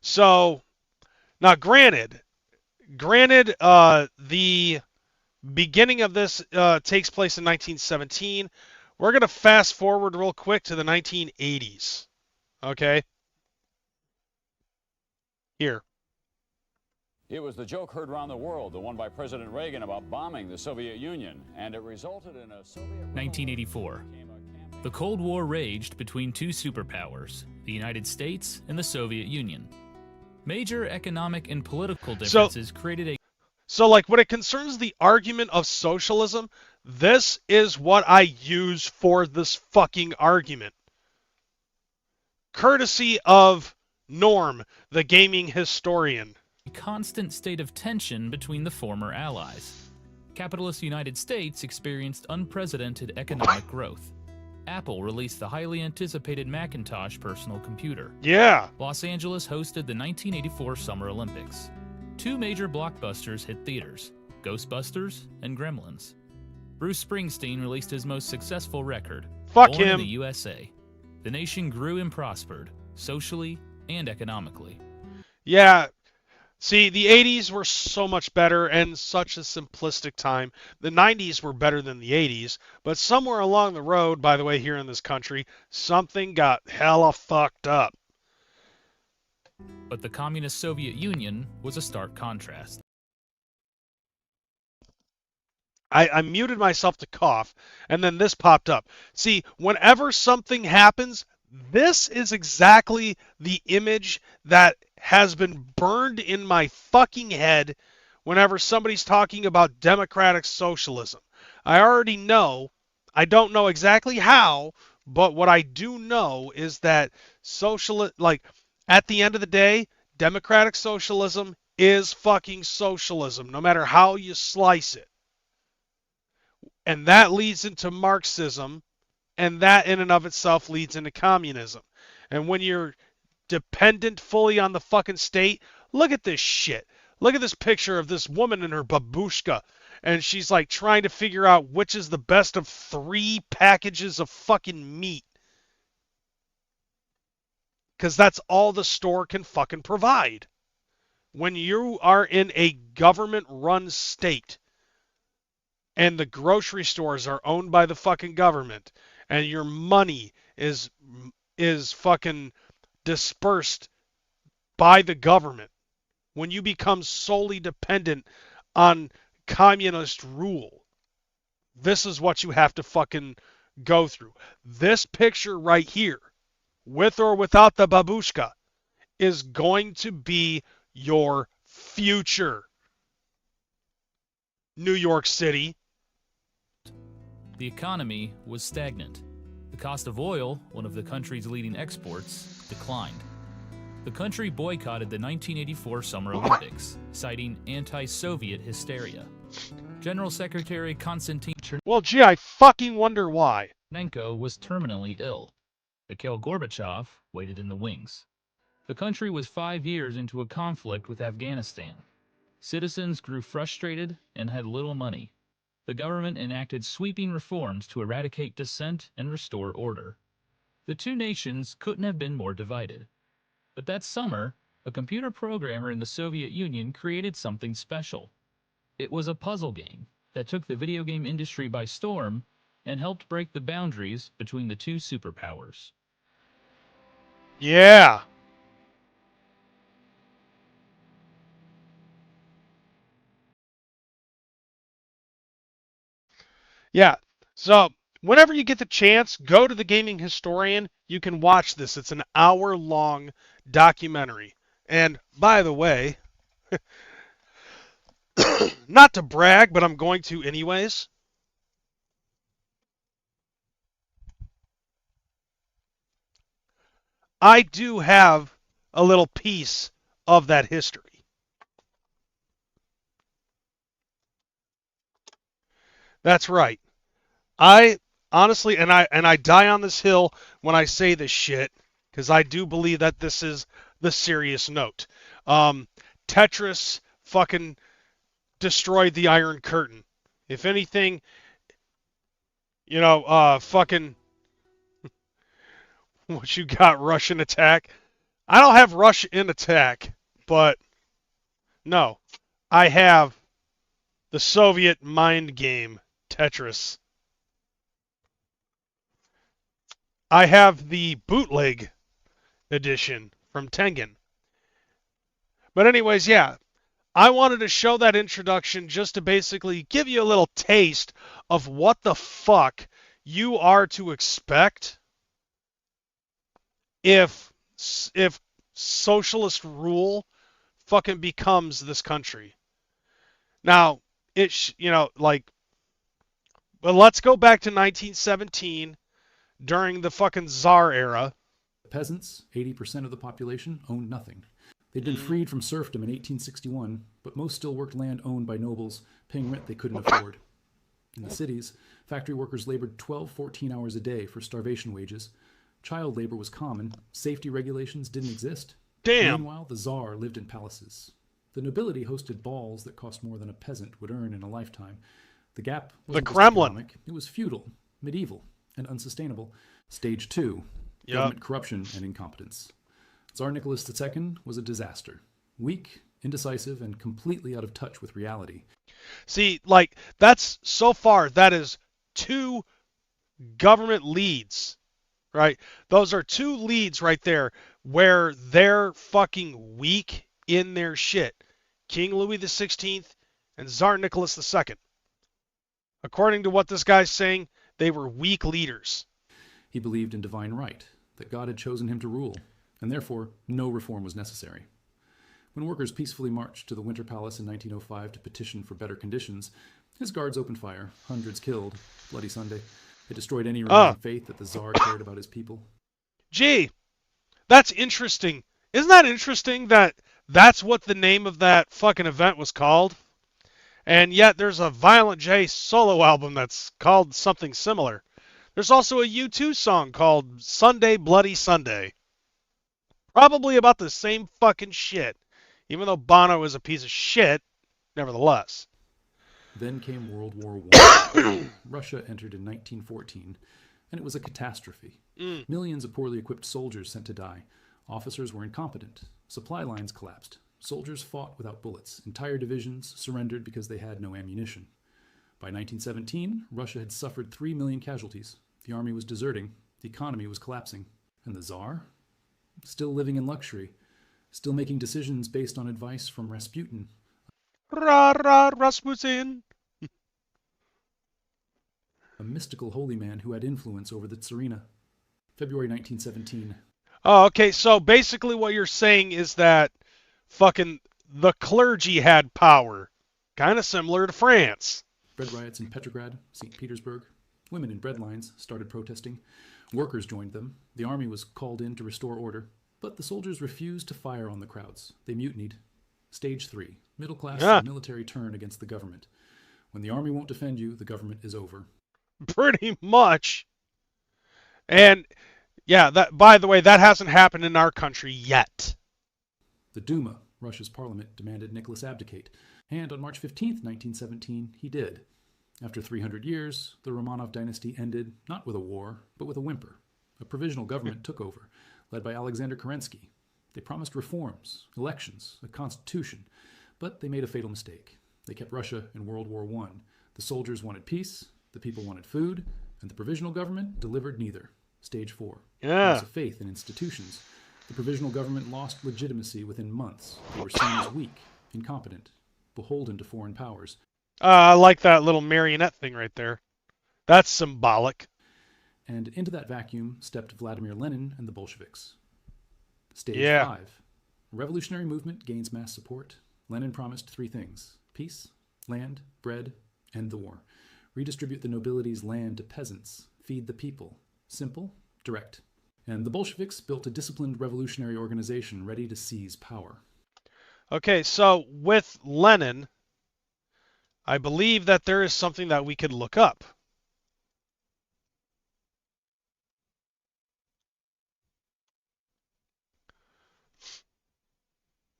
Speaker 2: So, now granted, the beginning of this takes place in 1917. We're going to fast forward real quick to the 1980s. Okay? Here.
Speaker 8: It was the joke heard around the world, the one by President Reagan about bombing the Soviet Union, and it resulted in a Soviet...
Speaker 9: 1984. The Cold War raged between 2 superpowers, the United States and the Soviet Union. Major economic and political differences created a...
Speaker 2: So, like, when it concerns the argument of socialism, This is what I use for this fucking argument. Courtesy of Norm, the gaming historian.
Speaker 9: A constant state of tension between the former allies. Capitalist United States experienced unprecedented economic growth. Apple released the highly anticipated Macintosh personal computer.
Speaker 2: Yeah.
Speaker 9: Los Angeles hosted the 1984 Summer Olympics. Two major blockbusters hit theaters, Ghostbusters and Gremlins. Bruce Springsteen released his most successful record,
Speaker 2: Fuck
Speaker 9: Born
Speaker 2: him.
Speaker 9: in the USA. The nation grew and prospered, socially and economically.
Speaker 2: Yeah. See, the 80s were so much better and such a simplistic time. The 90s were better than the 80s, but somewhere along the road, by the way, here in this country, something got hella fucked up.
Speaker 9: But the communist Soviet Union was a stark contrast.
Speaker 2: I muted myself to cough, and then this popped up. See, whenever something happens, this is exactly the image that has been burned in my fucking head whenever somebody's talking about democratic socialism. I already know, I don't know exactly how, but what I do know is that at the end of the day, democratic socialism is fucking socialism, no matter how you slice it. And that leads into Marxism, and that in and of itself leads into communism. And when you're dependent fully on the fucking state, look at this shit. Look at this picture of this woman and her babushka, and she's like trying to figure out which is the best of 3 packages of fucking meat. Because that's all the store can fucking provide. When you are in a government-run state, and the grocery stores are owned by the fucking government, and your money is fucking dispersed by the government, when you become solely dependent on communist rule, this is what you have to fucking go through. This picture right here, with or without the babushka, is going to be your future. New York City.
Speaker 9: The economy was stagnant. The cost of oil, one of the country's leading exports, declined. The country boycotted the 1984 Summer Olympics, citing anti-Soviet hysteria. General Secretary Konstantin
Speaker 2: Well, gee, I fucking wonder why.
Speaker 9: Chernenko was terminally ill. Mikhail Gorbachev waited in the wings. The country was 5 years into a conflict with Afghanistan. Citizens grew frustrated and had little money. The government enacted sweeping reforms to eradicate dissent and restore order. The two nations couldn't have been more divided. But that summer, a computer programmer in the Soviet Union created something special. It was a puzzle game that took the video game industry by storm and helped break the boundaries between the two superpowers.
Speaker 2: Yeah. Yeah. So, whenever you get the chance, go to the Gaming Historian. You can watch this. It's an hour-long documentary. And, by the way, not to brag, but I'm going to anyways. I do have a little piece of that history. That's right. I honestly, and I die on this hill when I say this shit, because I do believe that this is the serious note. Tetris fucking destroyed the Iron Curtain. If anything, fucking what you got, Russian attack? I don't have Russian attack, but no, I have the Soviet mind game, Tetris. I have the bootleg edition from Tengen. But anyways, yeah, I wanted to show that introduction just to basically give you a little taste of what the fuck you are to expect if socialist rule fucking becomes this country. Now, Well, let's go back to 1917 during the fucking Tsar era.
Speaker 7: Peasants, 80% of the population, owned nothing. They'd been freed from serfdom in 1861, but most still worked land owned by nobles, paying rent they couldn't afford. In the cities, factory workers labored 14 hours a day for starvation wages. Child labor was common. Safety regulations didn't exist.
Speaker 2: Damn.
Speaker 7: Meanwhile, the Tsar lived in palaces. The nobility hosted balls that cost more than a peasant would earn in a lifetime. The gap wasn't just
Speaker 2: Kremlin.
Speaker 7: economic, it was feudal, medieval, and unsustainable. Stage 2,
Speaker 2: Yep.
Speaker 7: government corruption and incompetence. Tsar Nicholas II was a disaster. Weak, indecisive, and completely out of touch with reality.
Speaker 2: See, like, that's so far, that is 2 government leads, right? Those are 2 leads right there where they're fucking weak in their shit. King Louis XVI and Tsar Nicholas II. According to what this guy's saying, they were weak leaders.
Speaker 7: He believed in divine right, that God had chosen him to rule, and therefore no reform was necessary. When workers peacefully marched to the Winter Palace in 1905 to petition for better conditions, his guards opened fire, hundreds killed, Bloody Sunday. It destroyed any remaining faith that the Tsar cared about his people.
Speaker 2: Gee, that's interesting. Isn't that interesting that that's what the name of that fucking event was called? And yet there's a Violent J solo album that's called something similar. There's also a U2 song called Sunday Bloody Sunday. Probably about the same fucking shit. Even though Bono is a piece of shit, nevertheless.
Speaker 7: Then came World War I. Russia entered in 1914, and it was a catastrophe. Millions of poorly equipped soldiers sent to die. Officers were incompetent. Supply lines collapsed. Soldiers fought without bullets. Entire divisions surrendered because they had no ammunition. By 1917, Russia had suffered 3 million casualties. The army was deserting. The economy was collapsing. And the Tsar? Still living in luxury. Still making decisions based on advice from Rasputin.
Speaker 2: Ra Rasputin.
Speaker 7: A mystical holy man who had influence over the Tsarina. February 1917.
Speaker 2: Oh, okay, so basically what you're saying is that fucking the clergy had power. Kind of similar to France.
Speaker 7: Bread riots in Petrograd, St. Petersburg. Women in bread lines started protesting. Workers joined them. The army was called in to restore order. But the soldiers refused to fire on the crowds. They mutinied. Stage 3. Middle class and military turn against the government. When the army won't defend you, the government is over.
Speaker 2: Pretty much. And yeah, that, by the way, that hasn't happened in our country yet.
Speaker 7: The Duma, Russia's parliament, demanded Nicholas abdicate. And on March 15th, 1917, he did. After 300 years, the Romanov dynasty ended not with a war, but with a whimper. A provisional government took over, led by Alexander Kerensky. They promised reforms, elections, a constitution, but they made a fatal mistake. They kept Russia in World War I. The soldiers wanted peace, the people wanted food, and the provisional government delivered neither. Stage 4. Loss of faith in institutions. The provisional government lost legitimacy within months. They were seen as weak, incompetent, beholden to foreign powers.
Speaker 2: I like that little marionette thing right there. That's symbolic.
Speaker 7: And into that vacuum stepped Vladimir Lenin and the Bolsheviks. Stage 5. A revolutionary movement gains mass support. Lenin promised 3 things: peace, land, bread, end the war. Redistribute the nobility's land to peasants. Feed the people. Simple, direct. And the Bolsheviks built a disciplined revolutionary organization ready to seize power.
Speaker 2: Okay, so with Lenin, I believe that there is something that we could look up.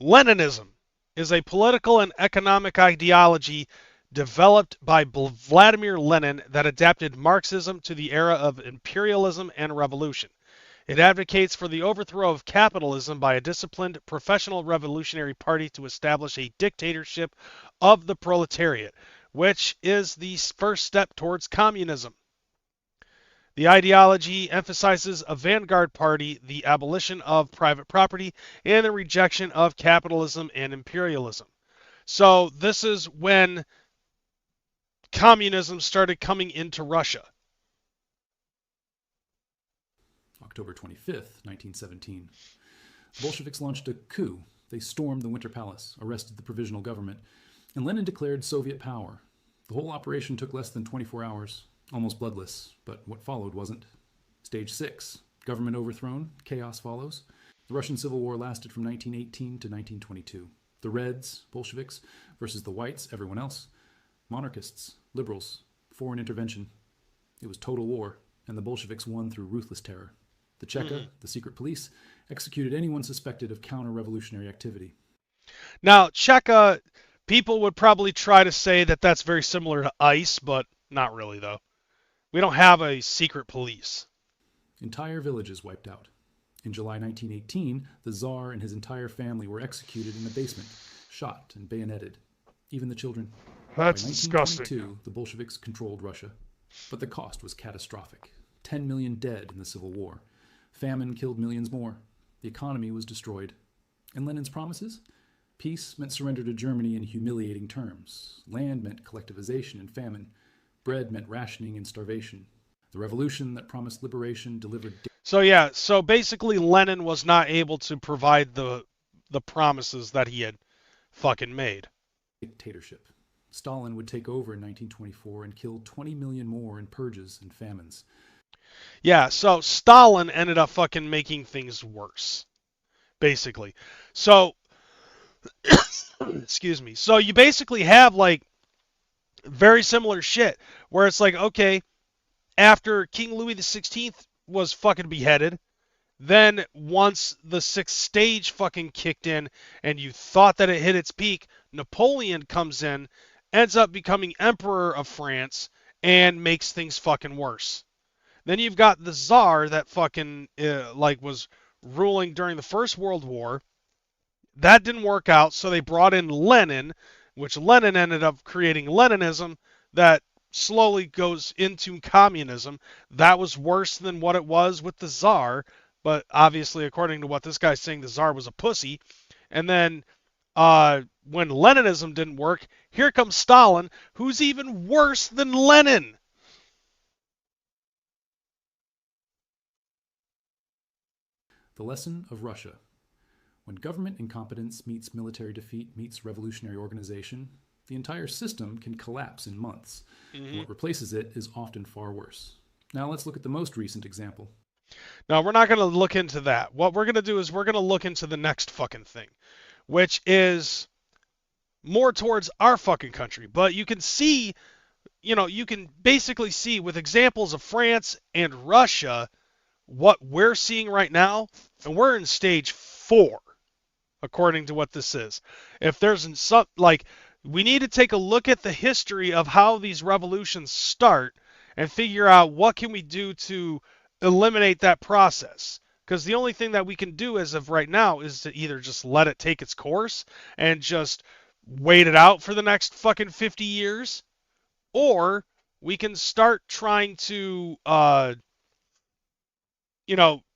Speaker 2: Leninism is a political and economic ideology developed by Vladimir Lenin that adapted Marxism to the era of imperialism and revolution. It advocates for the overthrow of capitalism by a disciplined, professional revolutionary party to establish a dictatorship of the proletariat, which is the first step towards communism. The ideology emphasizes a vanguard party, the abolition of private property, and the rejection of capitalism and imperialism. So this is when communism started coming into Russia.
Speaker 7: October 25th, 1917. The Bolsheviks launched a coup. They stormed the Winter Palace, arrested the provisional government, and Lenin declared Soviet power. The whole operation took less than 24 hours. Almost bloodless, but what followed wasn't. Stage 6. Government overthrown, chaos follows. The Russian Civil War lasted from 1918 to 1922. The Reds, Bolsheviks, versus the Whites, everyone else. Monarchists, liberals, foreign intervention. It was total war, and the Bolsheviks won through ruthless terror. The Cheka, the secret police, executed anyone suspected of counter-revolutionary activity.
Speaker 2: Now, Cheka, people would probably try to say that that's very similar to ICE, but not really, though. We don't have a secret police.
Speaker 7: Entire villages wiped out. In July 1918, the Tsar and his entire family were executed in a basement, shot and bayoneted. Even the children.
Speaker 2: That's
Speaker 7: By
Speaker 2: disgusting.
Speaker 7: 1922, the Bolsheviks controlled Russia. But the cost was catastrophic. 10 million dead in the Civil War. Famine killed millions more. The economy was destroyed. And Lenin's promises? Peace meant surrender to Germany in humiliating terms. Land meant collectivization and famine. Bread meant rationing and starvation. The revolution that promised liberation delivered...
Speaker 2: So basically Lenin was not able to provide the promises that he had fucking made.
Speaker 7: dictatorship. Stalin would take over in 1924 and kill 20 million more in purges and famines.
Speaker 2: Yeah, so Stalin ended up fucking making things worse, basically. So, excuse me. So you basically have like very similar shit where it's like, okay, after King Louis XVI was fucking beheaded, then once the sixth stage fucking kicked in and you thought that it hit its peak, Napoleon comes in, ends up becoming Emperor of France, and makes things fucking worse. Then you've got the Tsar that fucking was ruling during the First World War. That didn't work out, so they brought in Lenin, which Lenin ended up creating Leninism that slowly goes into communism. That was worse than what it was with the Tsar, but obviously, according to what this guy's saying, the Tsar was a pussy. And then when Leninism didn't work, here comes Stalin, who's even worse than Lenin.
Speaker 7: The lesson of Russia. When government incompetence meets military defeat meets revolutionary organization, the entire system can collapse in months. And what replaces it is often far worse. Now let's look at the most recent example.
Speaker 2: Now, we're not going to look into that. What we're going to do is we're going to look into the next fucking thing, which is more towards our fucking country. But you can see, you can basically see with examples of France and Russia what we're seeing right now, and we're in stage 4, according to what this is. If there's some, we need to take a look at the history of how these revolutions start and figure out what can we do to eliminate that process. Because the only thing that we can do as of right now is to either just let it take its course and just wait it out for the next fucking 50 years, or we can start trying to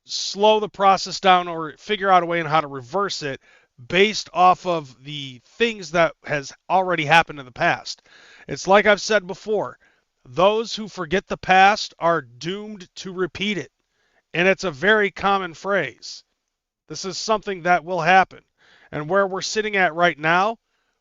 Speaker 2: slow the process down or figure out a way on how to reverse it based off of the things that has already happened in the past. It's like I've said before, those who forget the past are doomed to repeat it. And it's a very common phrase. This is something that will happen. And where we're sitting at right now,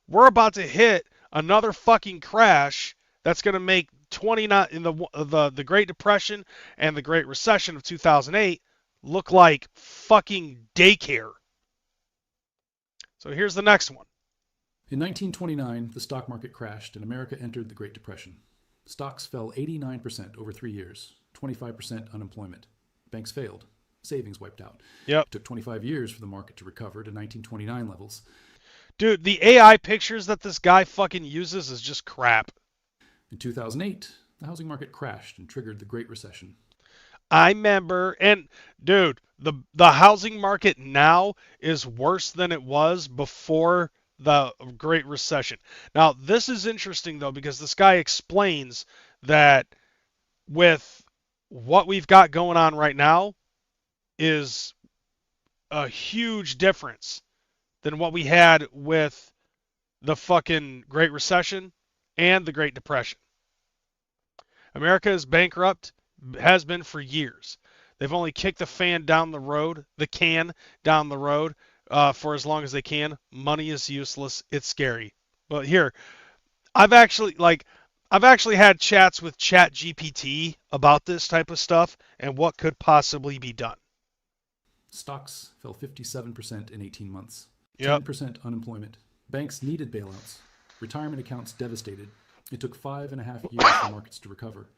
Speaker 2: we're about to hit another fucking crash that's going to make the Great Depression and the Great Recession of 2008 look like fucking daycare. So here's the next one.
Speaker 7: In 1929, the stock market crashed and America entered the Great Depression. Stocks fell 89% over 3 years, 25% unemployment. Banks failed. Savings wiped out.
Speaker 2: Yep.
Speaker 7: It took 25 years for the market to recover to 1929 levels.
Speaker 2: Dude, the AI pictures that this guy fucking uses is just crap.
Speaker 7: In 2008, the housing market crashed and triggered the Great Recession.
Speaker 2: I remember, and dude, the housing market now is worse than it was before the Great Recession. Now, this is interesting, though, because this guy explains that with what we've got going on right now is a huge difference than what we had with the fucking Great Recession and the Great Depression. America is bankrupt, has been for years. They've only kicked the can down the road, for as long as they can. Money is useless. It's scary. But here, I've actually, I've actually had chats with ChatGPT about this type of stuff and what could possibly be done.
Speaker 7: Stocks fell 57% in 18 months.
Speaker 2: Yep.
Speaker 7: 10% unemployment. Banks needed bailouts. Retirement accounts devastated. It took 5.5 years for markets to recover.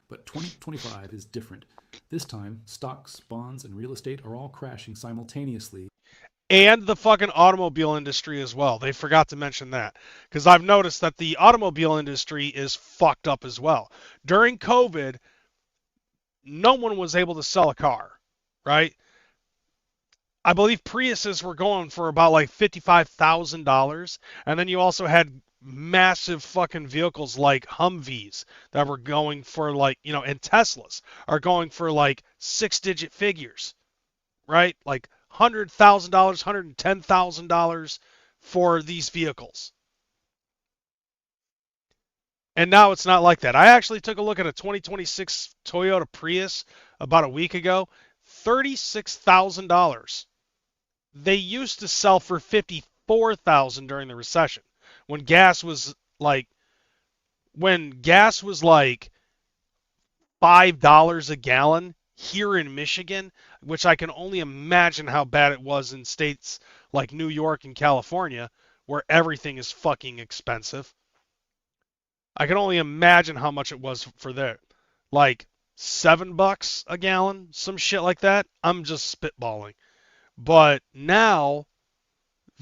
Speaker 7: But 2025 is different. This time, stocks, bonds, and real estate are all crashing simultaneously.
Speaker 2: And the fucking automobile industry as well. They forgot to mention that. Because I've noticed that the automobile industry is fucked up as well. During COVID, no one was able to sell a car, right? I believe Priuses were going for about like $55,000. And then you also had massive fucking vehicles like Humvees that were going for like, and Teslas are going for like 6-digit figures, right? Like $100,000, $110,000 for these vehicles. And now it's not like that. I actually took a look at a 2026 Toyota Prius about a week ago. $36,000. They used to sell for $54,000 during the recession. When gas was like $5 a gallon here in Michigan, which I can only imagine how bad it was in states like New York and California, where everything is fucking expensive. I can only imagine how much it was for there. Like $7 a gallon, some shit like that. I'm just spitballing. But now,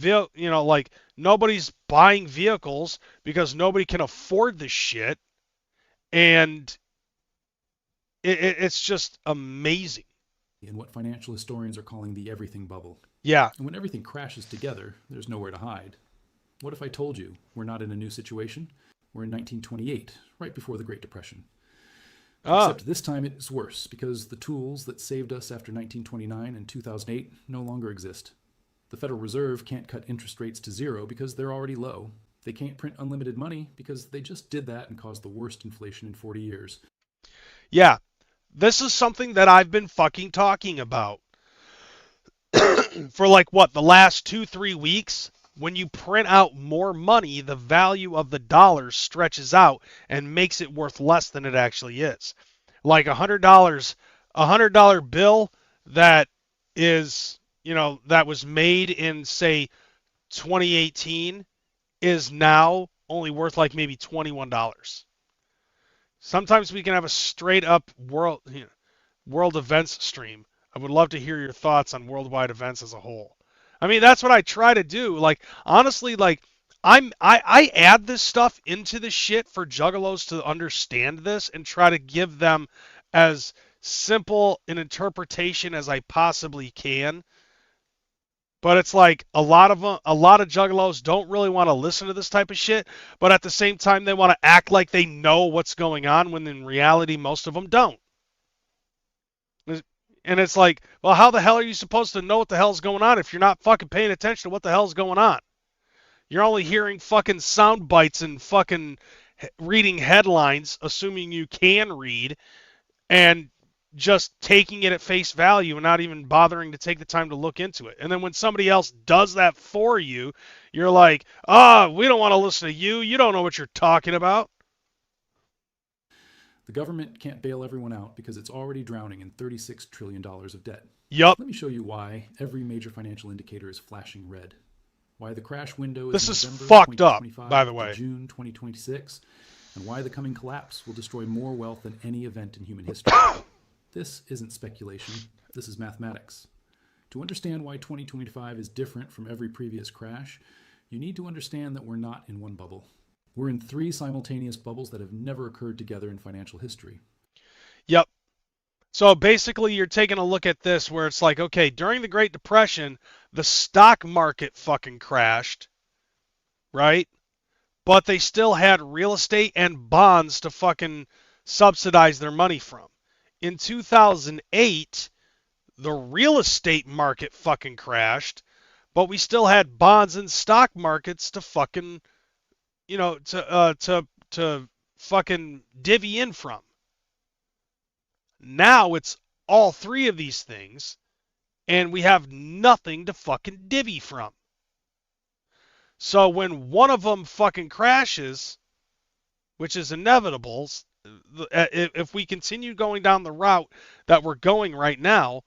Speaker 2: like nobody's buying vehicles because nobody can afford this shit. And it's just amazing.
Speaker 7: In what financial historians are calling the everything bubble.
Speaker 2: Yeah.
Speaker 7: And when everything crashes together, there's nowhere to hide. What if I told you we're not in a new situation? We're in 1928, right before the Great Depression. Except this time it's worse, because the tools that saved us after 1929 and 2008 no longer exist. The Federal Reserve can't cut interest rates to zero because they're already low. They can't print unlimited money because they just did that and caused the worst inflation in 40 years.
Speaker 2: Yeah, this is something that I've been fucking talking about for like, what, the last 2-3 weeks? When you print out more money, the value of the dollar stretches out and makes it worth less than it actually is. Like $100 bill that is, that was made in, say, 2018 is now only worth like maybe $21. Sometimes we can have a straight up world events stream. I would love to hear your thoughts on worldwide events as a whole. I mean, that's what I try to do. Like, honestly, like, I add this stuff into the shit for juggalos to understand this and try to give them as simple an interpretation as I possibly can. But it's like a lot of juggalos don't really want to listen to this type of shit, but at the same time they want to act like they know what's going on when in reality most of them don't. And it's like, well, how the hell are you supposed to know what the hell's going on if you're not fucking paying attention to what the hell's going on? You're only hearing fucking sound bites and fucking reading headlines, assuming you can read, and just taking it at face value and not even bothering to take the time to look into it. And then when somebody else does that for you, you're like, we don't want to listen to you. You don't know what you're talking about.
Speaker 7: The government can't bail everyone out because it's already drowning in $36 trillion of debt.
Speaker 2: Yup.
Speaker 7: Let me show you why every major financial indicator is flashing red. Why the crash window
Speaker 2: This
Speaker 7: is
Speaker 2: is
Speaker 7: November
Speaker 2: fucked up,
Speaker 7: 2025
Speaker 2: by the way.
Speaker 7: to June 2026, and why the coming collapse will destroy more wealth than any event in human history. This isn't speculation. This is mathematics. To understand why 2025 is different from every previous crash, you need to understand that we're not in one bubble. We're in 3 simultaneous bubbles that have never occurred together in financial history.
Speaker 2: Yep. So basically you're taking a look at this where it's like, okay, during the Great Depression, the stock market fucking crashed, right? But they still had real estate and bonds to fucking subsidize their money from. In 2008, the real estate market fucking crashed, but we still had bonds and stock markets to fucking, to fucking divvy in from. Now it's all 3 of these things, and we have nothing to fucking divvy from. So when one of them fucking crashes, which is inevitable. If we continue going down the route that we're going right now,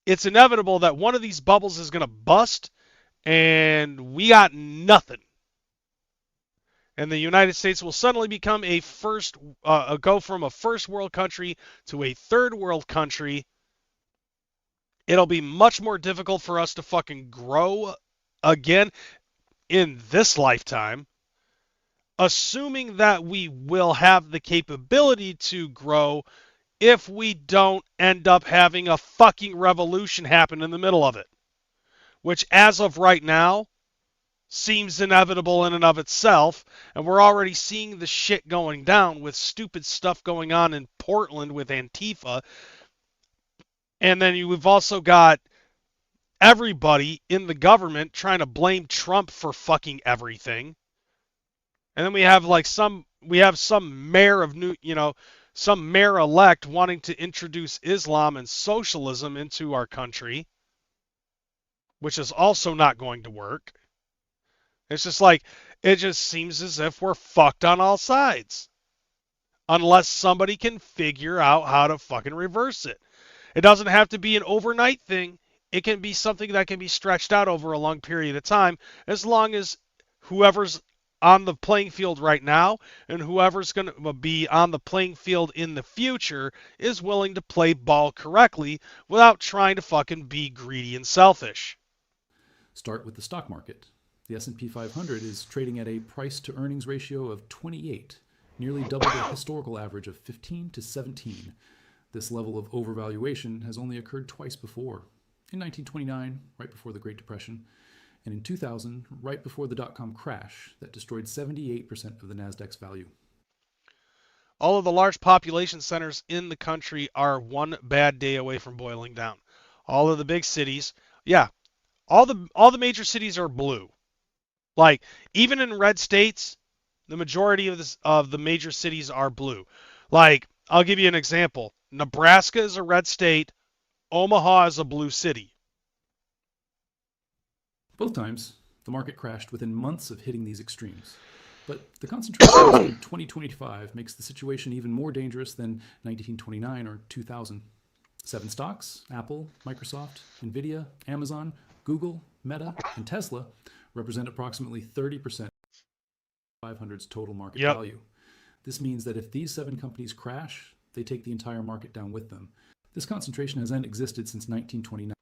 Speaker 2: it's inevitable that one of these bubbles is going to bust and we got nothing. And the United States will suddenly become go from a first world country to a third world country. It'll be much more difficult for us to fucking grow again in this lifetime, assuming that we will have the capability to grow if we don't end up having a fucking revolution happen in the middle of it, which as of right now seems inevitable in and of itself, and we're already seeing the shit going down with stupid stuff going on in Portland with Antifa. And then we've also got everybody in the government trying to blame Trump for fucking everything. And then we have some mayor of some mayor-elect wanting to introduce Islam and socialism into our country, which is also not going to work. It's just it just seems as if we're fucked on all sides. Unless somebody can figure out how to fucking reverse it. It doesn't have to be an overnight thing. It can be something that can be stretched out over a long period of time, as long as whoever's on the playing field right now and whoever's going to be on the playing field in the future is willing to play ball correctly without trying to fucking be greedy and selfish.
Speaker 7: Start with the stock market. The S&P 500 is trading at a price-to-earnings ratio of 28, nearly double the historical average of 15 to 17. This level of overvaluation has only occurred twice before. In 1929, right before the Great Depression, and in 2000, right before the dot-com crash that destroyed 78% of the Nasdaq's value.
Speaker 2: All of the large population centers in the country are one bad day away from boiling down. All of the big cities, all the major cities are blue. Even in red states, the majority of the major cities are blue. I'll give you an example. Nebraska is a red state. Omaha is a blue city.
Speaker 7: Both times, the market crashed within months of hitting these extremes. But the concentration in 2025 makes the situation even more dangerous than 1929 or 2000. 7 stocks, Apple, Microsoft, Nvidia, Amazon, Google, Meta, and Tesla, represent approximately 30% of 500's total market value. This means that if these 7 companies crash, they take the entire market down with them. This concentration has then existed since 1929.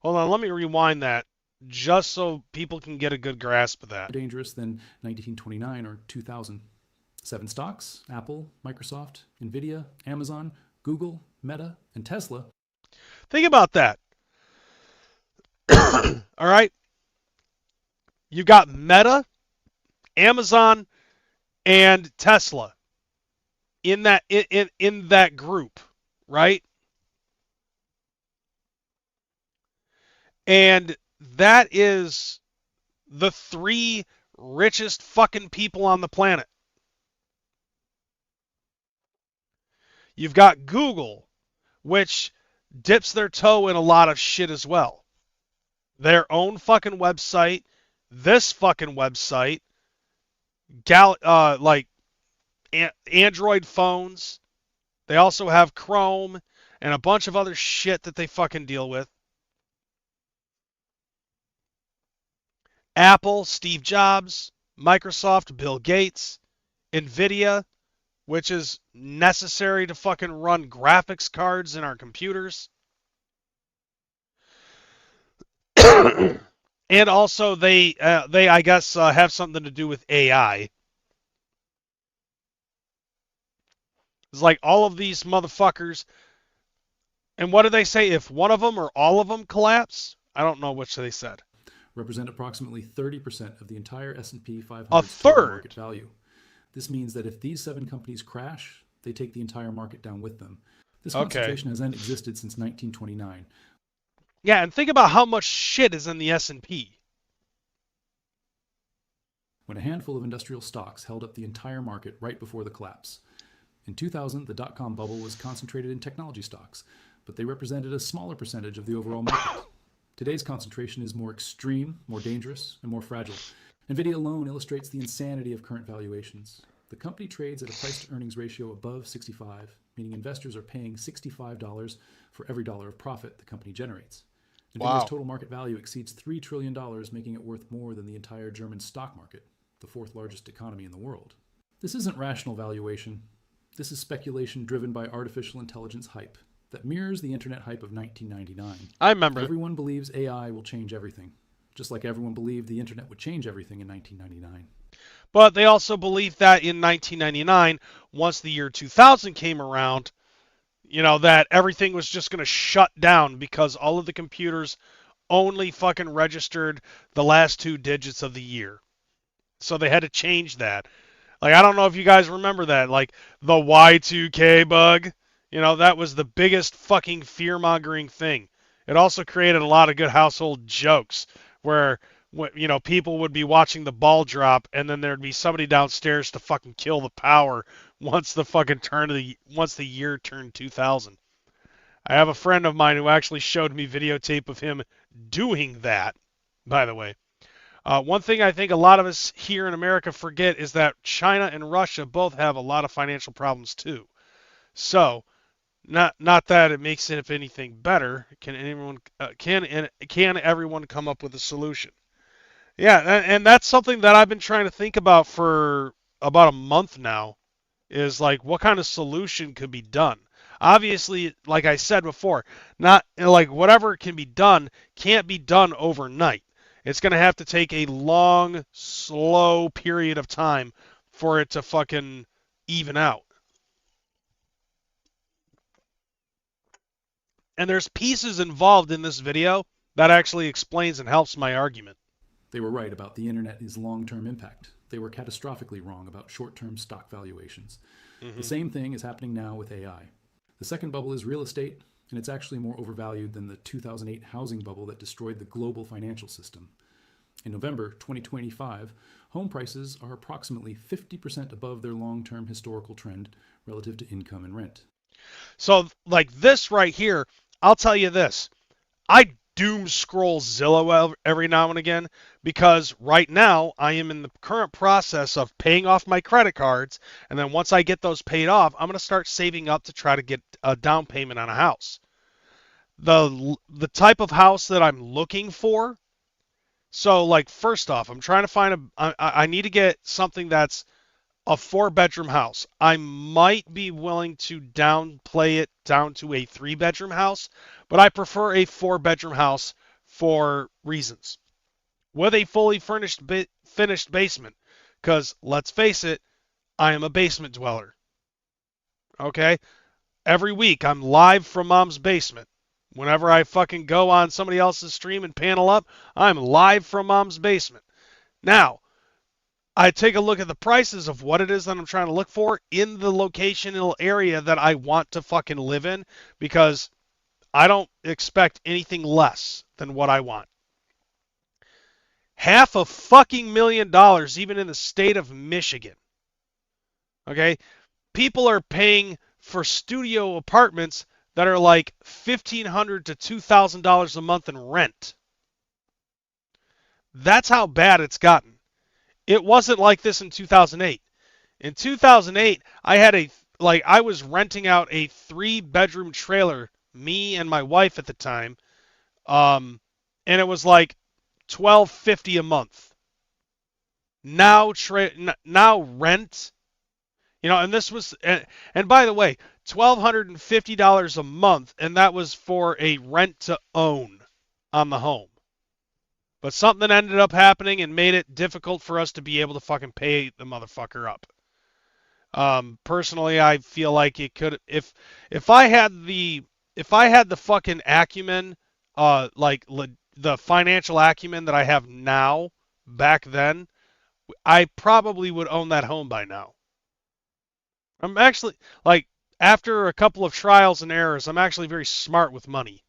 Speaker 2: Hold on, let me rewind that just so people can get a good grasp of that.
Speaker 7: Dangerous than 1929 or 2000. 7 stocks, Apple, Microsoft, Nvidia, Amazon, Google, Meta, and Tesla.
Speaker 2: Think about that. All right. You got Meta, Amazon, and Tesla in that group, right? And that is the 3 richest fucking people on the planet. You've got Google, which dips their toe in a lot of shit as well. Their own fucking website, this fucking website, Android phones. They also have Chrome and a bunch of other shit that they fucking deal with. Apple, Steve Jobs, Microsoft, Bill Gates, Nvidia, which is necessary to fucking run graphics cards in our computers. And also they I guess have something to do with AI. It's all of these motherfuckers. And what do they say? If one of them or all of them collapse? I don't know which they said.
Speaker 7: Represent approximately 30% of the entire S&P 500
Speaker 2: a third
Speaker 7: market value. This means that if these 7 companies crash, they take the entire market down with them. This concentration has then existed since 1929.
Speaker 2: Yeah, and think about how much shit is in the S&P.
Speaker 7: When a handful of industrial stocks held up the entire market right before the collapse. In 2000, the dot-com bubble was concentrated in technology stocks, but they represented a smaller percentage of the overall market. Today's concentration is more extreme, more dangerous, and more fragile. NVIDIA alone illustrates the insanity of current valuations. The company trades at a price-to-earnings ratio above 65, meaning investors are paying $65 for every dollar of profit the company generates. NVIDIA's total market value exceeds $3 trillion, making it worth more than the entire German stock market, the fourth largest economy in the world. This isn't rational valuation. This is speculation driven by artificial intelligence hype that mirrors the internet hype of 1999.
Speaker 2: I remember.
Speaker 7: Everyone believes AI will change everything, just like everyone believed the internet would change everything in 1999.
Speaker 2: But they also believed that in 1999, once the year 2000 came around, that everything was just going to shut down because all of the computers only fucking registered the last 2 digits of the year. So they had to change that. Like, I don't know if you guys remember that. Like, the Y2K bug. That was the biggest fucking fear-mongering thing. It also created a lot of good household jokes where, people would be watching the ball drop and then there'd be somebody downstairs to fucking kill the power once the year turned 2000. I have a friend of mine who actually showed me videotape of him doing that, by the way. One thing I think a lot of us here in America forget is that China and Russia both have a lot of financial problems too. So, not that it makes it if anything better. Can everyone come up with a solution? Yeah, and that's something that I've been trying to think about for about a month now. Is like, what kind of solution could be done? Obviously, like I said before, not like whatever can be done can't be done overnight. It's going to have to take a long, slow period of time for it to fucking even out. And there's pieces involved in this video that actually explains and helps my argument.
Speaker 7: They were right about the internet's long-term impact. They were catastrophically wrong about short-term stock valuations. The same thing is happening now with AI. The second bubble is real estate, and it's actually more overvalued than the 2008 housing bubble that destroyed the global financial system. In November 2025, home prices are approximately 50% above their long-term historical trend relative to income and rent.
Speaker 2: So, like this right here, I'll tell you this. I doom scroll Zillow every now and again because right now I am in the current process of paying off my credit cards, and then once I get those paid off, I'm going to start saving up to try to get a down payment on a house. The type of house that I'm looking for, so like first off, I'm trying to find I need to get something that's a 4-bedroom house. I might be willing to downplay it down to a 3-bedroom house, but I prefer a 4-bedroom house for reasons. With a fully finished basement, because let's face it, I am a basement dweller. Okay? Every week I'm live from mom's basement. Whenever I fucking go on somebody else's stream and panel up, I'm live from mom's basement. Now, I take a look at the prices of what it is that I'm trying to look for in the locational area that I want to fucking live in, because I don't expect anything less than what I want. $500,000 even in the state of Michigan. Okay? People are paying for studio apartments that are like $1,500 to $2,000 a month in rent. That's how bad it's gotten. It wasn't like this in 2008. In 2008, I was renting out a 3-bedroom trailer, me and my wife at the time, and it was like $1,250 a month. Now rent, and this was, and by the way, $1,250 a month, and that was for a rent to own on the home. But something ended up happening and made it difficult for us to be able to fucking pay the motherfucker up. Personally, I feel like it could, if I had the fucking acumen, the financial acumen that I have now, back then, I probably would own that home by now. I'm actually, after a couple of trials and errors, I'm actually very smart with money.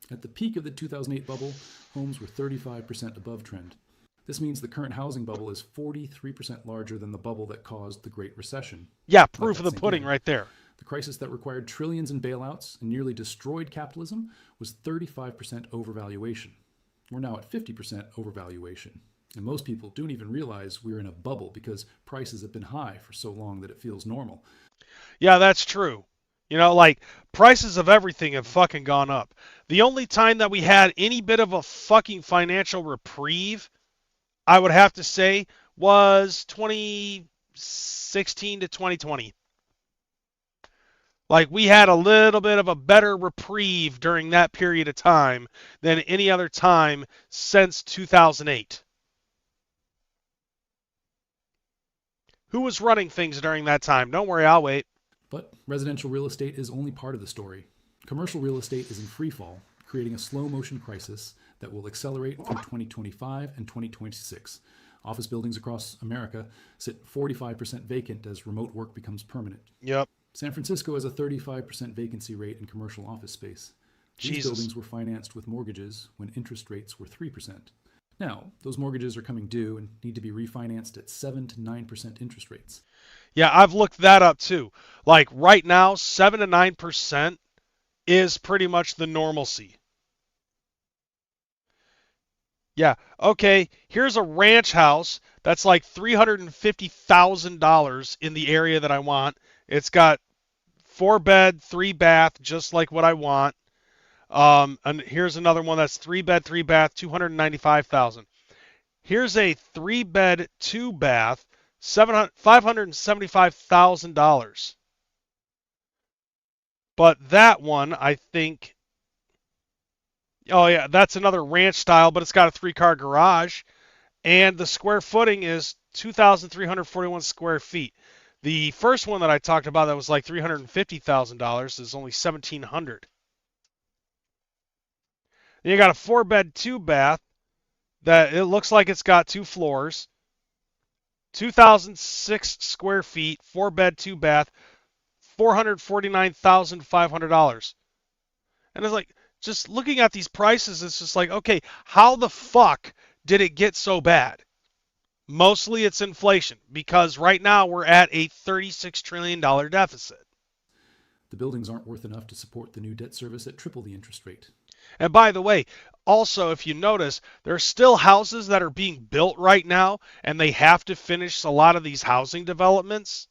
Speaker 7: At the peak of the 2008 bubble, homes were 35% above trend. This means the current housing bubble is 43% larger than the bubble that caused the Great Recession.
Speaker 2: Yeah, proof of the pudding right there.
Speaker 7: The crisis that required trillions in bailouts and nearly destroyed capitalism was 35% overvaluation. We're now at 50% overvaluation. And most people don't even realize we're in a bubble because prices have been high for so long that it feels normal.
Speaker 2: Yeah, that's true. You know, like, prices of everything have fucking gone up. The only time that we had any bit of a fucking financial reprieve, I would have to say, was 2016 to 2020. Like, we had a little bit of a better reprieve during that period of time than any other time since 2008. Who was running things during that time? Don't worry, I'll wait.
Speaker 7: But residential real estate is only part of the story. Commercial real estate is in free fall, creating a slow motion crisis that will accelerate through 2025 and 2026. Office buildings across America sit 45% vacant as remote work becomes permanent.
Speaker 2: Yep.
Speaker 7: San Francisco has a 35% vacancy rate in commercial office space. These
Speaker 2: Jesus.
Speaker 7: buildings were financed with mortgages when interest rates were 3%. Now, those mortgages are coming due and need to be refinanced at 7 to 9% interest rates.
Speaker 2: Yeah, I've looked that up too. Like, right now, 7 to 9% is pretty much the normalcy. Yeah, okay, here's a ranch house that's like $350,000 in the area that I want. It's got 4-bed, 3-bath, just like what I want. And here's another one that's 3-bed, 3-bath, $295,000. Here's a 3-bed, 2-bath, $575,000. But that one, I think, oh yeah, that's another ranch style, but it's got a 3-car garage, and the square footing is 2,341 square feet. The first one that I talked about that was like $350,000 is only $1,700. Then you got a 4-bed, 2-bath that it looks like it's got 2 floors, 2,006 square feet, 4-bed, 2-bath, $449,500. And it's like, just looking at these prices, it's just like, okay, how the fuck did it get so bad? Mostly it's inflation, because right now we're at a $36 trillion deficit.
Speaker 7: The buildings aren't worth enough to support the new debt service at triple the interest rate.
Speaker 2: And by the way, also, if you notice, there are still houses that are being built right now, and they have to finish a lot of these housing developments,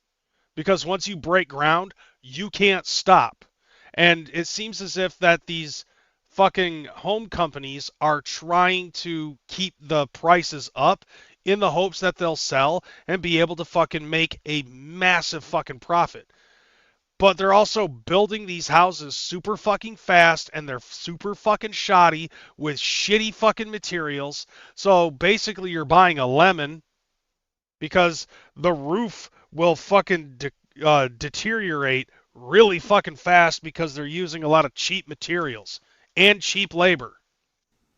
Speaker 2: because once you break ground, you can't stop. And it seems as if that these fucking home companies are trying to keep the prices up in the hopes that they'll sell and be able to fucking make a massive fucking profit. But they're also building these houses super fucking fast, and they're super fucking shoddy with shitty fucking materials. So basically you're buying a lemon, because the roof will fucking deteriorate really fucking fast because they're using a lot of cheap materials and cheap labor.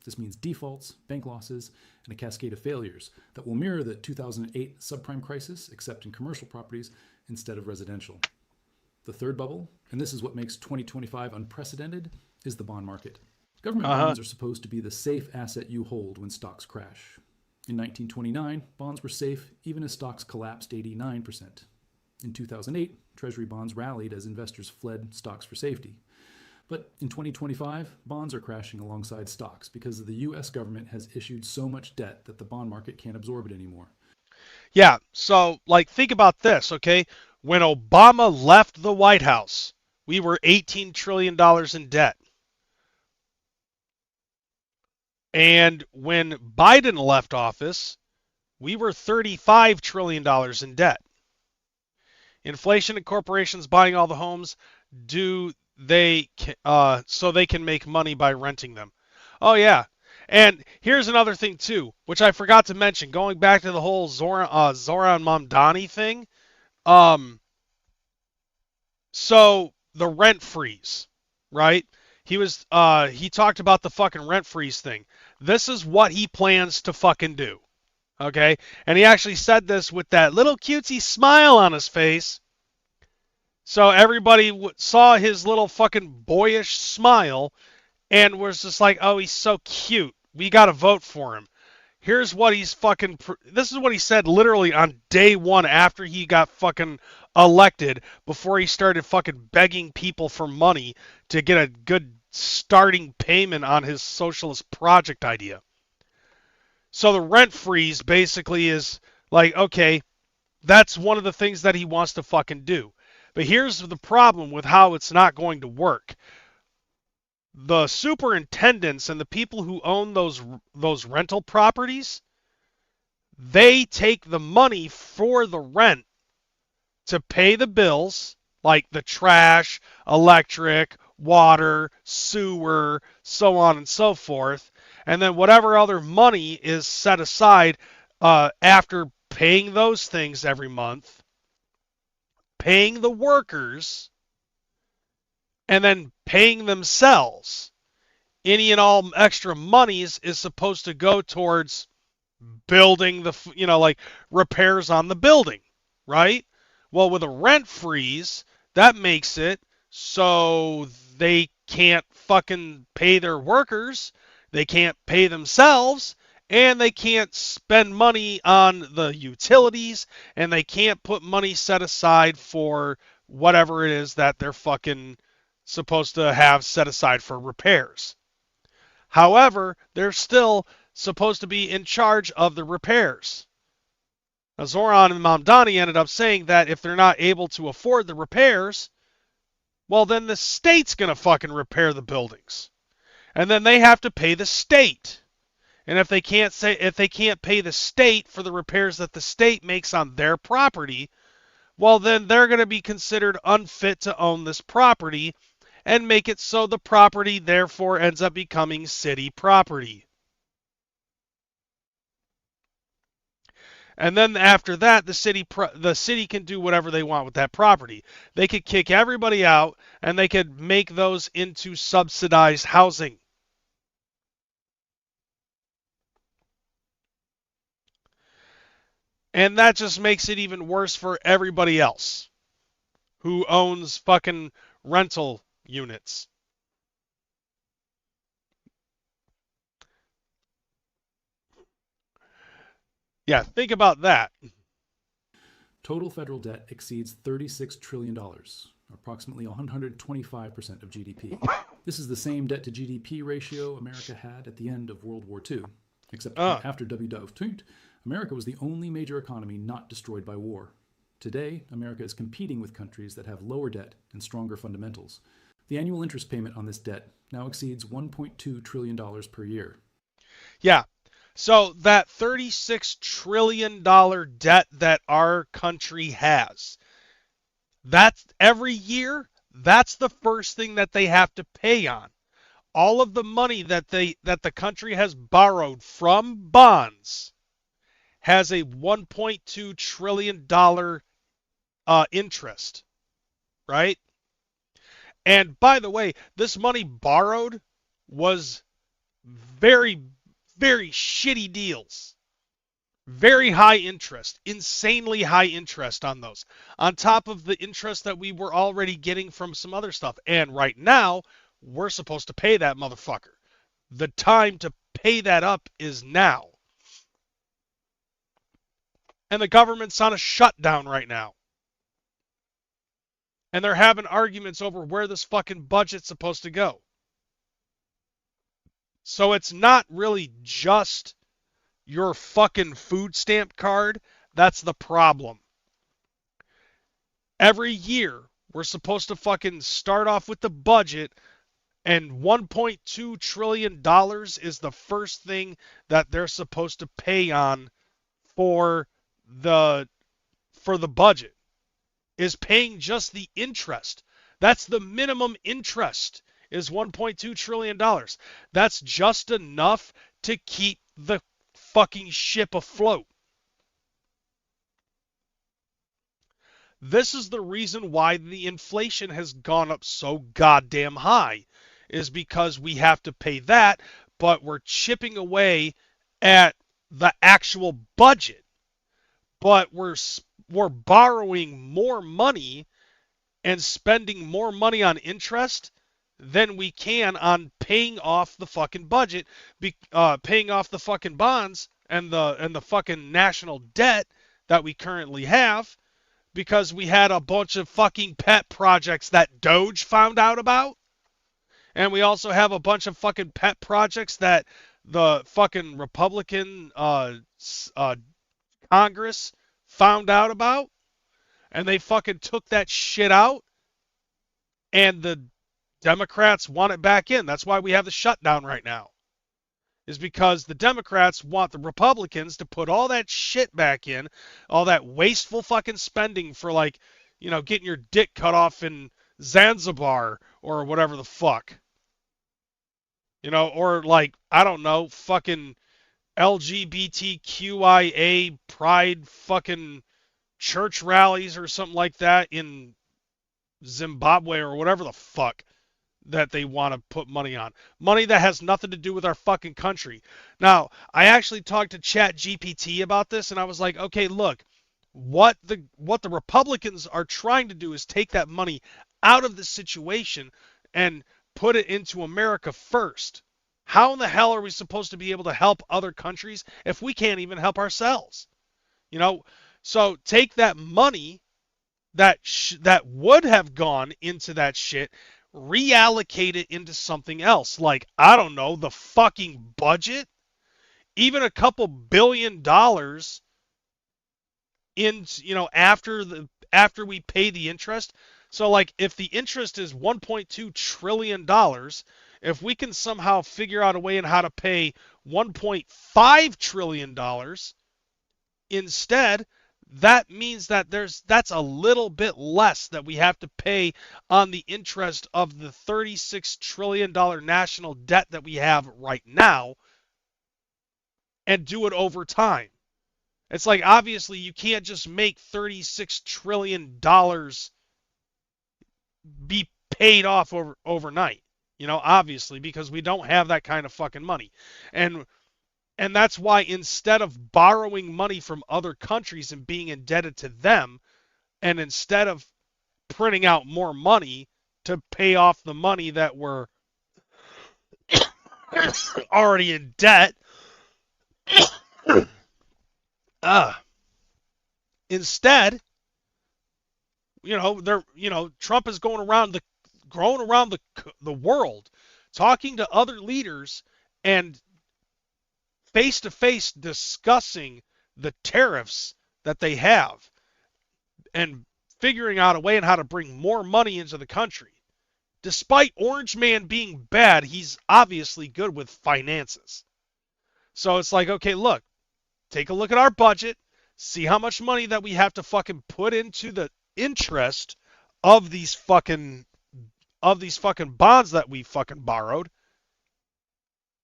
Speaker 7: This means defaults, bank losses, and a cascade of failures that will mirror the 2008 subprime crisis, except in commercial properties instead of residential. The third bubble, and this is what makes 2025 unprecedented, is the bond market. Government bonds are supposed to be the safe asset you hold when stocks crash. In 1929, bonds were safe even as stocks collapsed 89%. In 2008, Treasury bonds rallied as investors fled stocks for safety. But in 2025, bonds are crashing alongside stocks because the U.S. government has issued so much debt that the bond market can't absorb it anymore.
Speaker 2: Yeah, so, like, think about this, okay? When Obama left the White House, we were $18 trillion in debt. And when Biden left office, we were $35 trillion in debt. Inflation and corporations buying all the homes so they can make money by renting them. Oh, yeah. And here's another thing, too, which I forgot to mention, going back to the whole Zoran Mamdani thing. So the rent freeze, right? He talked about the fucking rent freeze thing. This is what he plans to fucking do. Okay? And he actually said this with that little cutesy smile on his face. So everybody saw his little fucking boyish smile and was just like, oh, he's so cute. We got to vote for him. Here's what he's fucking... This is what he said literally on day one after he got fucking elected, before he started fucking begging people for money to get a good starting payment on his socialist project idea. So the rent freeze basically is like, okay, that's one of the things that he wants to fucking do. But here's the problem with how it's not going to work. The superintendents and the people who own those rental properties, they take the money for the rent to pay the bills, like the trash, electric, water, sewer, so on and so forth. And then whatever other money is set aside after paying those things every month, paying the workers, and then paying themselves. Any and all extra monies is supposed to go towards building like repairs on the building, right? Well, with a rent freeze, that makes it so they can't fucking pay their workers, they can't pay themselves, and they can't spend money on the utilities, and they can't put money set aside for whatever it is that they're fucking supposed to have set aside for repairs. However, they're still supposed to be in charge of the repairs. Now, Zoran and Mamdani ended up saying that if they're not able to afford the repairs, well, then the state's going to fucking repair the buildings. And then they have to pay the state. And if they can't pay the state for the repairs that the state makes on their property, well, then they're going to be considered unfit to own this property and make it so the property therefore ends up becoming city property. And then after that, the city can do whatever they want with that property. They could kick everybody out, and they could make those into subsidized housing. And that just makes it even worse for everybody else who owns fucking rental units. Yeah, think about that.
Speaker 7: Total federal debt exceeds $36 trillion, approximately 125% of GDP. This is the same debt to GDP ratio America had at the end of World War II, except after WW2, America was the only major economy not destroyed by war. Today, America is competing with countries that have lower debt and stronger fundamentals. The annual interest payment on this debt now exceeds $1.2 trillion per year.
Speaker 2: Yeah. So that $36 trillion debt that our country has, that's every year, that's the first thing that they have to pay on. All of the money that the country has borrowed from bonds has a $1.2 trillion interest, right? And by the way, this money borrowed was very, very shitty deals. Very high interest, insanely high interest on those. On top of the interest that we were already getting from some other stuff. And right now, we're supposed to pay that motherfucker. The time to pay that up is now. And the government's on a shutdown right now. And they're having arguments over where this fucking budget's supposed to go. So it's not really just your fucking food stamp card that's the problem. Every year, we're supposed to fucking start off with the budget, and $1.2 trillion is the first thing that they're supposed to pay on for the budget, is paying just the interest. That's the minimum interest, is $1.2 trillion. That's just enough to keep the fucking ship afloat. This is the reason why the inflation has gone up so goddamn high, is because we have to pay that, but we're chipping away at the actual budget. But we're borrowing more money and spending more money on interest than we can on paying off the fucking budget, paying off the fucking bonds and the fucking national debt that we currently have, because we had a bunch of fucking pet projects that Doge found out about. And we also have a bunch of fucking pet projects that the fucking Republican Congress found out about, and they fucking took that shit out, and the Democrats want it back in. That's why we have the shutdown right now. Is because the Democrats want the Republicans to put all that shit back in, all that wasteful fucking spending for, like, you know, getting your dick cut off in Zanzibar or whatever the fuck. You know, or like, I don't know, fucking LGBTQIA pride fucking church rallies or something like that in Zimbabwe or whatever the fuck that they want to put money on. Money that has nothing to do with our fucking country. Now, I actually talked to ChatGPT about this, and I was like, okay, look, what the Republicans are trying to do is take that money out of the situation and put it into America first. How in the hell are we supposed to be able to help other countries if we can't even help ourselves? You know, so take that money that would have gone into that shit, reallocate it into something else, like, I don't know, the fucking budget, even a couple $1 billion in, you know, after we pay the interest. So, like, if the interest is $1.2 trillion, if we can somehow figure out a way in how to pay $1.5 trillion instead, that means that that's a little bit less that we have to pay on the interest of the $36 trillion national debt that we have right now, and do it over time. It's like, obviously you can't just make $36 trillion be paid off overnight, you know, obviously, because we don't have that kind of fucking money. And that's why, instead of borrowing money from other countries and being indebted to them, and instead of printing out more money to pay off the money that we're already in debt, instead, Trump is going around the world, talking to other leaders and face-to-face discussing the tariffs that they have and figuring out a way on how to bring more money into the country. Despite Orange Man being bad, he's obviously good with finances. So it's like, okay, look, take a look at our budget, see how much money that we have to fucking put into the interest of these fucking bonds that we fucking borrowed.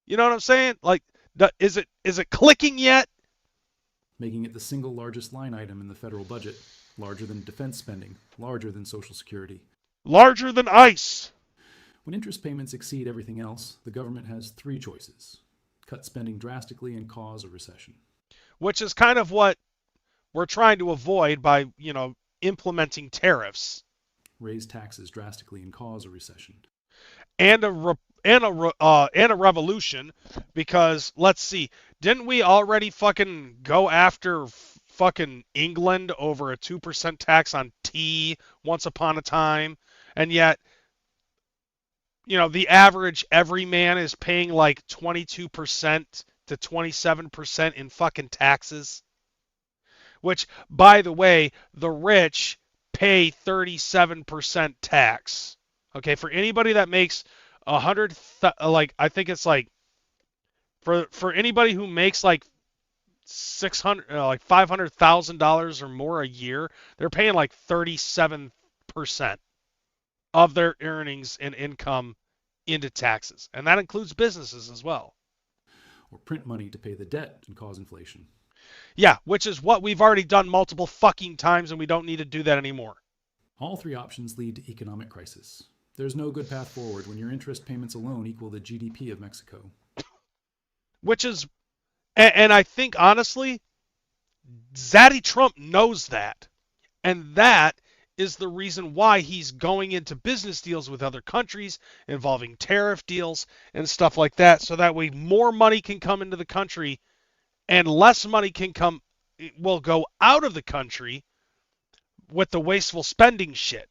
Speaker 2: You know what I'm saying? Like, is it clicking yet?
Speaker 7: Making it the single largest line item in the federal budget, larger than defense spending, larger than Social Security.
Speaker 2: Larger than ICE.
Speaker 7: When interest payments exceed everything else, the government has three choices: cut spending drastically and cause a recession.
Speaker 2: Which is kind of what we're trying to avoid by, you know, implementing tariffs.
Speaker 7: Raise taxes drastically and cause a recession.
Speaker 2: And a revolution, because, let's see, didn't we already fucking go after fucking England over a 2% tax on tea once upon a time? And yet, you know, the average everyman is paying like 22% to 27% in fucking taxes. Which, by the way, the rich pay 37% tax. Okay, for anybody that makes I think it's like, for anybody who makes like $500,000 or more a year, they're paying like 37% of their earnings and income into taxes, and that includes businesses as well.
Speaker 7: Or print money to pay the debt and cause inflation.
Speaker 2: Yeah, which is what we've already done multiple fucking times, and we don't need to do that anymore.
Speaker 7: All three options lead to economic crisis. There's no good path forward when your interest payments alone equal the GDP of Mexico.
Speaker 2: Which is, and I think, honestly, Zaddy Trump knows that. And that is the reason why he's going into business deals with other countries involving tariff deals and stuff like that, so that way more money can come into the country and less money will go out of the country with the wasteful spending shit.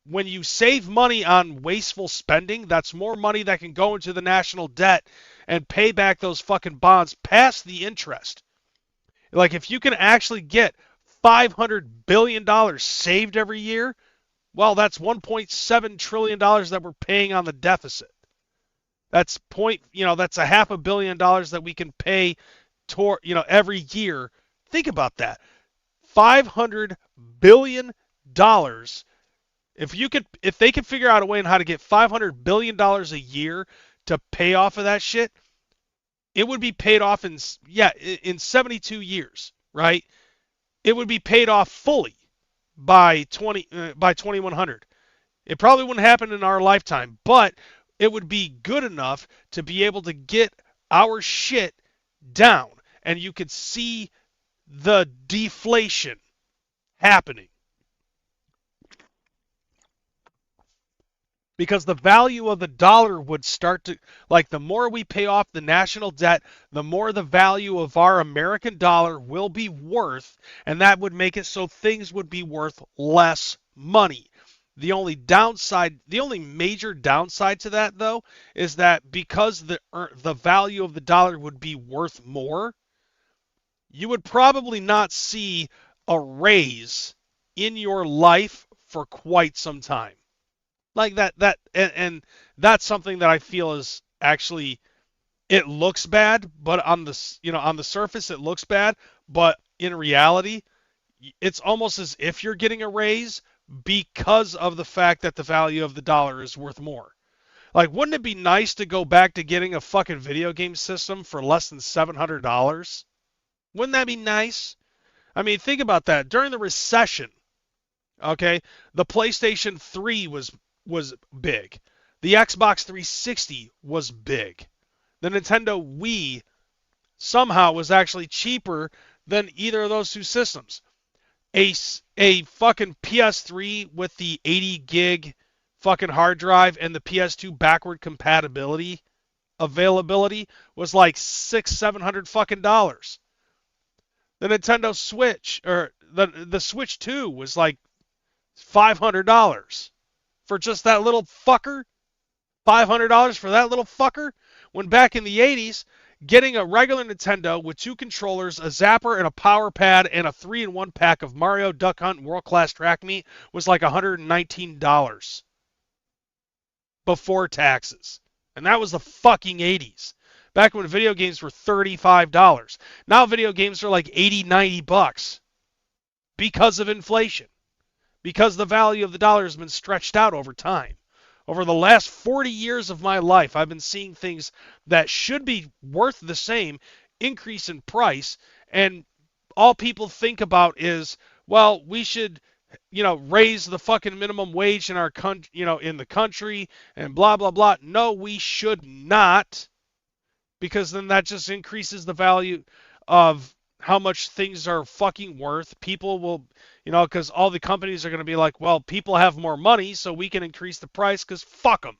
Speaker 2: when you save money on wasteful spending, that's more money that can go into the national debt and pay back those fucking bonds past the interest. Like, if you can actually get $500 billion saved every year, well, that's $1.7 trillion that we're paying on the deficit. That's that's $500 million that we can pay every year. Think about that. $500 billion. If they could figure out a way on how to get $500 billion a year to pay off of that shit, it would be paid off in 72 years, right? It would be paid off fully by 2100. It probably wouldn't happen in our lifetime, but it would be good enough to be able to get our shit down, and you could see the deflation happening. Because the value of the dollar would start to, like, the more we pay off the national debt, the more the value of our American dollar will be worth, and that would make it so things would be worth less money. The only major downside to that, though, is that because the value of the dollar would be worth more, you would probably not see a raise in your life for quite some time. Like and that's something that I feel is actually, it looks bad, but on the surface it looks bad, but in reality, it's almost as if you're getting a raise because of the fact that the value of the dollar is worth more. Like, wouldn't it be nice to go back to getting a fucking video game system for less than $700? Wouldn't that be nice? I mean, think about that. During the recession, okay, the PlayStation 3 was big. The Xbox 360 was big. The Nintendo Wii somehow was actually cheaper than either of those two systems. A fucking PS3 with the 80 gig fucking hard drive and the PS2 backward compatibility availability was like $600-700 fucking dollars. The Nintendo Switch, or the Switch 2, was like $500 for just that little fucker. $500 for that little fucker. When back in the 80s, getting a regular Nintendo with 2 controllers, a zapper, and a power pad, and a 3-in-1 pack of Mario, Duck Hunt, and World Class Track Meet was like $119 before taxes. And that was the fucking 80s. Back when video games were $35. Now video games are like $80-90 because of inflation. Because the value of the dollar has been stretched out over time. Over the last 40 years of my life, I've been seeing things that should be worth the same increase in price, and all people think about is, well, we should, raise the fucking minimum wage in our in the country, and blah blah blah. No, we should not, because then that just increases the value of how much things are fucking worth. People will, because all the companies are going to be like, well, people have more money, so we can increase the price because fuck them.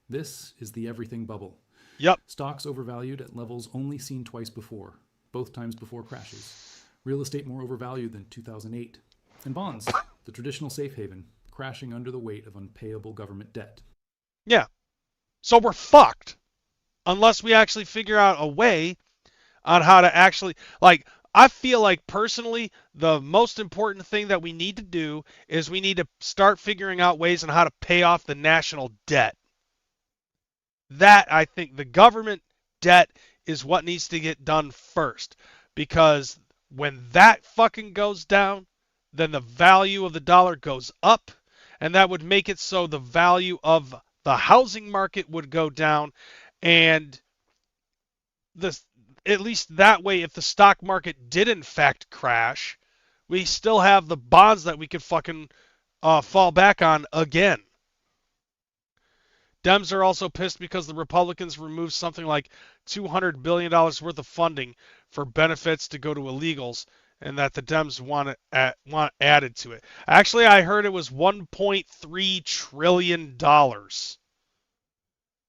Speaker 7: This is the everything bubble.
Speaker 2: Yep.
Speaker 7: Stocks overvalued at levels only seen twice before, both times before crashes. Real estate more overvalued than 2008. And bonds, the traditional safe haven, crashing under the weight of unpayable government debt.
Speaker 2: Yeah. So we're fucked. Unless we actually figure out a way on how to actually, I feel like personally, the most important thing that we need to do is we need to start figuring out ways on how to pay off the national debt. That, I think, the government debt is what needs to get done first. Because when that fucking goes down, then the value of the dollar goes up. And that would make it so the value of the housing market would go down. And at least that way, if the stock market did in fact crash, we still have the bonds that we could fucking fall back on again. Dems are also pissed because the Republicans removed something like $200 billion worth of funding for benefits to go to illegals, and that the Dems want added to it. Actually, I heard it was $1.3 trillion.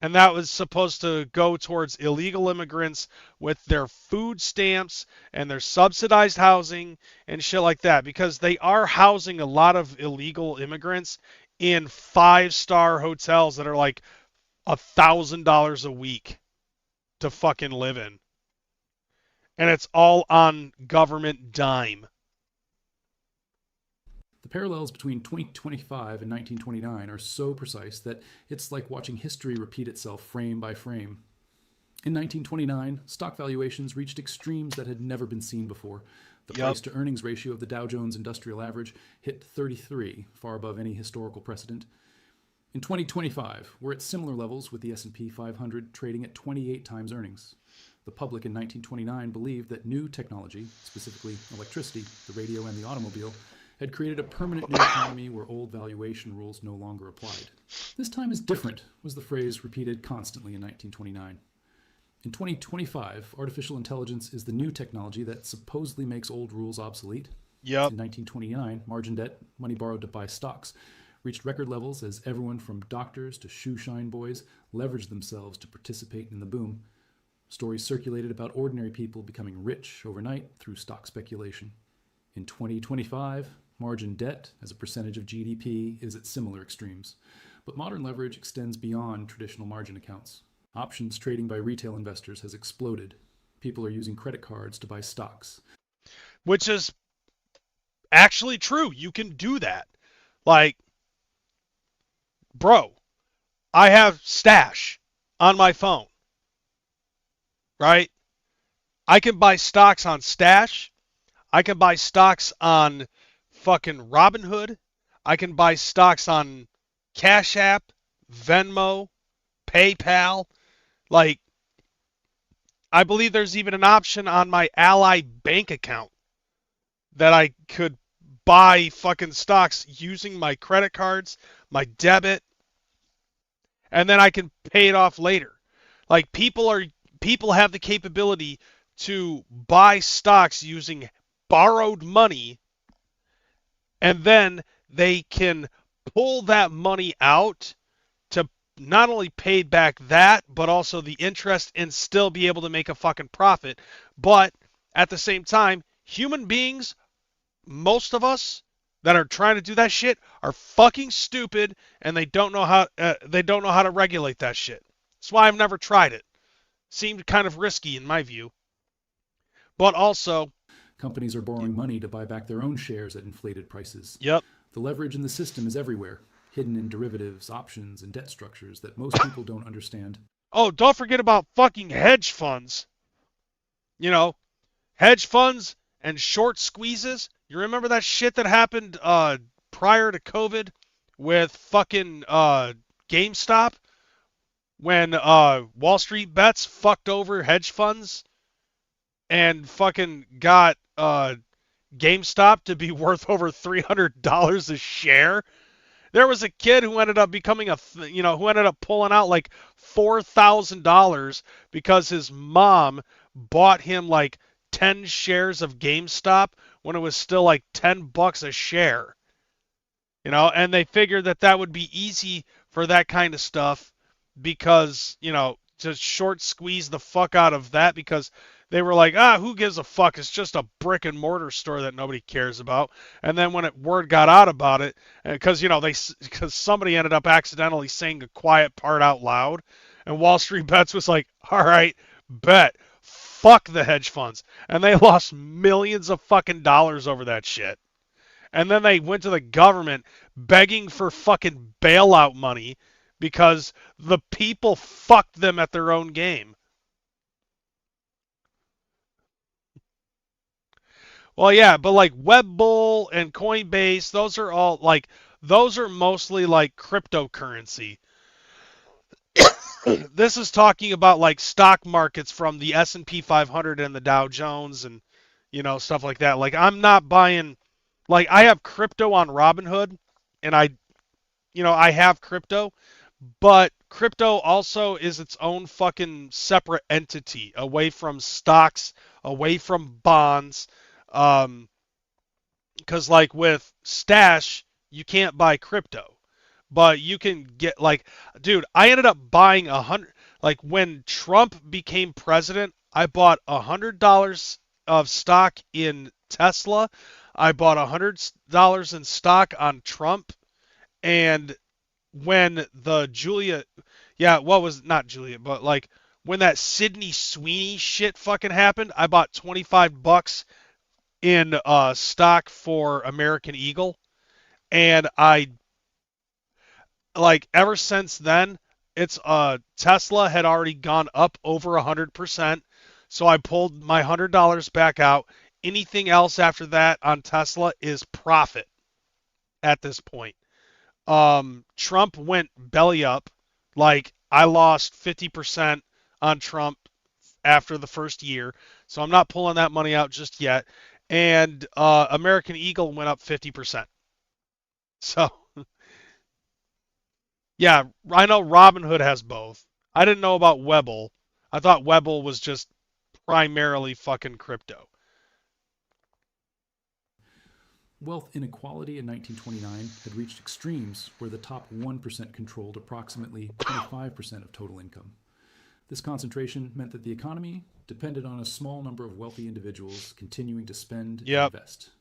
Speaker 2: And that was supposed to go towards illegal immigrants with their food stamps and their subsidized housing and shit like that, because they are housing a lot of illegal immigrants in 5-star hotels that are like $1,000 a week to fucking live in. And it's all on government dime.
Speaker 7: The parallels between 2025 and 1929 are so precise that it's like watching history repeat itself frame by frame. In 1929, stock valuations reached extremes that had never been seen before. The price-to-earnings ratio of the Dow Jones Industrial Average hit 33, far above any historical precedent. In 2025, we're at similar levels with the S&P 500 trading at 28 times earnings. The public in 1929 believed that new technology, specifically electricity, the radio, and the automobile, had created a permanent new economy where old valuation rules no longer applied. This time is different, was the phrase repeated constantly in 1929. In 2025, artificial intelligence is the new technology that supposedly makes old rules obsolete.
Speaker 2: Yep.
Speaker 7: In 1929, margin debt, money borrowed to buy stocks, reached record levels as everyone from doctors to shoe shine boys leveraged themselves to participate in the boom. Stories circulated about ordinary people becoming rich overnight through stock speculation. In 2025, margin debt as a percentage of GDP is at similar extremes. But modern leverage extends beyond traditional margin accounts. Options trading by retail investors has exploded. People are using credit cards to buy stocks.
Speaker 2: Which is actually true. You can do that. Like, bro, I have Stash on my phone. Right? I can buy stocks on Stash. I can buy stocks on fucking Robinhood. I can buy stocks on Cash App, Venmo, PayPal. Like, I believe there's even an option on my Ally bank account that I could buy fucking stocks using my credit cards, my debit, and then I can pay it off later. Like, people have the capability to buy stocks using borrowed money, and then they can pull that money out to not only pay back that, but also the interest and still be able to make a fucking profit. But at the same time, human beings, most of us that are trying to do that shit, are fucking stupid, and they don't know how to regulate that shit. That's why I've never tried it. Seemed kind of risky in my view. But also,
Speaker 7: companies are borrowing money to buy back their own shares at inflated prices.
Speaker 2: Yep.
Speaker 7: The leverage in the system is everywhere, hidden in derivatives, options, and debt structures that most people don't understand.
Speaker 2: Oh, don't forget about fucking hedge funds. You know, hedge funds and short squeezes. You remember that shit that happened prior to COVID with fucking GameStop? When Wall Street Bets fucked over hedge funds and fucking got GameStop to be worth over $300 a share. There was a kid who ended up becoming who ended up pulling out like $4,000 because his mom bought him like 10 shares of GameStop when it was still like $10 a share. You know, and they figured that would be easy for that kind of stuff because, you know, to short squeeze the fuck out of that because they were like, who gives a fuck? It's just a brick and mortar store that nobody cares about. And then when word got out about it, because somebody ended up accidentally saying a quiet part out loud, and Wall Street Bets was like, all right, bet, fuck the hedge funds, and they lost millions of fucking dollars over that shit. And then they went to the government begging for fucking bailout money because the people fucked them at their own game. Well, yeah, but like Webbull and Coinbase, those are mostly like cryptocurrency. This is talking about like stock markets from the S&P 500 and the Dow Jones and, you know, stuff like that. Like, I'm not buying, like, I have crypto on Robinhood and I have crypto, but crypto also is its own fucking separate entity away from stocks, away from bonds. Because like with Stash, you can't buy crypto. but you can get like, dude, I ended up buying like when Trump became president, I bought $100 of stock in Tesla. I bought $100 in stock on Trump, and when the not Julia, but like when that Sydney Sweeney shit fucking happened, I bought $25 in stock for American Eagle, and I like ever since then, it's Tesla had already gone up over 100%, so I pulled my $100 back out. Anything else after that on Tesla is profit at this point. Trump went belly up. Like, I lost 50% on Trump after the first year, so I'm not pulling that money out just yet. And American Eagle went up 50%. So, yeah, I know Robinhood has both. I didn't know about Webull. I thought Webull was just primarily fucking crypto.
Speaker 7: Wealth inequality in 1929 had reached extremes where the top 1% controlled approximately 25% of total income. This concentration meant that the economy depended on a small number of wealthy individuals continuing to spend and invest.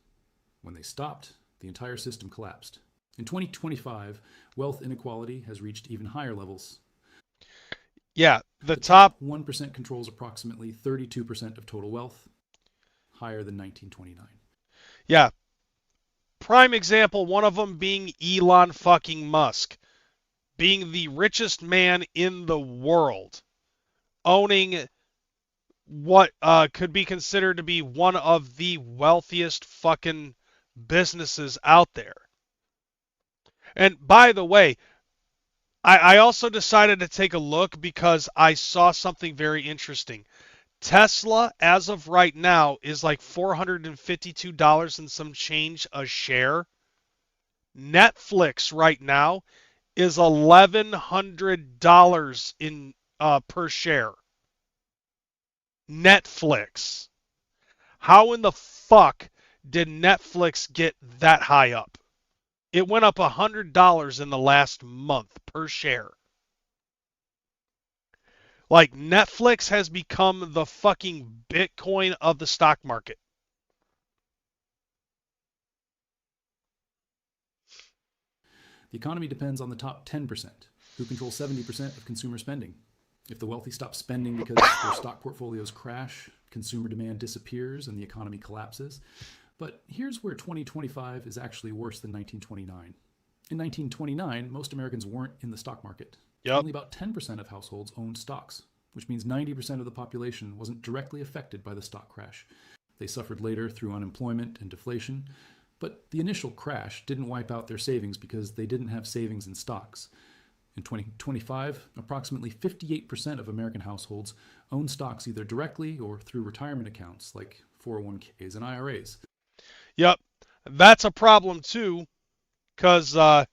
Speaker 7: When they stopped, the entire system collapsed. In 2025, wealth inequality has reached even higher levels.
Speaker 2: Yeah, the top
Speaker 7: 1% controls approximately 32% of total wealth, higher than 1929.
Speaker 2: Yeah. Prime example, one of them being Elon fucking Musk, being the richest man in the world, owning what could be considered to be one of the wealthiest fucking businesses out there. And by the way, I also decided to take a look because I saw something very interesting. Tesla, as of right now, is like $452 and some change a share. Netflix right now is $1,100 in per share. Netflix. How in the fuck did Netflix get that high up? It went up $100 in the last month per share. Like, Netflix has become the fucking Bitcoin of the stock market.
Speaker 7: The economy depends on the top 10%, who control 70% of consumer spending. If the wealthy stop spending because their stock portfolios crash, consumer demand disappears, and the economy collapses. But here's where 2025 is actually worse than 1929. In 1929, most Americans weren't in the stock market.
Speaker 2: Yep.
Speaker 7: Only about 10% of households owned stocks, which means 90% of the population wasn't directly affected by the stock crash. They suffered later through unemployment and deflation, but the initial crash didn't wipe out their savings because they didn't have savings in stocks. In 2025, approximately 58% of American households own stocks either directly or through retirement accounts like 401ks and IRAs.
Speaker 2: Yep, that's a problem too, because, back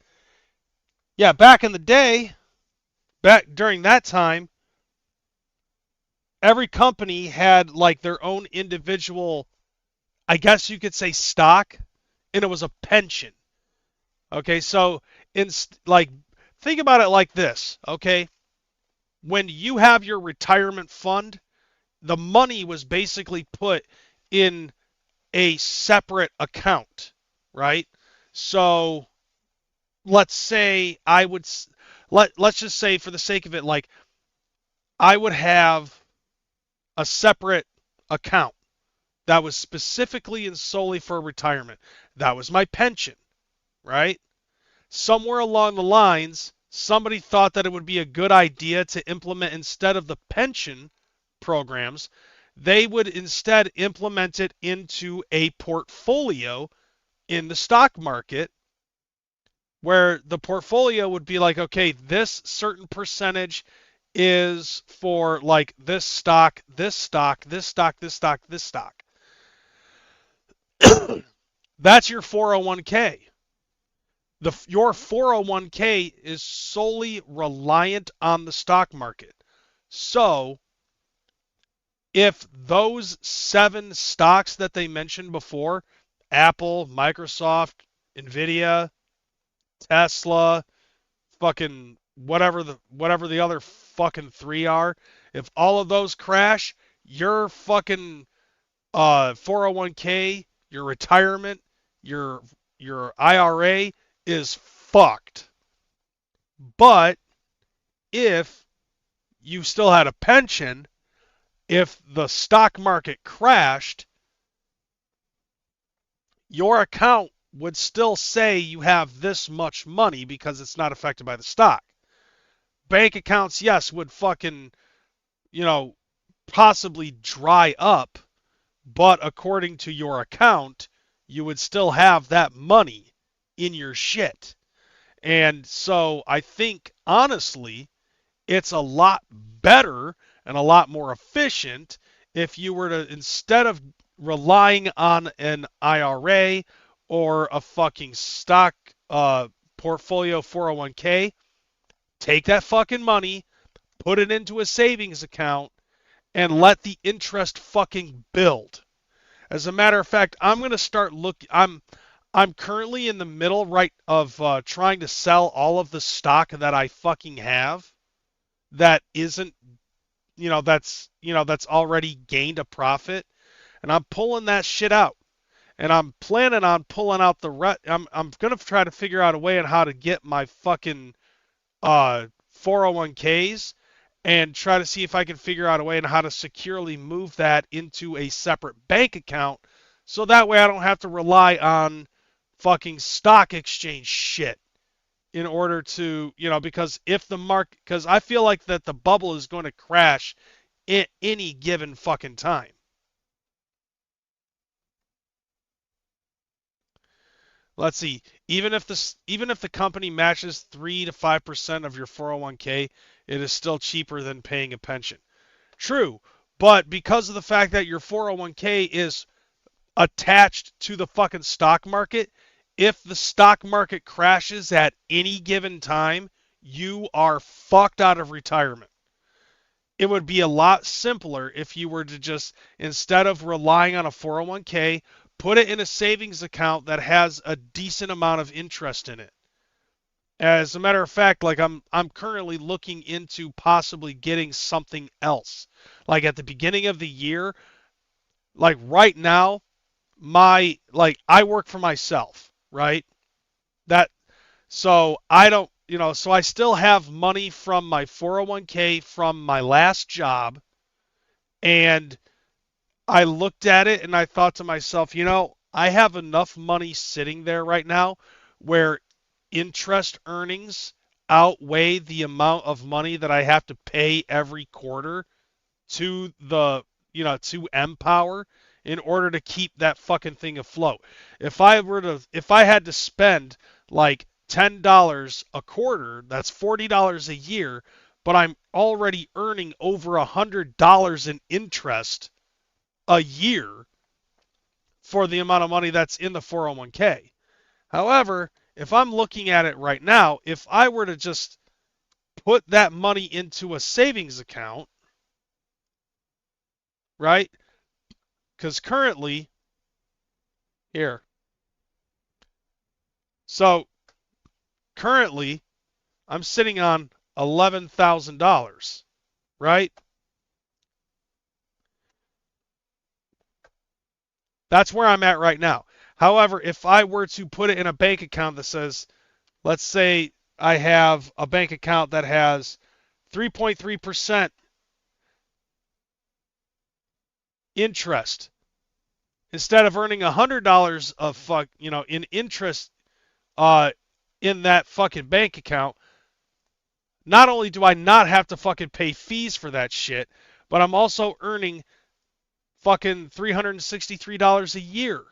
Speaker 2: in the day, back during that time, every company had like their own individual, I guess you could say, stock, and it was a pension. Okay, so think about it like this, okay? When you have your retirement fund, the money was basically put in a separate account, right? So let's say let's just say for the sake of it, like I would have a separate account that was specifically and solely for retirement. That was my pension, right? Somewhere along the lines, somebody thought that it would be a good idea to implement, instead of the pension programs, they would instead implement it into a portfolio in the stock market, where the portfolio would be like, okay, this certain percentage is for like this stock, this stock, this stock, this stock, this stock. That's your 401k. Your 401k is solely reliant on the stock market. So if those 7 stocks that they mentioned before, Apple, Microsoft, Nvidia, Tesla, fucking whatever the other fucking 3 are, if all of those crash, your fucking 401k, your retirement, your IRA is fucked. But if you still had a pension, if the stock market crashed, your account would still say you have this much money because it's not affected by the stock. Bank accounts, yes, would fucking, possibly dry up, but according to your account, you would still have that money in your shit. And so I think, honestly, it's a lot better and a lot more efficient if you were to, instead of relying on an IRA or a fucking stock portfolio 401k, take that fucking money, put it into a savings account, and let the interest fucking build. As a matter of fact, I'm going to start looking. I'm currently in the middle of trying to sell all of the stock that I fucking have that isn't, that's already gained a profit, and I'm pulling that shit out. And I'm planning on pulling out I'm going to try to figure out a way on how to get my fucking 401ks and try to see if I can figure out a way on how to securely move that into a separate bank account so that way I don't have to rely on fucking stock exchange shit in order to, because because I feel like that the bubble is going to crash at any given fucking time. Let's see. Even if the company matches 3 to 5% of your 401k, it is still cheaper than paying a pension. True, but because of the fact that your 401k is attached to the fucking stock market, if the stock market crashes at any given time, you are fucked out of retirement. It would be a lot simpler if you were to just, instead of relying on a 401k, put it in a savings account that has a decent amount of interest in it. As a matter of fact, like I'm currently looking into possibly getting something else. Like at the beginning of the year, like right now, I work for myself, right? So I don't, so I still have money from my 401k from my last job, and I looked at it and I thought to myself, I have enough money sitting there right now where interest earnings outweigh the amount of money that I have to pay every quarter to to Empower in order to keep that fucking thing afloat. If I had to spend like $10 a quarter, that's $40 a year, but I'm already earning over $100 in interest a year for the amount of money that's in the 401k. However, if I'm looking at it right now, if I were to just put that money into a savings account, right? Because currently, here. So currently, I'm sitting on $11,000, right? That's where I'm at right now. However, if I were to put it in a bank account that says, let's say I have a bank account that has 3.3% interest, instead of earning $100 of in interest in that fucking bank account, not only do I not have to fucking pay fees for that shit, but I'm also earning fucking $363 a year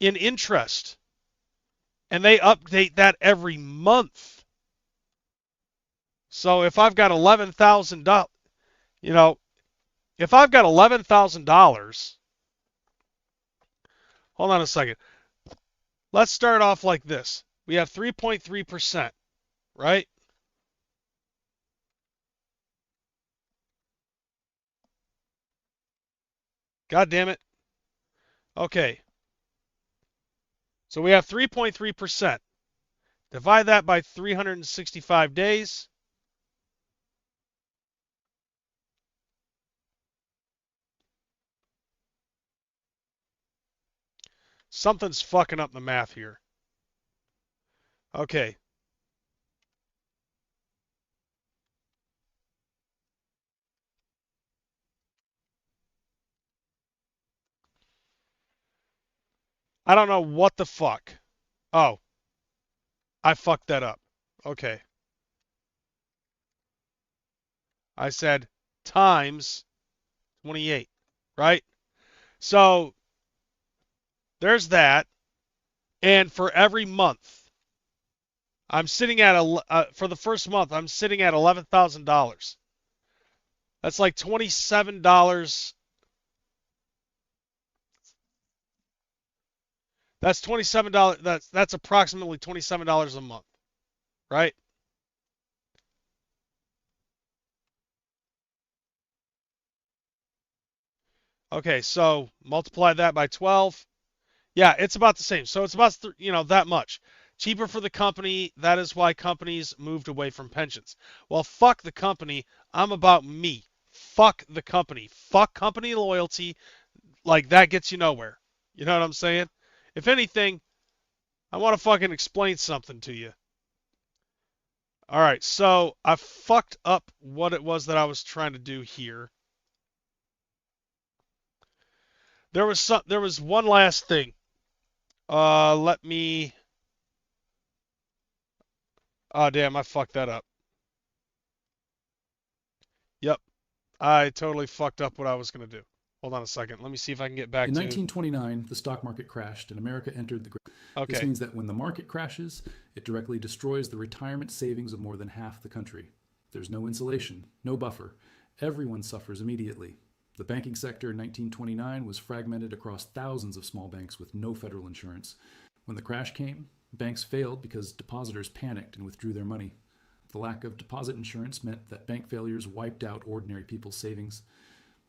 Speaker 2: in interest. And they update that every month. So if I've got $11,000, if I've got $11,000, hold on a second. Let's start off like this. We have 3.3%, right? God damn it. Okay. So we have 3.3%. Divide that by 365 days. Something's fucking up the math here. Okay. I don't know what the fuck. Oh. I fucked that up. Okay. I said times 28, right? So there's that. And for every month, I'm sitting at for the first month, I'm sitting at $11,000. That's like $27. That's $27. That's approximately $27 a month, right? Okay, so multiply that by 12. Yeah, it's about the same. So it's about that much. Cheaper for the company. That is why companies moved away from pensions. Well, fuck the company. I'm about me. Fuck the company. Fuck company loyalty. Like, that gets you nowhere. You know what I'm saying? If anything, I want to fucking explain something to you. All right, so I fucked up what it was that I was trying to do here. There was one last thing. Let me. Oh damn, I fucked that up. Yep, I totally fucked up what I was gonna do. Hold on a second. Let me see if I can get back
Speaker 7: In
Speaker 2: to.
Speaker 7: 1929, the stock market crashed and America entered the Great.
Speaker 2: Okay.
Speaker 7: This means that when the market crashes, it directly destroys the retirement savings of more than half the country. There's no insulation, no buffer. Everyone suffers immediately. The banking sector in 1929 was fragmented across thousands of small banks with no federal insurance. When the crash came, banks failed because depositors panicked and withdrew their money. The lack of deposit insurance meant that bank failures wiped out ordinary people's savings.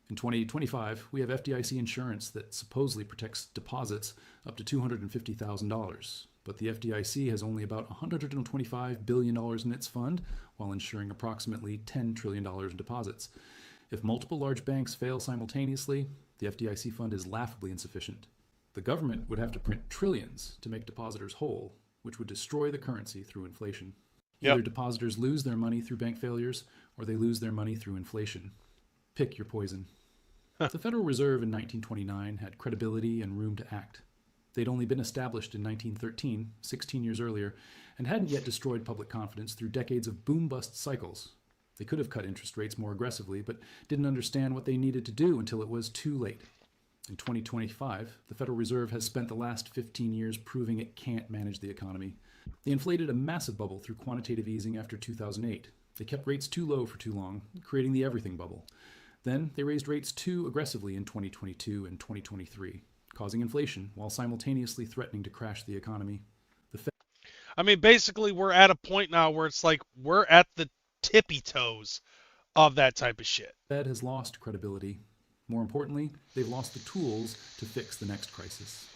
Speaker 7: In 2025, we have FDIC insurance that supposedly protects deposits up to $250,000, but the FDIC has only about $125 billion in its fund, while insuring approximately $10 trillion in deposits. If multiple large banks fail simultaneously, the FDIC fund is laughably insufficient. The government would have to print trillions to make depositors whole, which would destroy the currency through inflation. Either depositors lose their money through bank failures, or they lose their money through inflation. Pick your poison. The Federal Reserve in 1929 had credibility and room to act. They'd only been established in 1913, 16 years earlier, and hadn't yet destroyed public confidence through decades of boom-bust cycles. They could have cut interest rates more aggressively, but didn't understand what they needed to do until it was too late. In 2025, the Federal Reserve has spent the last 15 years proving it can't manage the economy. They inflated a massive bubble through quantitative easing after 2008. They kept rates too low for too long, creating the everything bubble. Then they raised rates too aggressively in 2022 and 2023, causing inflation while simultaneously threatening to crash the economy.
Speaker 2: I mean, basically, we're at a point now where it's like we're at the tippy toes of that type of shit.
Speaker 7: The Fed has lost credibility. More importantly, they've lost the tools to fix the next crisis.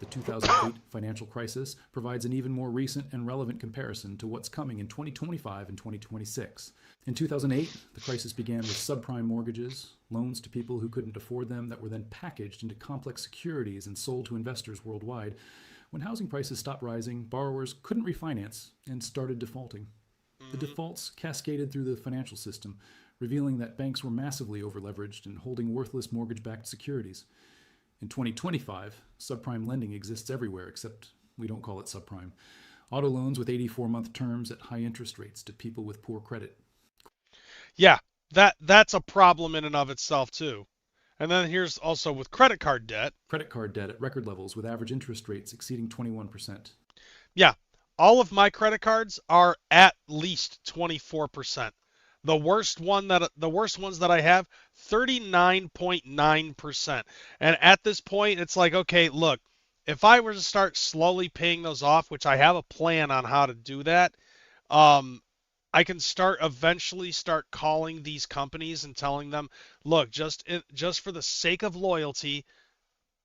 Speaker 7: The 2008 financial crisis provides an even more recent and relevant comparison to what's coming in 2025 and 2026. In 2008, the crisis began with subprime mortgages, loans to people who couldn't afford them that were then packaged into complex securities and sold to investors worldwide. When housing prices stopped rising, borrowers couldn't refinance and started defaulting. The defaults cascaded through the financial system, revealing that banks were massively overleveraged and holding worthless mortgage-backed securities. In 2025, subprime lending exists everywhere, except we don't call it subprime. Auto loans with 84-month terms at high interest rates to people with poor credit.
Speaker 2: Yeah, that's a problem in and of itself, too. And then here's also with credit card debt.
Speaker 7: Credit card debt at record levels with average interest rates exceeding 21%.
Speaker 2: Yeah, all of my credit cards are at least 24%. The worst ones that I have, 39.9%. And at this point, it's like, okay, look, if I were to start slowly paying those off, which I have a plan on how to do that, I can eventually start calling these companies and telling them, look, just for the sake of loyalty,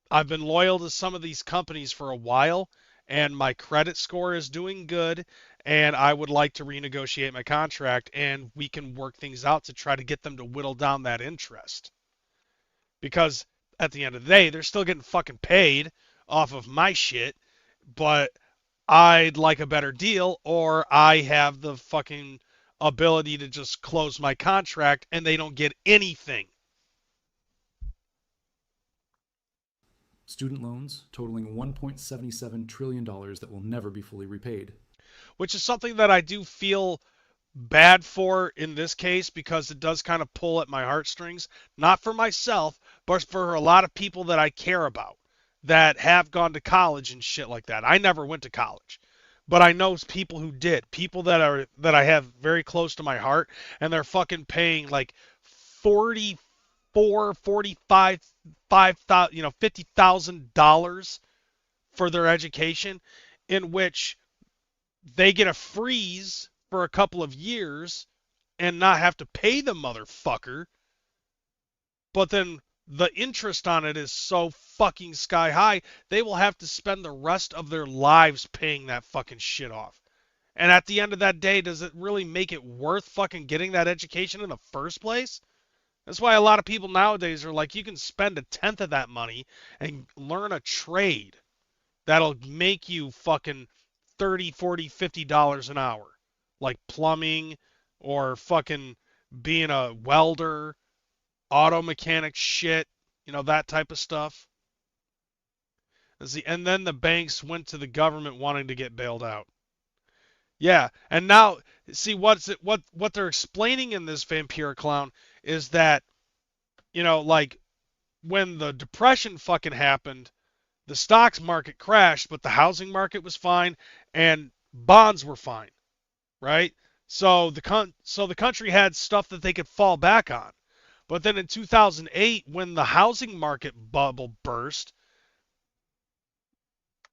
Speaker 2: I've been loyal to some of these companies for a while, and my credit score is doing good, and I would like to renegotiate my contract, and we can work things out to try to get them to whittle down that interest. Because at the end of the day, they're still getting fucking paid off of my shit, but I'd like a better deal, or I have the fucking ability to just close my contract and they don't get anything.
Speaker 7: Student loans totaling $1.77 trillion that will never be fully repaid.
Speaker 2: Which is something that I do feel bad for in this case, because it does kind of pull at my heartstrings. Not for myself, but for a lot of people that I care about that have gone to college and shit like that. I never went to college, but I know people who did. People that I have very close to my heart, and they're fucking paying like 45, $50,000 for their education, in which they get a freeze for a couple of years and not have to pay the motherfucker. But then the interest on it is so fucking sky high, they will have to spend the rest of their lives paying that fucking shit off. And at the end of that day, does it really make it worth fucking getting that education in the first place? That's why a lot of people nowadays are like, you can spend 1/10 of that money and learn a trade that'll make you fucking $30, $40, $50 an hour. Like plumbing, or fucking being a welder, auto mechanic shit, that type of stuff. And then the banks went to the government wanting to get bailed out. Yeah, and now, see, what they're explaining in this Vampire Clown is that, like, when the Depression fucking happened, the stocks market crashed, but the housing market was fine, and bonds were fine, right? So the country had stuff that they could fall back on. But then in 2008, when the housing market bubble burst,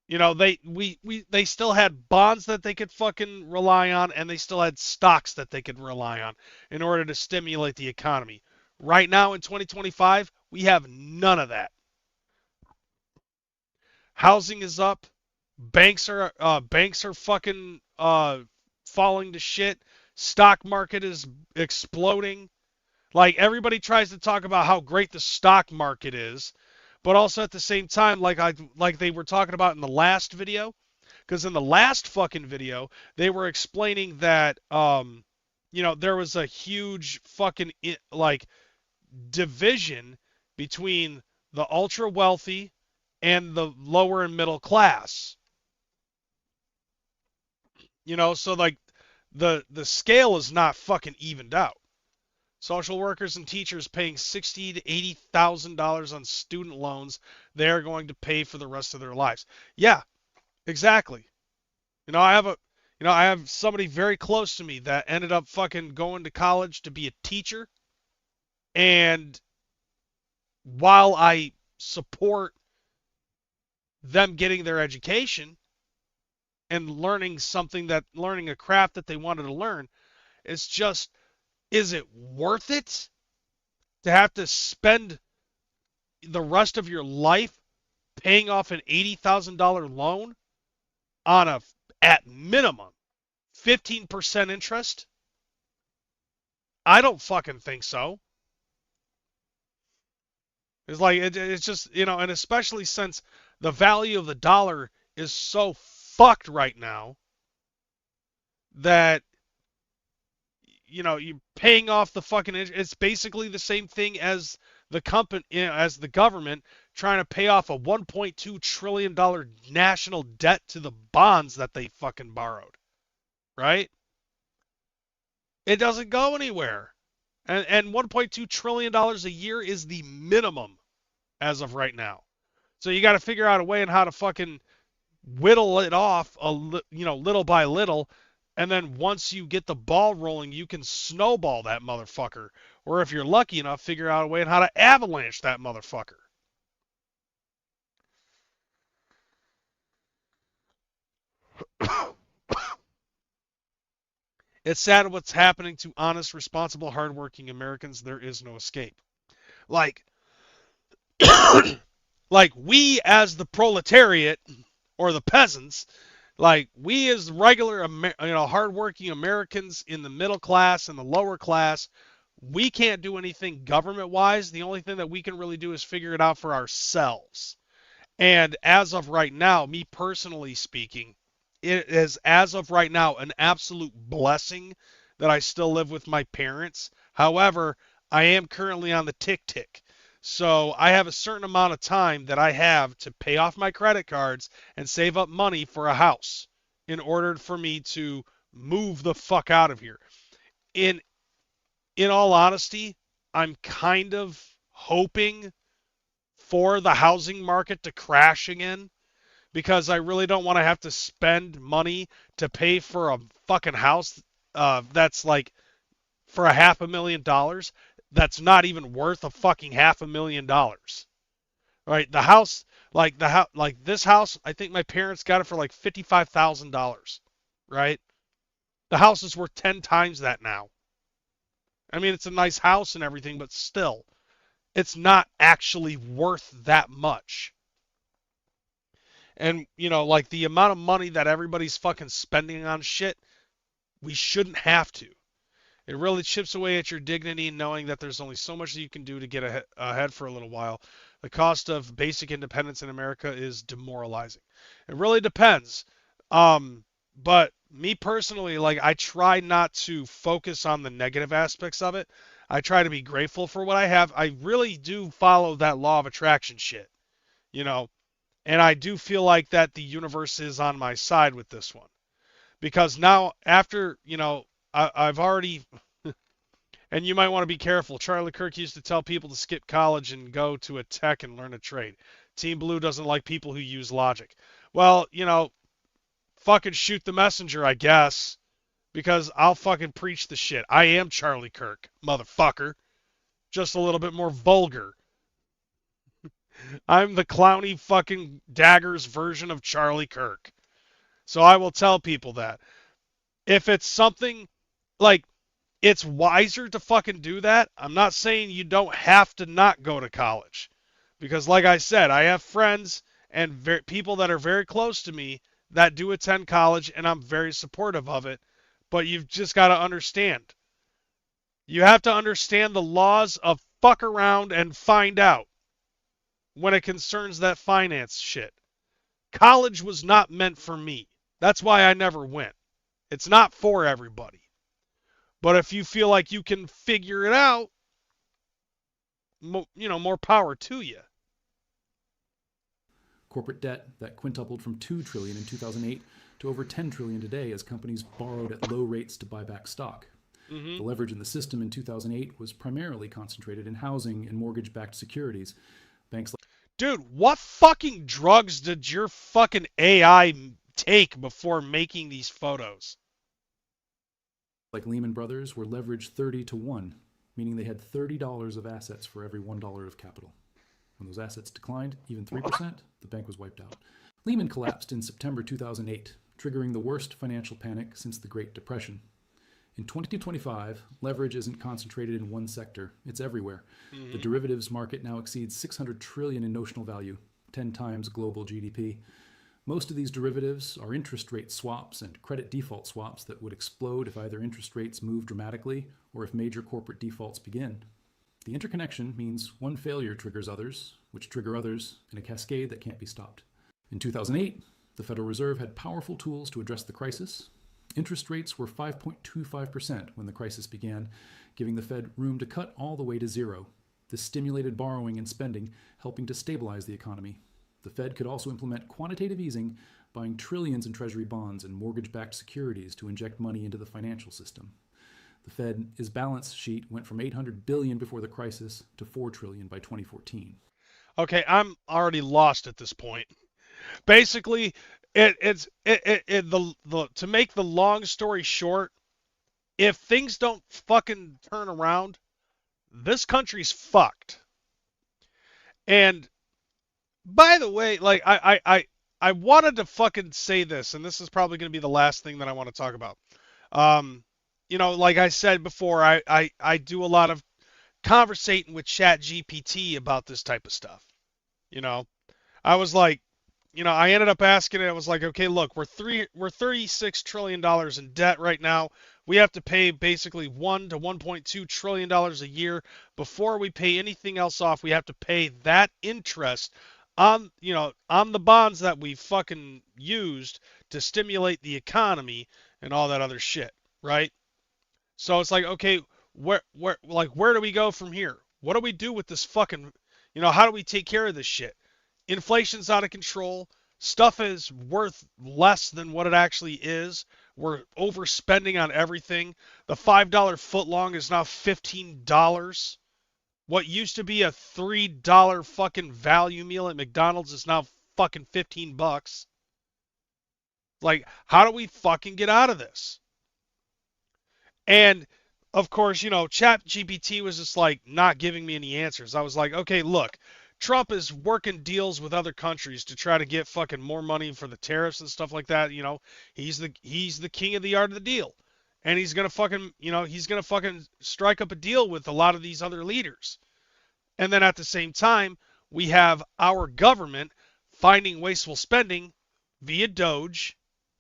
Speaker 2: they still had bonds that they could fucking rely on, and they still had stocks that they could rely on in order to stimulate the economy. Right now in 2025, we have none of that. Housing is up. Banks are fucking falling to shit. Stock market is exploding. Like, everybody tries to talk about how great the stock market is, but also at the same time, like they were talking about in the last video, because in the last fucking video they were explaining that there was a huge fucking division between the ultra wealthy and the lower and middle class. So like the scale is not fucking evened out. Social workers and teachers paying $60,000 to $80,000 on student loans they're going to pay for the rest of their lives. Yeah, exactly. I have somebody very close to me that ended up fucking going to college to be a teacher, and while I support them getting their education and learning a craft that they wanted to learn, it's just, is it worth it to have to spend the rest of your life paying off an $80,000 loan on at minimum 15% interest? I don't fucking think so. It's like, it's just, and especially since the value of the dollar is so fucked right now that, you're paying off the fucking, it's basically the same thing as the government trying to pay off a $1.2 trillion national debt to the bonds that they fucking borrowed, right? It doesn't go anywhere. And $1.2 trillion a year is the minimum as of right now. So you got to figure out a way on how to fucking whittle it off, little by little. And then once you get the ball rolling, you can snowball that motherfucker. Or if you're lucky enough, figure out a way on how to avalanche that motherfucker. It's sad what's happening to honest, responsible, hardworking Americans. There is no escape. Like we as the proletariat or the peasants. Like, we as regular, hardworking Americans in the middle class and the lower class, we can't do anything government-wise. The only thing that we can really do is figure it out for ourselves. And as of right now, me personally speaking, it is, as of right now, an absolute blessing that I still live with my parents. However, I am currently on the tick. So I have a certain amount of time that I have to pay off my credit cards and save up money for a house in order for me to move the fuck out of here. In all honesty, I'm kind of hoping for the housing market to crash again, because I really don't want to have to spend money to pay for a fucking house that's like for $500,000 that's not even worth a fucking $500,000. Right? The house, like this house, I think my parents got it for like $55,000. Right? The house is worth 10 times that now. I mean, it's a nice house and everything, but still, it's not actually worth that much. And, like the amount of money that everybody's fucking spending on shit, we shouldn't have to. It really chips away at your dignity, knowing that there's only so much that you can do to get ahead for a little while. The cost of basic independence in America is demoralizing. It really depends. But me personally, like, I try not to focus on the negative aspects of it. I try to be grateful for what I have. I really do follow that law of attraction shit, and I do feel like that the universe is on my side with this one. Because now, after, I've already, and you might want to be careful. Charlie Kirk used to tell people to skip college and go to a tech and learn a trade. Team Blue doesn't like people who use logic. Well, fucking shoot the messenger, I guess. Because I'll fucking preach the shit. I am Charlie Kirk, motherfucker. Just a little bit more vulgar. I'm the clowny fucking daggers version of Charlie Kirk. So I will tell people that. If it's something, like, it's wiser to fucking do that. I'm not saying you don't have to not go to college. Because like I said, I have friends and people that are very close to me that do attend college, and I'm very supportive of it. But you've just got to understand. You have to understand the laws of fuck around and find out when it concerns that finance shit. College was not meant for me. That's why I never went. It's not for everybody. But if you feel like you can figure it out, more power to you.
Speaker 7: Corporate debt that quintupled from $2 trillion in 2008 to over $10 trillion today as companies borrowed at low rates to buy back stock. The leverage in the system in 2008 was primarily concentrated in housing and mortgage-backed securities. Banks like...
Speaker 2: Dude, what fucking drugs did your fucking AI take before making these photos?
Speaker 7: Like Lehman Brothers were leveraged 30 to 1, meaning they had $30 of assets for every $1 of capital. When those assets declined, even 3%, the bank was wiped out. Lehman collapsed in September 2008, triggering the worst financial panic since the Great Depression. In 2025, leverage isn't concentrated in one sector, it's everywhere. The derivatives market now exceeds $600 trillion in notional value, 10 times global GDP. Most of these derivatives are interest rate swaps and credit default swaps that would explode if either interest rates move dramatically or if major corporate defaults begin. The interconnection means one failure triggers others, which trigger others in a cascade that can't be stopped. In 2008, the Federal Reserve had powerful tools to address the crisis. Interest rates were 5.25% when the crisis began, giving the Fed room to cut all the way to zero. This stimulated borrowing and spending, helping to stabilize the economy. The Fed could also implement quantitative easing, buying trillions in treasury bonds and mortgage-backed securities to inject money into the financial system. The Fed's balance sheet went from $800 billion before the crisis to $4 trillion by 2014.
Speaker 2: Okay, I'm already lost at this point. Basically, to make the long story short, if things don't fucking turn around, this country's fucked. And by the way, like I wanted to fucking say this, and this is probably going to be the last thing that I want to talk about. Like I said before, I do a lot of conversating with Chat GPT about this type of stuff. I was like, I ended up asking it. I was like, okay, look, we're $36 trillion in debt right now. We have to pay basically $1 to $1.2 trillion a year before we pay anything else off. We have to pay that interest on the bonds that we fucking used to stimulate the economy and all that other shit, right? So it's like, okay, where do we go from here? What do we do with this fucking, how do we take care of this shit? Inflation's out of control. Stuff is worth less than what it actually is. We're overspending on everything. The $5 footlong is now $15. What used to be a $3 fucking value meal at McDonald's is now fucking $15. Like, how do we fucking get out of this? And of course, ChatGPT was just like not giving me any answers. I was like, okay, look, Trump is working deals with other countries to try to get fucking more money for the tariffs and stuff like that. He's the king of the art of the deal. And he's going to fucking strike up a deal with a lot of these other leaders. And then at the same time, we have our government finding wasteful spending via Doge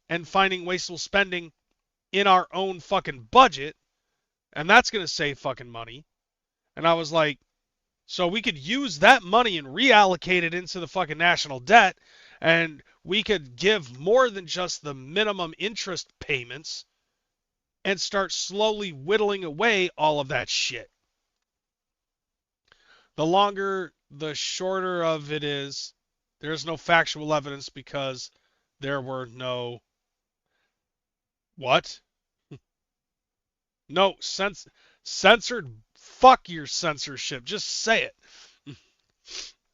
Speaker 2: and finding wasteful spending in our own fucking budget. And that's going to save fucking money. And I was like, so we could use that money and reallocate it into the fucking national debt, and we could give more than just the minimum interest payments and start slowly whittling away all of that shit. The longer, the shorter of it is, there's no factual evidence because there were no... What? No, censored. Fuck your censorship. Just say it.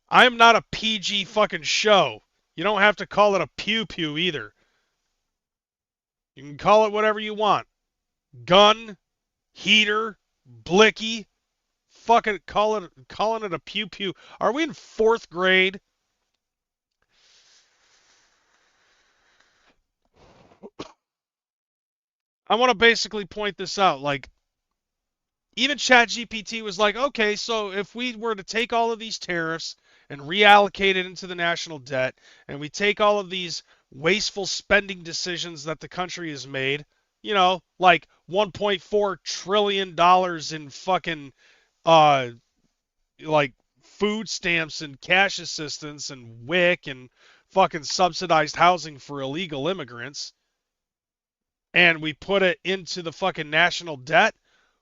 Speaker 2: I am not a PG fucking show. You don't have to call it a pew-pew either. You can call it whatever you want. Gun, heater, blicky. Fucking calling it a pew-pew. Are we in 4th grade? I want to basically point this out. Like, even ChatGPT was like, okay, so if we were to take all of these tariffs and reallocate it into the national debt, and we take all of these wasteful spending decisions that the country has made, like $1.4 trillion in fucking, like food stamps and cash assistance and WIC and fucking subsidized housing for illegal immigrants, and we put it into the fucking national debt,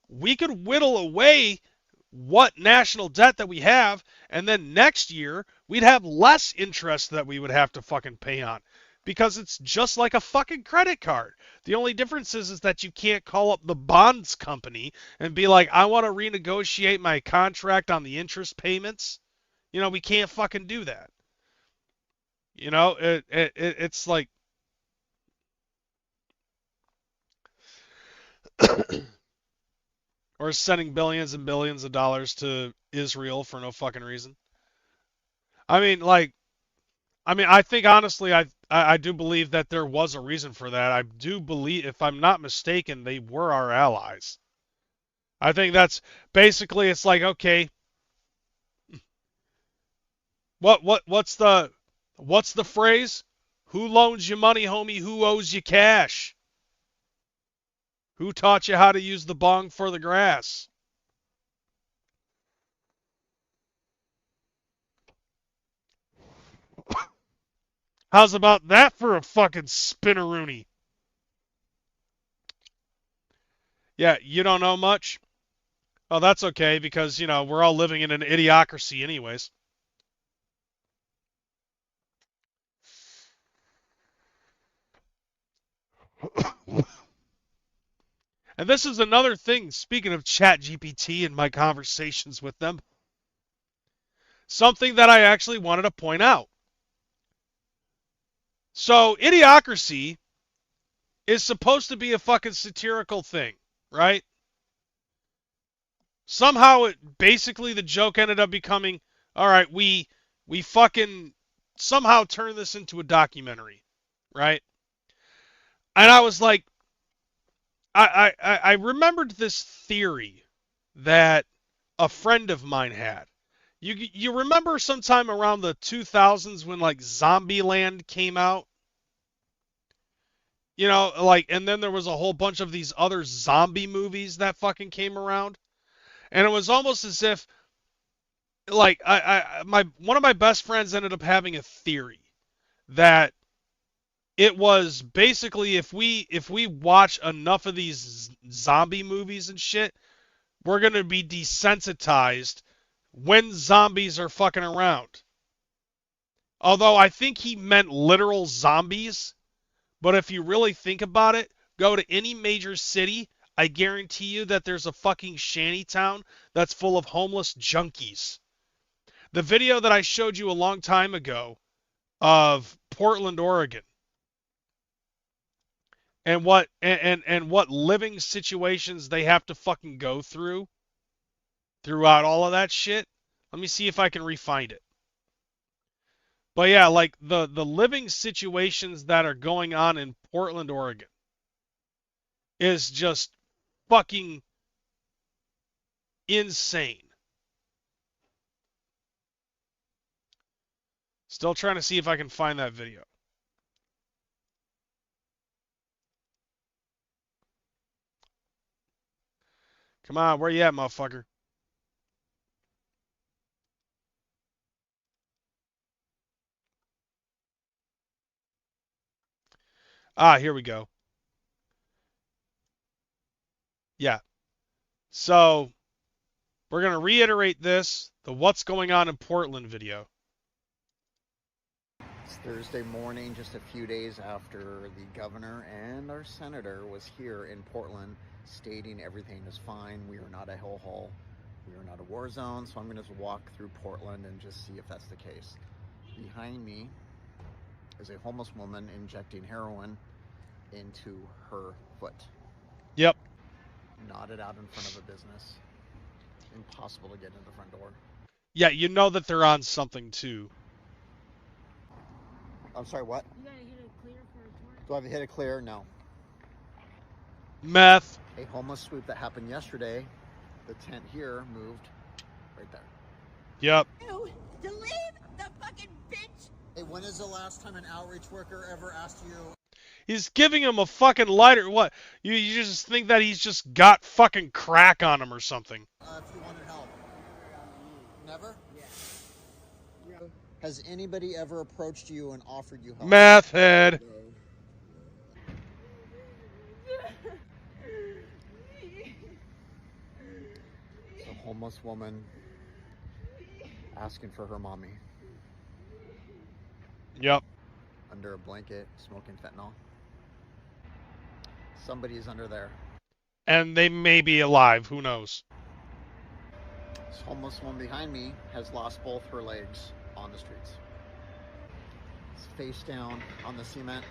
Speaker 2: we could whittle away what national debt that we have, and then next year we'd have less interest that we would have to fucking pay on, because it's just like a fucking credit card. The only difference is that you can't call up the bonds company and be like, I want to renegotiate my contract on the interest payments. We can't fucking do that. It's like or sending billions and billions of dollars to Israel for no fucking reason. I think honestly, I do believe that there was a reason for that. I do believe, if I'm not mistaken, they were our allies. I think that's basically, it's like, okay, what's the phrase? Who loans you money, homie? Who owes you cash? Who taught you how to use the bong for the grass? How's about that for a fucking spinneroony? Yeah, you don't know much? Oh, that's okay, because, we're all living in an idiocracy anyways. And this is another thing, speaking of ChatGPT and my conversations with them, something that I actually wanted to point out. So, idiocracy is supposed to be a fucking satirical thing, right? Somehow, basically the joke ended up becoming, all right, we fucking somehow turn this into a documentary, right? And I was like, I remembered this theory that a friend of mine had. You remember sometime around the 2000s when like Zombieland came out? You know, like, and then there was a whole bunch of these other zombie movies that fucking came around, and it was almost as if, like, my one of my best friends ended up having a theory that it was basically if we watch enough of these zombie movies and shit, we're gonna be desensitized when zombies are fucking around. Although I think he meant literal zombies, but if you really think about it, go to any major city, I guarantee you that there's a fucking shanty town that's full of homeless junkies. The video that I showed you a long time ago of Portland, Oregon, and what living situations they have to fucking go throughout all of that shit. Let me see if I can re-find it. But yeah, like the living situations that are going on in Portland, Oregon is just fucking insane. Still trying to see if I can find that video. Come on, where you at, motherfucker? Ah, here we go. Yeah. So, we're going to reiterate this, the What's Going On in Portland video.
Speaker 10: It's Thursday morning, just a few days after the governor and our senator was here in Portland stating everything is fine. We are not a hellhole. We are not a war zone. So I'm going to walk through Portland and just see if that's the case. Behind me is a homeless woman injecting heroin into her foot.
Speaker 2: Yep.
Speaker 10: Knotted out in front of a business. Impossible to get in the front door.
Speaker 2: Yeah, you know that they're on something too.
Speaker 10: I'm sorry, what?
Speaker 11: You gotta hit it clear for a tour?
Speaker 10: Do I have to hit it clear? No.
Speaker 2: Meth.
Speaker 10: A homeless sweep that happened yesterday. The tent here moved right there.
Speaker 2: Yep.
Speaker 5: You to leave the fucking bitch.
Speaker 10: Hey, when is the last time an outreach worker ever asked you?
Speaker 2: He's giving him a fucking lighter. What? You just think that he's just got fucking crack on him or something.
Speaker 10: If you wanted help. Never? Yeah. Has anybody ever approached you and offered you help?
Speaker 2: Meth head.
Speaker 10: It's a homeless woman asking for her mommy.
Speaker 2: Yep.
Speaker 10: Under a blanket, smoking fentanyl. Somebody's under there.
Speaker 2: And they may be alive. Who knows?
Speaker 10: This homeless woman behind me has lost both her legs on the streets. It's face down on the cement.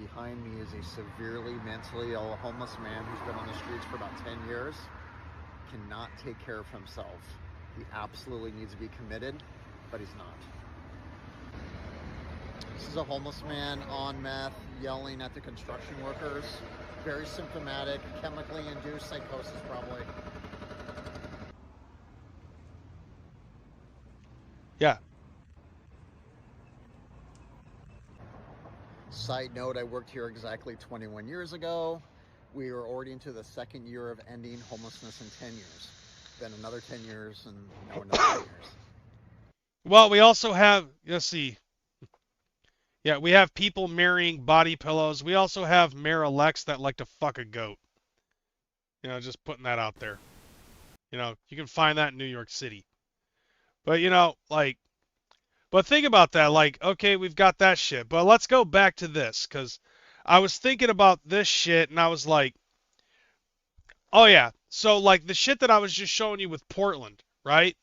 Speaker 10: Behind me is a severely mentally ill homeless man who's been on the streets for about 10 years. Cannot take care of himself. He absolutely needs to be committed, but he's not. This is a homeless man on meth yelling at the construction workers. Very symptomatic, chemically induced psychosis probably.
Speaker 2: Yeah.
Speaker 10: Side note, I worked here exactly 21 years ago. We are already into the second year of ending homelessness in 10 years. Then another 10 years and now another 10 years.
Speaker 2: Well, we also have, let's see. Yeah, we have people marrying body pillows. We also have mayor-elects that like to fuck a goat. You know, just putting that out there. You know, you can find that in New York City. But, you know, like, but think about that. Like, okay, we've got that shit. But let's go back to this, because I was thinking about this shit, and I was like, oh, yeah. So, like, the shit that I was just showing you with Portland, right?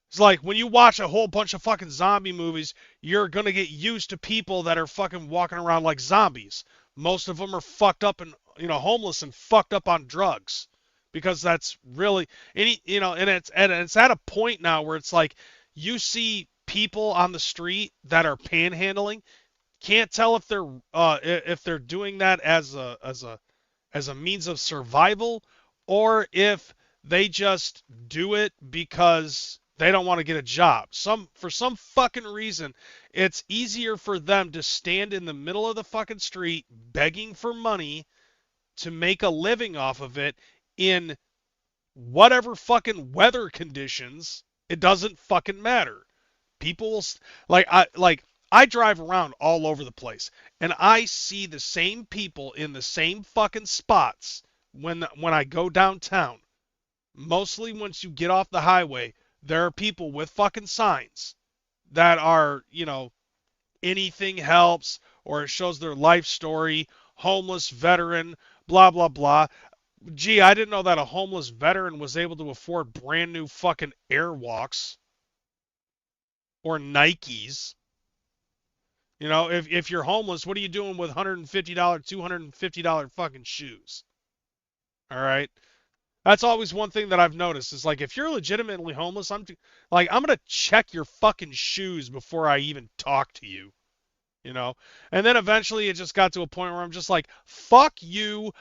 Speaker 2: It's like, when you watch a whole bunch of fucking zombie movies, you're going to get used to people that are fucking walking around like zombies. Most of them are fucked up and, you know, homeless and fucked up on drugs. Because that's really, you know, and it's at a point now where it's like, you see people on the street that are panhandling, can't tell if they're doing that as a means of survival, or if They just do it because they don't want to get a job. For some fucking reason, it's easier for them to stand in the middle of the fucking street begging for money to make a living off of it in whatever fucking weather conditions. It doesn't fucking matter. People will I drive around all over the place and I see the same people in the same fucking spots when I go downtown. Mostly once you get off the highway, there are people with fucking signs that are, anything helps, or it shows their life story, homeless veteran, blah, blah, blah. Gee, I didn't know that a homeless veteran was able to afford brand new fucking Airwalks or Nikes. If you're homeless, what are you doing with $150, $250 fucking shoes? All right. That's always one thing that I've noticed is like if you're legitimately homeless, I'm gonna check your fucking shoes before I even talk to you, And then eventually it just got to a point where I'm just like, fuck you.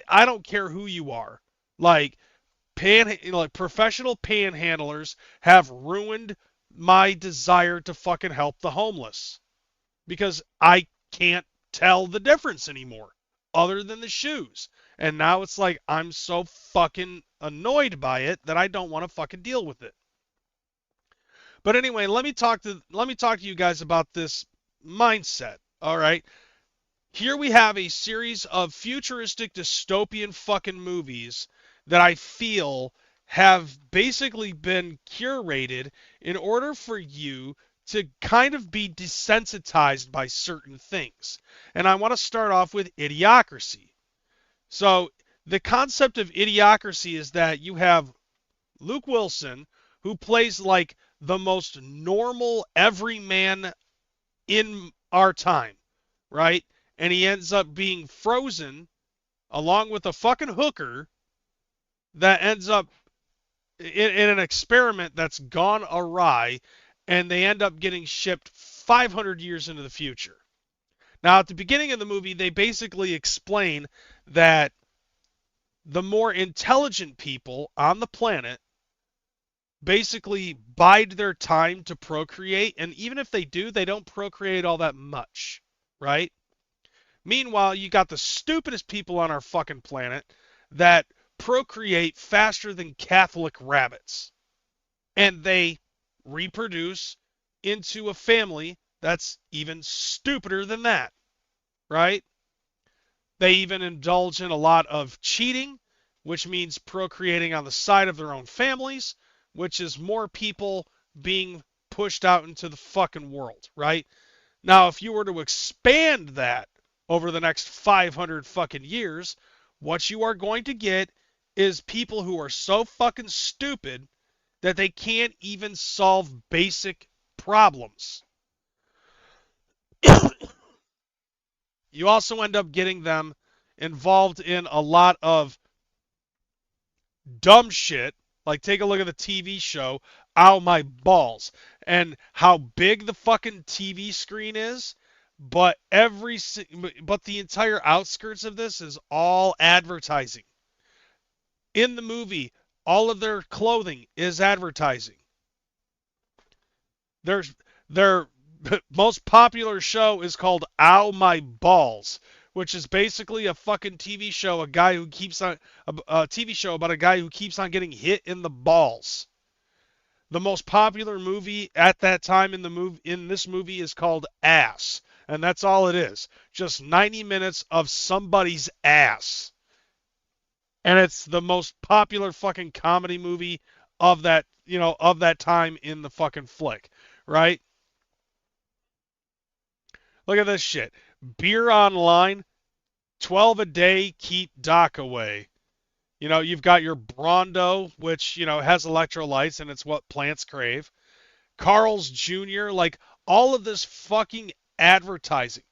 Speaker 2: I don't care who you are. Like professional panhandlers have ruined my desire to fucking help the homeless because I can't tell the difference anymore other than the shoes. And now it's like I'm so fucking annoyed by it that I don't want to fucking deal with it. But anyway, let me talk to you guys about this mindset. All right. Here we have a series of futuristic dystopian fucking movies that I feel have basically been curated in order for you to kind of be desensitized by certain things. And I want to start off with Idiocracy. So the concept of Idiocracy is that you have Luke Wilson, who plays like the most normal everyman in our time, right? And he ends up being frozen along with a fucking hooker that ends up in an experiment that's gone awry, and they end up getting shipped 500 years into the future. Now, at the beginning of the movie, they basically explain that the more intelligent people on the planet basically bide their time to procreate, and even if they do, they don't procreate all that much, right? Meanwhile, you got the stupidest people on our fucking planet that procreate faster than Catholic rabbits. And they reproduce into a family that's even stupider than that, right? They even indulge in a lot of cheating, which means procreating on the side of their own families, which is more people being pushed out into the fucking world, right? Now, if you were to expand that over the next 500 fucking years, what you are going to get is people who are so fucking stupid that they can't even solve basic problems. You also end up getting them involved in a lot of dumb shit. Like, take a look at the TV show, Ow My Balls, and how big the fucking TV screen is, but the entire outskirts of this is all advertising. In the movie, all of their clothing is advertising. Their most popular show is called Ow My Balls, which is basically a fucking TV show, a TV show about a guy who keeps on getting hit in the balls. The most popular movie at that time in this movie is called Ass, and that's all it is. Just 90 minutes of somebody's ass. And it's the most popular fucking comedy movie of that time in the fucking flick, right? Look at this shit. Beer online, 12 a day, keep Doc away. You've got your Brawndo, which, has electrolytes, and it's what plants crave. Karl's Jr., like, all of this fucking advertising.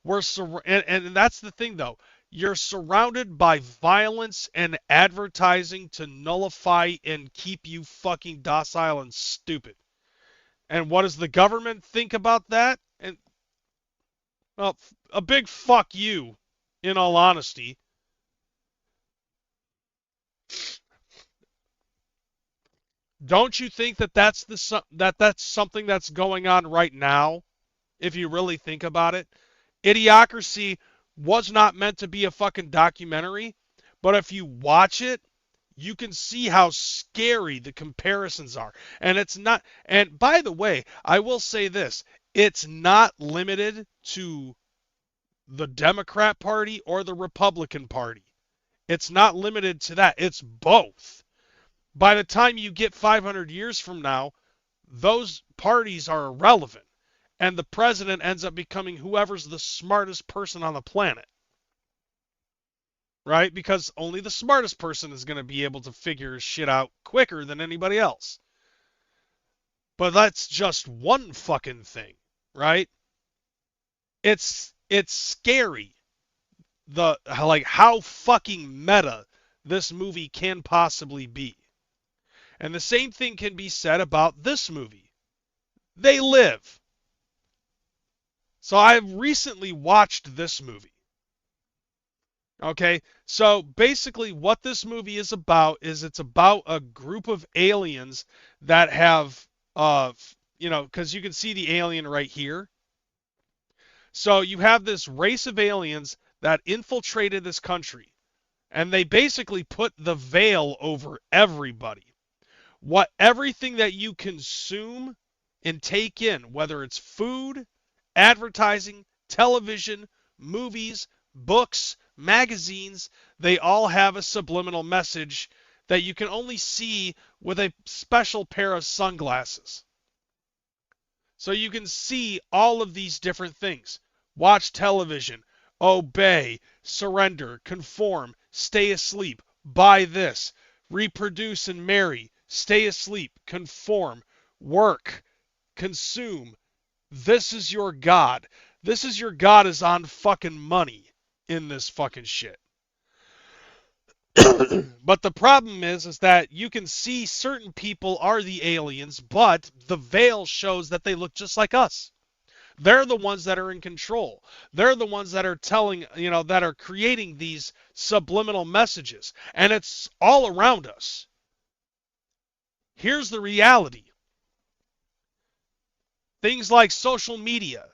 Speaker 2: And that's the thing, though. You're surrounded by violence and advertising to nullify and keep you fucking docile and stupid. And what does the government think about that? And, well, a big fuck you, in all honesty. Don't you think that that's something that's going on right now, if you really think about it? Idiocracy was not meant to be a fucking documentary, but if you watch it, you can see how scary the comparisons are. And it's not, and by the way, I will say this, it's not limited to the Democrat Party or the Republican Party. It's not limited to that. It's both. By the time you get 500 years from now, those parties are irrelevant. And the president ends up becoming whoever's the smartest person on the planet. Right? Because only the smartest person is going to be able to figure shit out quicker than anybody else. But that's just one fucking thing, right? It's scary. How fucking meta this movie can possibly be. And the same thing can be said about this movie. They Live. So I've recently watched this movie. Okay, so basically what this movie is about is it's about a group of aliens that have, because you can see the alien right here. So you have this race of aliens that infiltrated this country, and they basically put the veil over everybody. Everything that you consume and take in, whether it's food, advertising, television, movies, books, magazines, they all have a subliminal message that you can only see with a special pair of sunglasses. So you can see all of these different things. Watch television, obey, surrender, conform, stay asleep, buy this, reproduce and marry, stay asleep, conform, work, consume. This is your God. This is your God is on fucking money in this fucking shit. But the problem is that you can see certain people are the aliens, but the veil shows that they look just like us. They're the ones that are in control. They're the ones that are telling, that are creating these subliminal messages. And it's all around us. Here's the reality. Things like social media.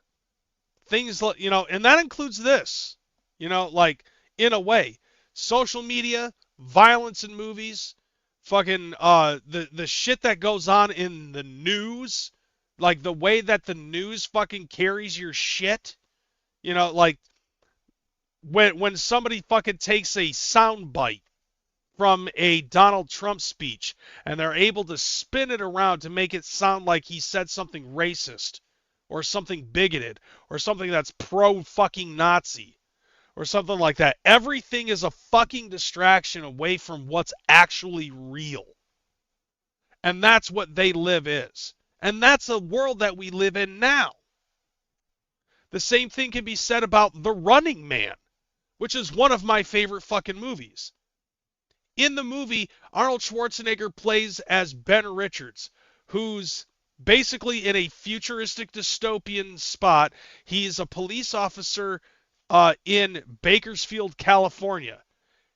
Speaker 2: Things like, and that includes this. In a way. Social media, violence in movies, fucking the shit that goes on in the news, like the way that the news fucking carries your shit, when somebody fucking takes a sound bite from a Donald Trump speech and they're able to spin it around to make it sound like he said something racist or something bigoted or something that's pro fucking Nazi. Or something like that. Everything is a fucking distraction away from what's actually real. And that's what They Live is. And that's a world that we live in now. The same thing can be said about The Running Man, which is one of my favorite fucking movies. In the movie, Arnold Schwarzenegger plays as Ben Richards, who's basically in a futuristic dystopian spot. He's a police officer in Bakersfield, California.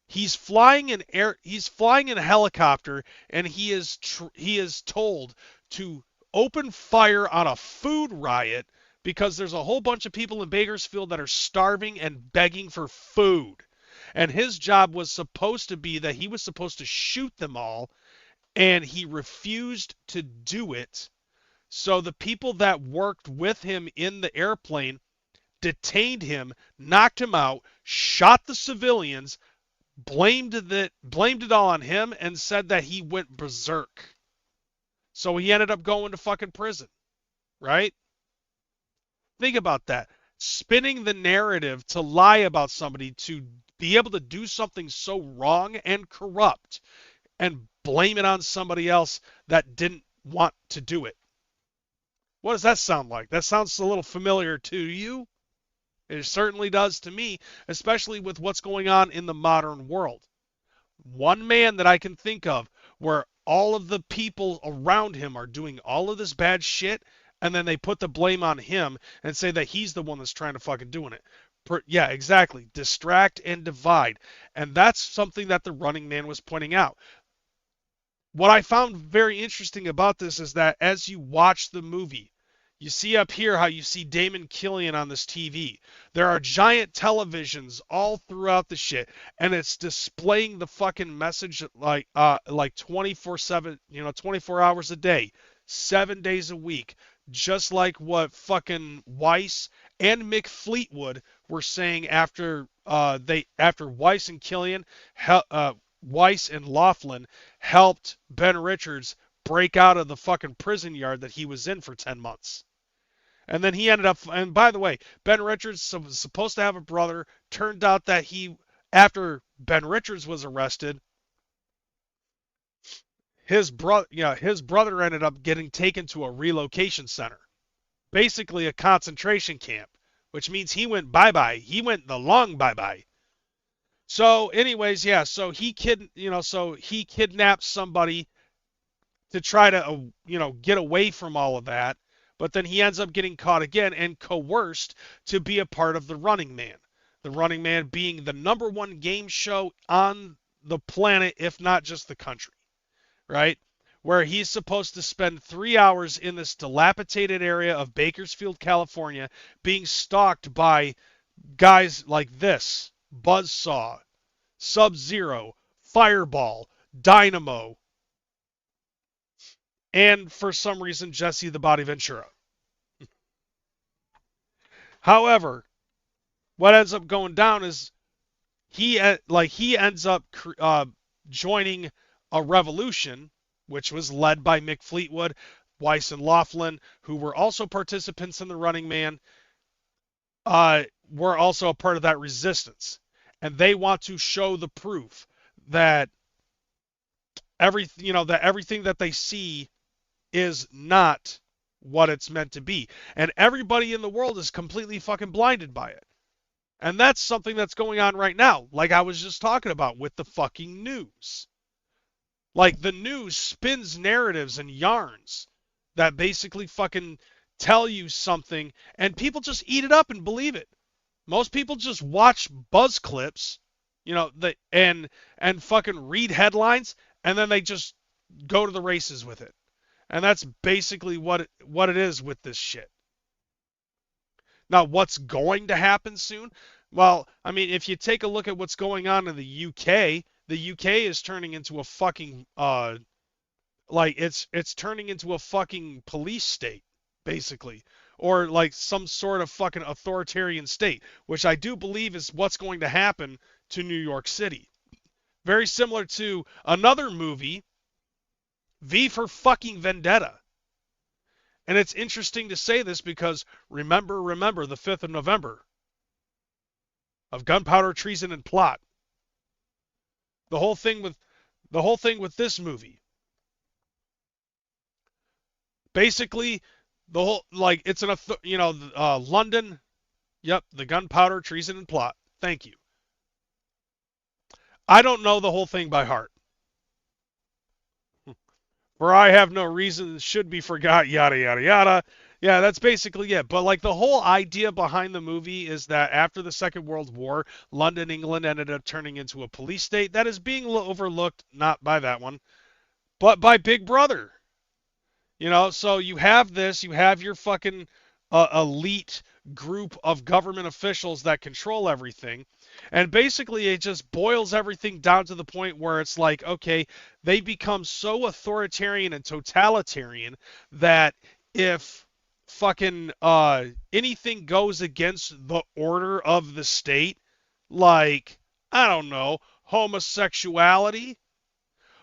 Speaker 2: He's flying in a helicopter, and he is told to open fire on a food riot because there's a whole bunch of people in Bakersfield that are starving and begging for food. And his job was supposed to be that he was supposed to shoot them all, and he refused to do it. So the people that worked with him in the airplane detained him, knocked him out, shot the civilians, blamed it all on him, and said that he went berserk. So he ended up going to fucking prison, right? Think about that. Spinning the narrative to lie about somebody, to be able to do something so wrong and corrupt and blame it on somebody else that didn't want to do it. What does that sound like? That sounds a little familiar to you. It certainly does to me, especially with what's going on in the modern world. One man that I can think of where all of the people around him are doing all of this bad shit, and then they put the blame on him and say that he's the one that's trying to fucking doing it. Yeah, exactly. Distract and divide. And that's something that The Running Man was pointing out. what I found very interesting about this is that as you watch the movie, you see up here how you see Damon Killian on this TV. There are giant televisions all throughout the shit, and it's displaying the fucking message like 24/7, 24 hours a day, 7 days a week, just like what fucking Weiss and Mick Fleetwood were saying after Weiss and Killian, Weiss and Laughlin helped Ben Richards break out of the fucking prison yard that he was in for 10 months. And then he ended up, and by the way, Ben Richards was supposed to have a brother. Turned out that after Ben Richards was arrested, his brother ended up getting taken to a relocation center. Basically a concentration camp, which means he went bye-bye. He went the long bye-bye. So anyways, yeah, so he kidnapped somebody to try to, get away from all of that. But then he ends up getting caught again and coerced to be a part of The Running Man. The Running Man being the #1 game show on the planet, if not just the country, right? Where he's supposed to spend 3 hours in this dilapidated area of Bakersfield, California, being stalked by guys like this: Buzzsaw, Sub-Zero, Fireball, Dynamo, and for some reason, Jesse the Body Ventura. However, what ends up going down is he ends up joining a revolution, which was led by Mick Fleetwood, Weiss and Laughlin, who were also participants in the Running Man, were also a part of that resistance. And they want to show the proof that everything that they see is not what it's meant to be. And everybody in the world is completely fucking blinded by it. And that's something that's going on right now, like I was just talking about with the fucking news. Like, the news spins narratives and yarns that basically fucking tell you something, and people just eat it up and believe it. Most people just watch buzz clips, and fucking read headlines, and then they just go to the races with it. And that's basically what it is with this shit. Now, what's going to happen soon? Well, I mean, if you take a look at what's going on in the UK is turning into a fucking it's turning into a fucking police state, basically, or like some sort of fucking authoritarian state, which I do believe is what's going to happen to New York City. Very similar to another movie, V for fucking Vendetta. And it's interesting to say this because remember the 5th of November of Gunpowder, Treason, and Plot. The whole thing with this movie. Basically, the whole, like, it's London. Yep, the Gunpowder, Treason, and Plot. Thank you. I don't know the whole thing by heart. For I have no reason should be forgot, yada, yada, yada. Yeah, that's basically it. But, like, the whole idea behind the movie is that after the Second World War, London, England ended up turning into a police state that is being overlooked, not by that one, but by Big Brother. So you have your fucking elite group of government officials that control everything. And basically it just boils everything down to the point where it's like, okay, they become so authoritarian and totalitarian that if fucking anything goes against the order of the state, like, I don't know, homosexuality,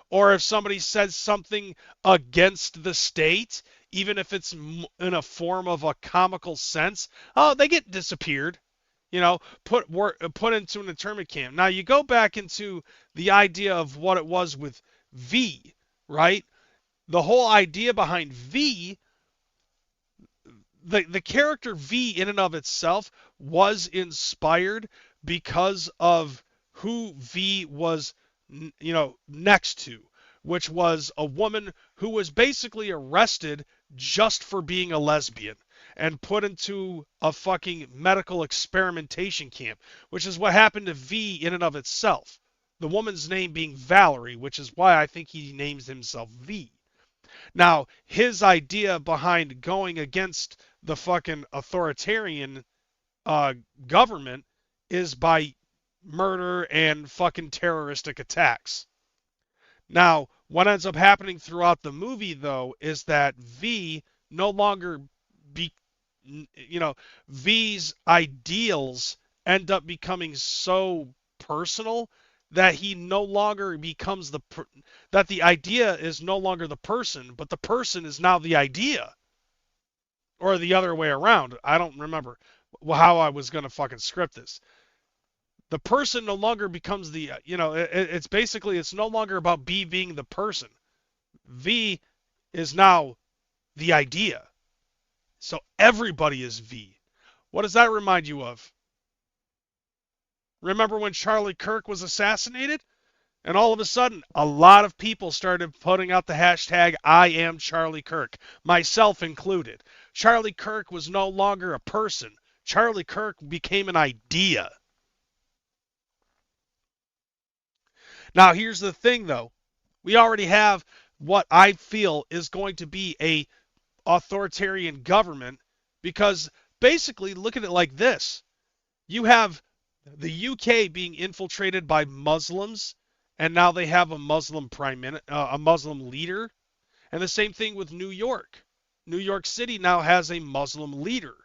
Speaker 2: or if somebody says something against the state, even if it's in a form of a comical sense, they get disappeared. Put into an internment camp. Now you go back into the idea of what it was with V, right? The whole idea behind V, the character V in and of itself was inspired because of who V was, next to, which was a woman who was basically arrested just for being a lesbian and put into a fucking medical experimentation camp, which is what happened to V in and of itself. The woman's name being Valerie, which is why I think he names himself V. Now, his idea behind going against the fucking authoritarian government is by murder and fucking terroristic attacks. Now, what ends up happening throughout the movie, though, is that V no longer V's ideals end up becoming so personal that he no longer becomes that the idea is no longer the person, but the person is now the idea. Or the other way around. I don't remember how I was going to fucking script this. The person no longer becomes the, it's basically, it's no longer about B being the person. V is now the idea. So everybody is V. What does that remind you of? Remember when Charlie Kirk was assassinated? And all of a sudden, a lot of people started putting out the hashtag I am Charlie Kirk, myself included. Charlie Kirk was no longer a person. Charlie Kirk became an idea. Now, here's the thing, though. We already have what I feel is going to be a authoritarian government, because basically, look at it like this. You have the UK being infiltrated by Muslims, and now they have a Muslim a Muslim leader. And the same thing with New York. New York City now has a Muslim leader.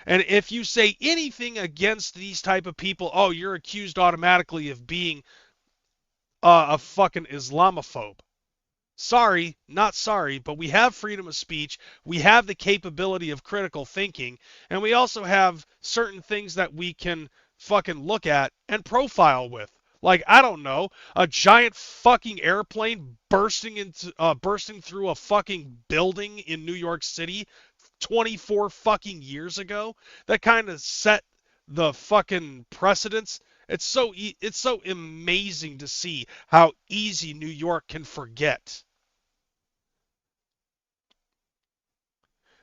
Speaker 2: And if you say anything against these type of people, oh, you're accused automatically of being a fucking Islamophobe. Sorry, not sorry, but we have freedom of speech, we have the capability of critical thinking, and we also have certain things that we can fucking look at and profile with. Like, I don't know, a giant fucking airplane bursting through a fucking building in New York City 24 fucking years ago. That kind of set the fucking precedence. It's so amazing to see how easy New York can forget.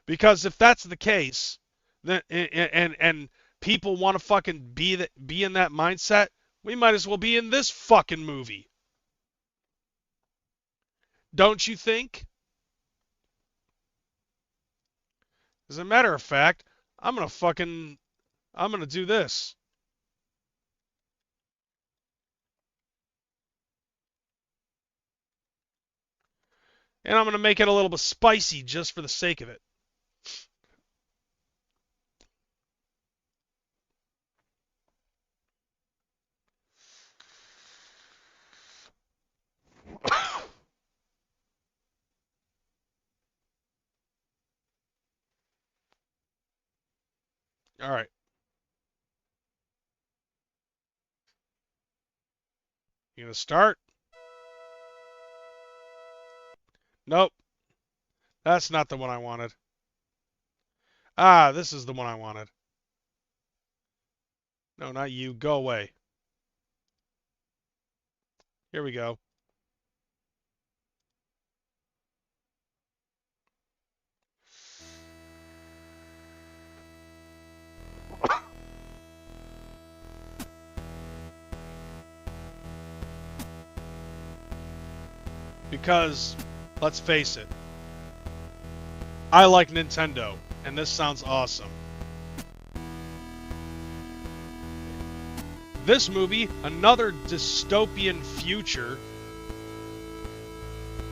Speaker 2: Because if that's the case, then and people want to fucking be in that mindset, we might as well be in this fucking movie. Don't you think? As a matter of fact, I'm gonna do this. And I'm gonna make it a little bit spicy just for the sake of it. All right. You gonna start? Nope. That's not the one I wanted. Ah, this is the one I wanted. No, not you. Go away. Here we go. Because, let's face it, I like Nintendo, and this sounds awesome. This movie, another dystopian future.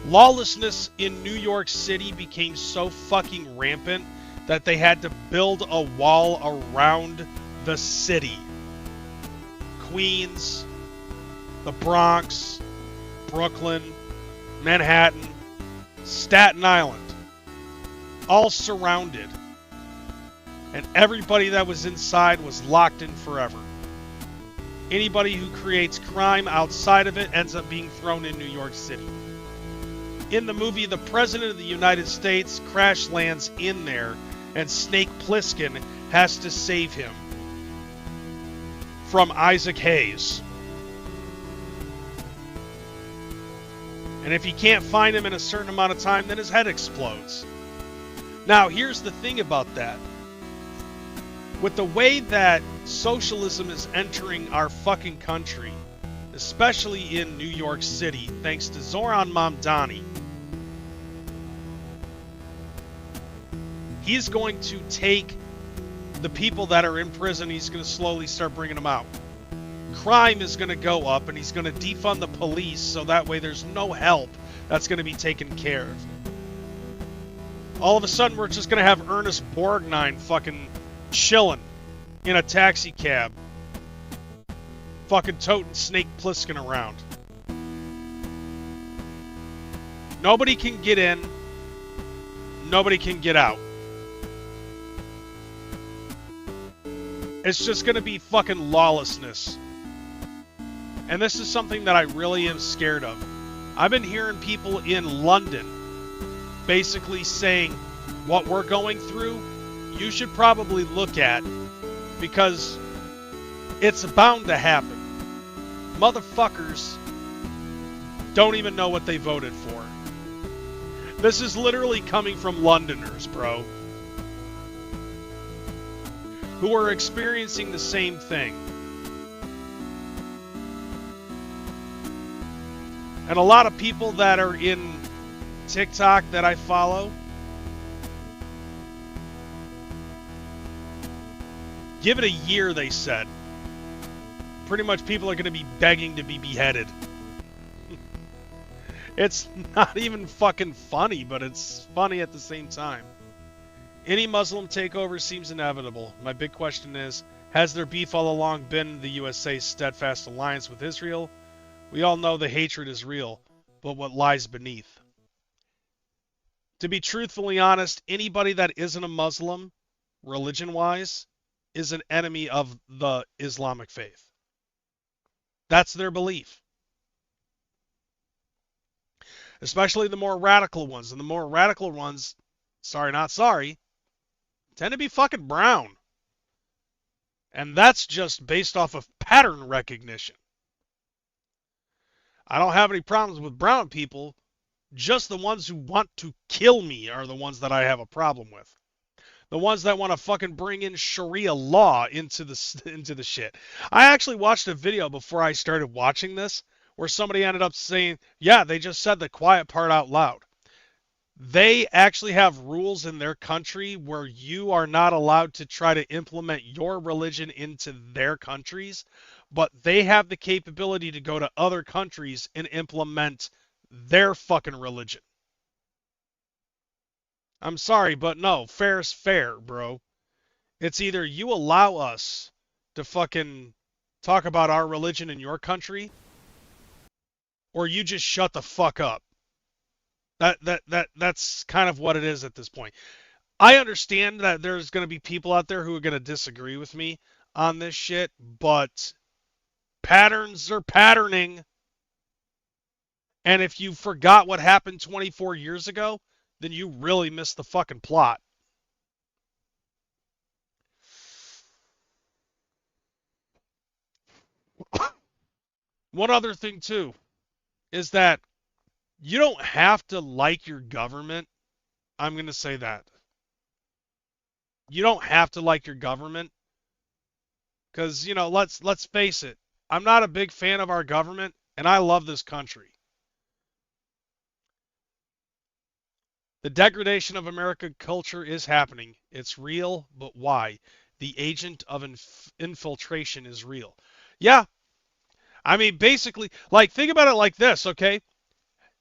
Speaker 2: Lawlessness in New York City became so fucking rampant that they had to build a wall around the city. Queens, the Bronx, Brooklyn, Manhattan, Staten Island, all surrounded. And everybody that was inside was locked in forever. Anybody who creates crime outside of it ends up being thrown in New York City. In the movie, the President of the United States crash lands in there, and Snake Plissken has to save him from Isaac Hayes. And if he can't find him in a certain amount of time, then his head explodes. Now, here's the thing about that. With the way that socialism is entering our fucking country, especially in New York City, thanks to Zoran Mamdani. He's going to take the people that are in prison, he's going to slowly start bringing them out. Crime is going to go up, and he's going to defund the police so that way there's no help that's going to be taken care of. All of a sudden, we're just going to have Ernest Borgnine fucking chilling in a taxi cab, fucking toting Snake Plissken around. Nobody can get in, nobody can get out. It's just going to be fucking lawlessness. And this is something that I really am scared of. I've been hearing people in London basically saying what we're going through, you should probably look at, because it's bound to happen. Motherfuckers don't even know what they voted for. This is literally coming from Londoners, bro, who are experiencing the same thing. And a lot of people that are in TikTok that I follow, give it a year, they said. Pretty much people are going to be begging to be beheaded. It's not even fucking funny, but it's funny at the same time. Any Muslim takeover seems inevitable. My big question is, has their beef all along been the USA's steadfast alliance with Israel? We all know the hatred is real, but what lies beneath? To be truthfully honest, anybody that isn't a Muslim, religion-wise, is an enemy of the Islamic faith. That's their belief. Especially the more radical ones. And the more radical ones, sorry not sorry, tend to be fucking brown. And that's just based off of pattern recognition. I don't have any problems with brown people. Just the ones who want to kill me are the ones that I have a problem with. The ones that want to fucking bring in Sharia law into the shit. I actually watched a video before I started watching this where somebody ended up saying, yeah, they just said the quiet part out loud. They actually have rules in their country where you are not allowed to try to implement your religion into their countries, but they have the capability to go to other countries and implement their fucking religion. I'm sorry, but no, fair's fair, bro. It's either you allow us to fucking talk about our religion in your country, or you just shut the fuck up. That's kind of what it is at this point. I understand that there's going to be people out there who are going to disagree with me on this shit, but patterns are patterning. And if you forgot what happened 24 years ago, then you really missed the fucking plot. One other thing, too, is that you don't have to like your government. I'm going to say that. You don't have to like your government. Because, you know, let's face it. I'm not a big fan of our government, and I love this country. The degradation of American culture is happening. It's real, but why? The agent of infiltration is real. Yeah. I mean, basically, like, think about it like this, okay?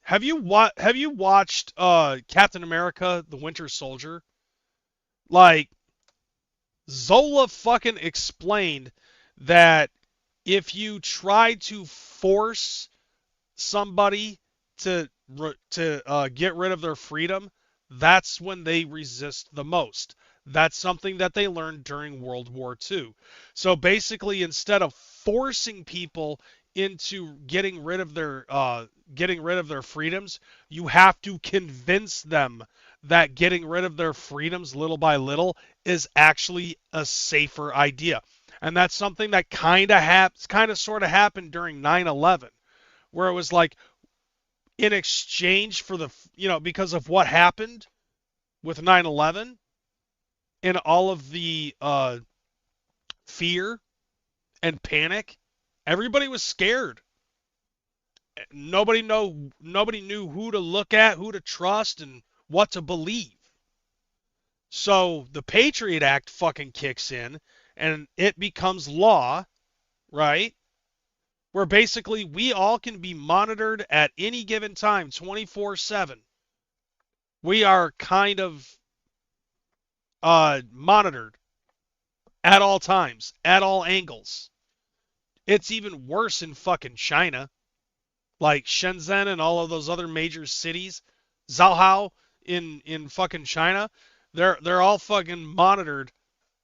Speaker 2: Have you watched Captain America, the Winter Soldier? Like, Zola fucking explained that if you try to force somebody to get rid of their freedom, that's when they resist the most. That's something that they learned during World War II. So basically, instead of forcing people into getting rid of their freedoms, you have to convince them that getting rid of their freedoms little by little is actually a safer idea. And that's something that kind of sort of happened during 9/11, where it was like, in exchange for the, you know, because of what happened with 9/11 and all of the fear and panic, everybody was scared. Nobody knew who to look at, who to trust, and what to believe. So the Patriot Act fucking kicks in, and it becomes law, right? Where basically we all can be monitored at any given time, 24/7. We are kind of monitored at all times, at all angles. It's even worse in fucking China, like Shenzhen and all of those other major cities. Zhaohao in fucking China, they're all fucking monitored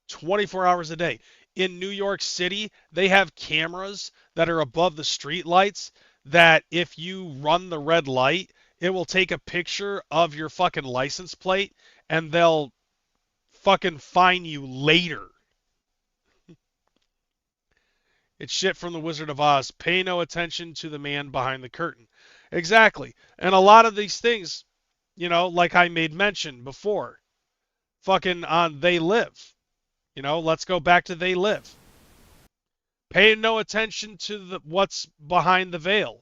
Speaker 2: 24 hours a day. In New York City, they have cameras that are above the street lights that if you run the red light, it will take a picture of your fucking license plate and they'll fucking fine you later. It's shit from the Wizard of Oz. Pay no attention to the man behind the curtain. Exactly. And a lot of these things, like I made mention before, fucking on They Live. Let's go back to They Live. Pay no attention to what's behind the veil.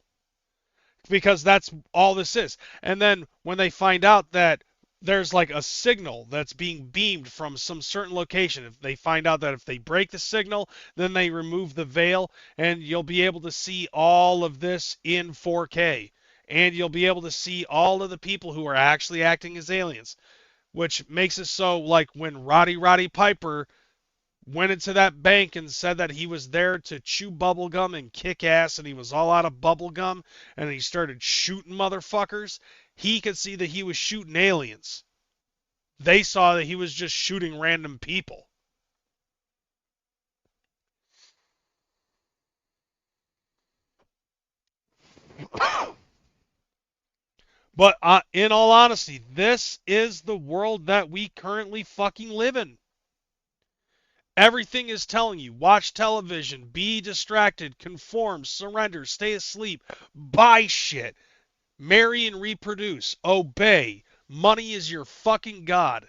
Speaker 2: Because that's all this is. And then when they find out that there's like a signal that's being beamed from some certain location, if they find out that if they break the signal, then they remove the veil, and you'll be able to see all of this in 4K. And you'll be able to see all of the people who are actually acting as aliens. Which makes it so, like, when Roddy Piper went into that bank and said that he was there to chew bubblegum and kick ass and he was all out of bubblegum and he started shooting motherfuckers, he could see that he was shooting aliens. They saw that he was just shooting random people. But in all honesty, this is the world that we currently fucking live in. Everything is telling you, watch television, be distracted, conform, surrender, stay asleep, buy shit, marry and reproduce, obey. Money is your fucking god.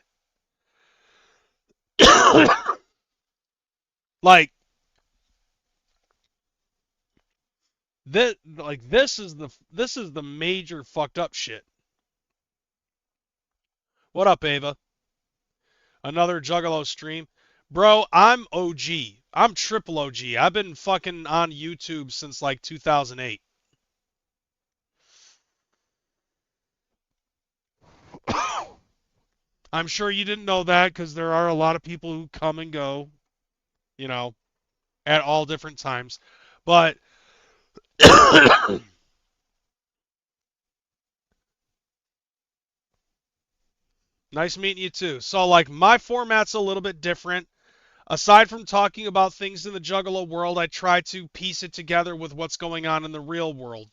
Speaker 2: Like, this is the major fucked up shit. What up, Ava? Another Juggalo stream. Bro, I'm OG. I'm triple OG. I've been fucking on YouTube since like 2008. I'm sure you didn't know that because there are a lot of people who come and go, at all different times. But nice meeting you too. So like my format's a little bit different. Aside from talking about things in the Juggalo world, I try to piece it together with what's going on in the real world.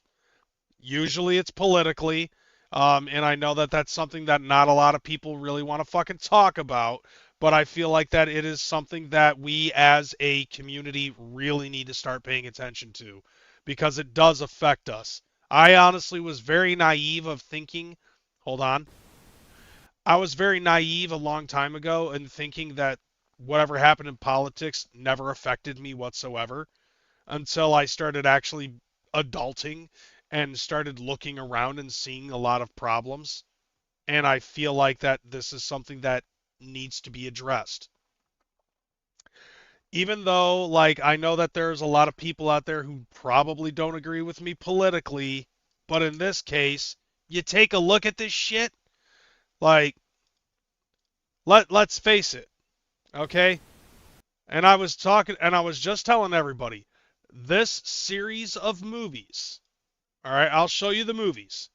Speaker 2: Usually it's politically, and I know that that's something that not a lot of people really want to fucking talk about, but I feel like that it is something that we as a community really need to start paying attention to, because it does affect us. I honestly was very naive of thinking, hold on, I was very naive a long time ago in thinking that whatever happened in politics never affected me whatsoever until I started actually adulting and started looking around and seeing a lot of problems. And I feel like that this is something that needs to be addressed. Even though, like, I know that there's a lot of people out there who probably don't agree with me politically, but in this case, you take a look at this shit, like, let's face it, okay? And I was just telling everybody, this series of movies, all right, I'll show you the movies.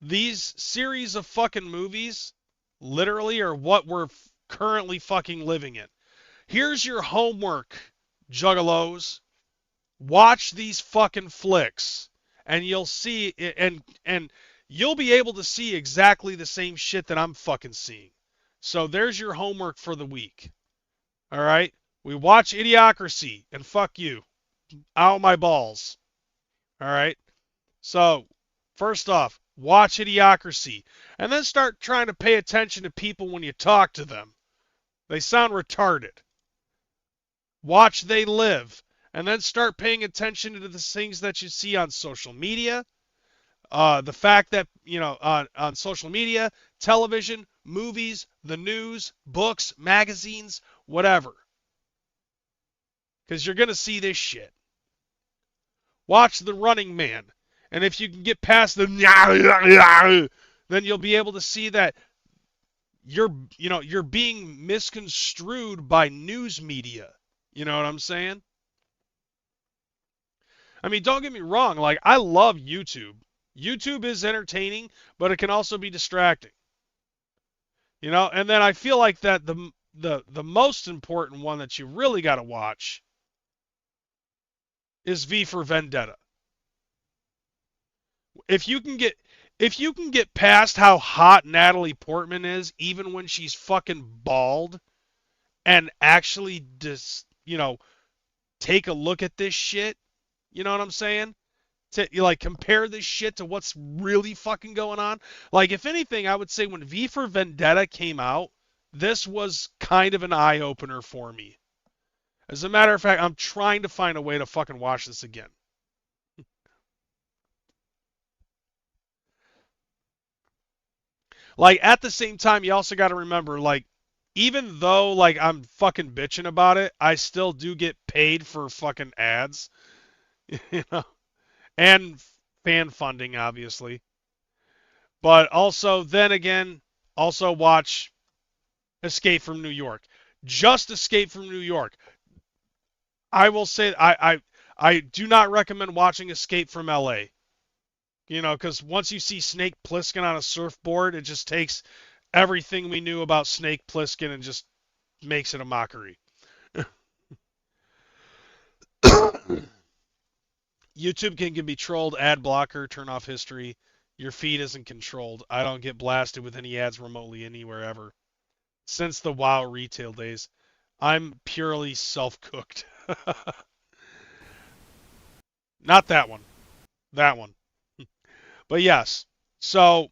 Speaker 2: These series of fucking movies literally are what we're currently fucking living in. Here's your homework, juggalos. Watch these fucking flicks and you'll see and you'll be able to see exactly the same shit that I'm fucking seeing. So there's your homework for the week. All right? We watch Idiocracy and fuck you. Ow my balls. All right? So, first off, watch Idiocracy and then start trying to pay attention to people when you talk to them. They sound retarded. Watch They Live And then start paying attention to the things that you see on social media. The fact that, on social media, television, movies, the news, books, magazines, whatever. Because you're going to see this shit. Watch The Running Man. And if you can get past the then you'll be able to see that you're being misconstrued by news media. You know what I'm saying? I mean, don't get me wrong, like I love YouTube. YouTube is entertaining, but it can also be distracting. And then I feel like that the most important one that you really got to watch is V for Vendetta. If you can get past how hot Natalie Portman is, even when she's fucking bald, and actually just, take a look at this shit, you know what I'm saying? To compare this shit to what's really fucking going on. Like, if anything, I would say when V for Vendetta came out, this was kind of an eye-opener for me. As a matter of fact, I'm trying to find a way to fucking watch this again. Like, at the same time, you also got to remember, like, even though, like, I'm fucking bitching about it, I still do get paid for fucking ads. And fan funding, obviously. But also, then again, also watch Escape from New York. Just Escape from New York. I will say I do not recommend watching Escape from LA. Because once you see Snake Plissken on a surfboard, it just takes everything we knew about Snake Plissken and just makes it a mockery. YouTube can be trolled, ad blocker, turn off history. Your feed isn't controlled. I don't get blasted with any ads remotely anywhere ever. Since the WoW retail days, I'm purely self-cooked. Not that one. That one. But yes, so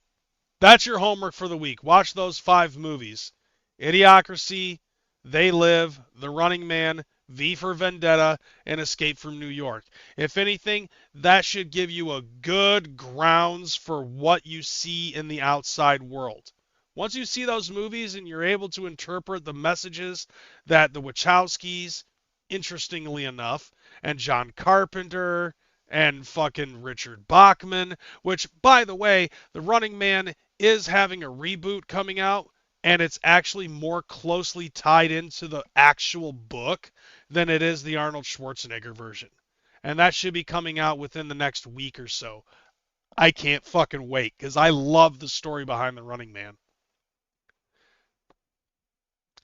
Speaker 2: that's your homework for the week. Watch those 5 movies. Idiocracy, They Live, The Running Man, V for Vendetta, and Escape from New York. If anything, that should give you a good grounds for what you see in the outside world. Once you see those movies and you're able to interpret the messages that the Wachowskis, interestingly enough, and John Carpenter, and fucking Richard Bachman, which, by the way, The Running Man is having a reboot coming out, and it's actually more closely tied into the actual book than it is the Arnold Schwarzenegger version. And that should be coming out within the next week or so. I can't fucking wait, because I love the story behind The Running Man.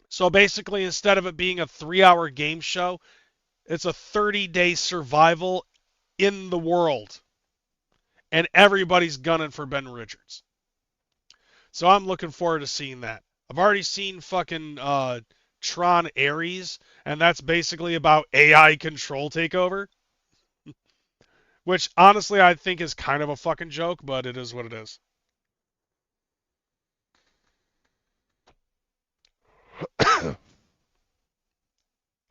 Speaker 2: So basically, instead of it being a 3-hour game show, it's a 30-day survival in the world. And everybody's gunning for Ben Richards. So I'm looking forward to seeing that. I've already seen fucking Tron Ares, and that's basically about AI control takeover. Which, honestly, I think is kind of a fucking joke, but it is what it is.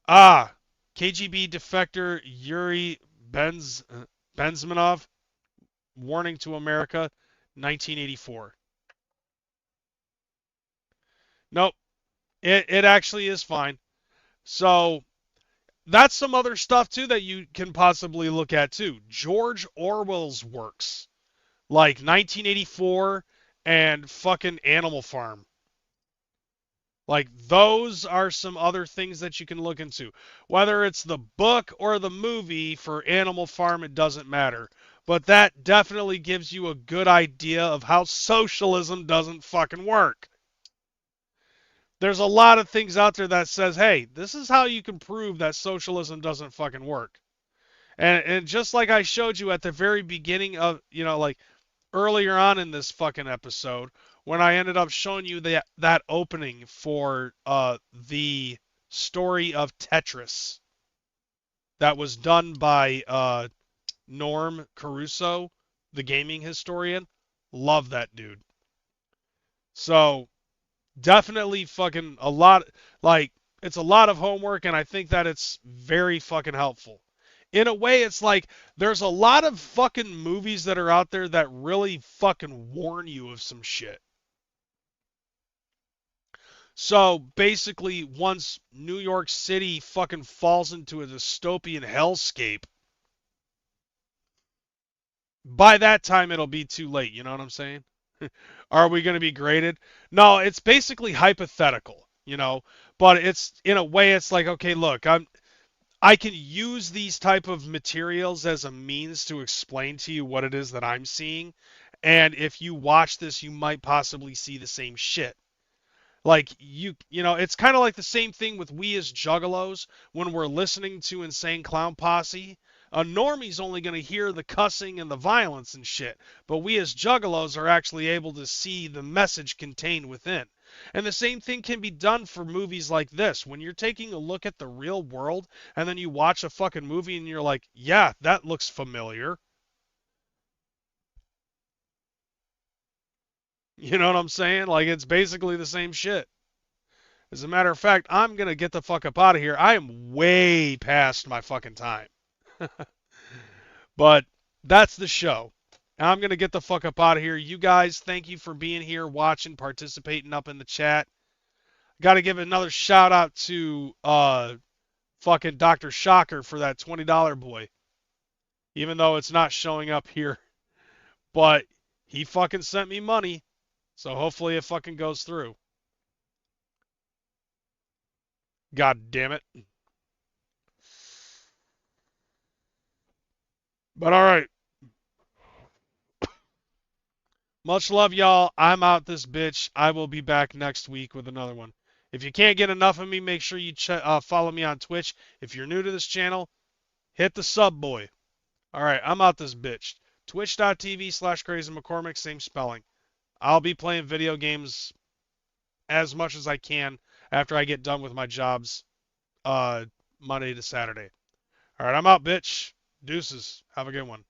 Speaker 2: KGB defector Yuri Benzmanov, warning to America, 1984. Nope. It actually is fine. So, that's some other stuff, too, that you can possibly look at, too. George Orwell's works. Like 1984 and fucking Animal Farm. Like, those are some other things that you can look into. Whether it's the book or the movie for Animal Farm, it doesn't matter. But that definitely gives you a good idea of how socialism doesn't fucking work. There's a lot of things out there that says, hey, this is how you can prove that socialism doesn't fucking work. And just like I showed you at the very beginning of, like earlier on in this fucking episode, when I ended up showing you that opening for the story of Tetris that was done by Norm Caruso, the gaming historian. Love that dude. So definitely fucking a lot, like, it's a lot of homework, and I think that it's very fucking helpful. In a way, it's like there's a lot of fucking movies that are out there that really fucking warn you of some shit. So basically, once New York City fucking falls into a dystopian hellscape, by that time it'll be too late. You know what I'm saying? Are we going to be graded? No, it's basically hypothetical, you know. But it's in a way, it's like, okay, look, I can use these type of materials as a means to explain to you what it is that I'm seeing, and if you watch this, you might possibly see the same shit. Like you know, it's kind of like the same thing with we as juggalos when we're listening to Insane Clown Posse. A normie's only going to hear the cussing and the violence and shit, but we as juggalos are actually able to see the message contained within. And the same thing can be done for movies like this. When you're taking a look at the real world and then you watch a fucking movie and you're like, yeah, that looks familiar. You know what I'm saying? Like, it's basically the same shit. As a matter of fact, I'm going to get the fuck up out of here. I am way past my fucking time. But that's the show. I'm going to get the fuck up out of here. You guys, thank you for being here, watching, participating up in the chat. Got to give another shout out to fucking Dr. Shocker for that $20 boy. Even though it's not showing up here. But he fucking sent me money. So hopefully it fucking goes through. God damn it. But alright. Much love, y'all. I'm out this bitch. I will be back next week with another one. If you can't get enough of me, make sure you follow me on Twitch. If you're new to this channel, hit the sub boy. Alright, I'm out this bitch. Twitch.tv/CrazyMcCormick, same spelling. I'll be playing video games as much as I can after I get done with my jobs Monday to Saturday. Alright, I'm out, bitch. Deuces. Have a good one.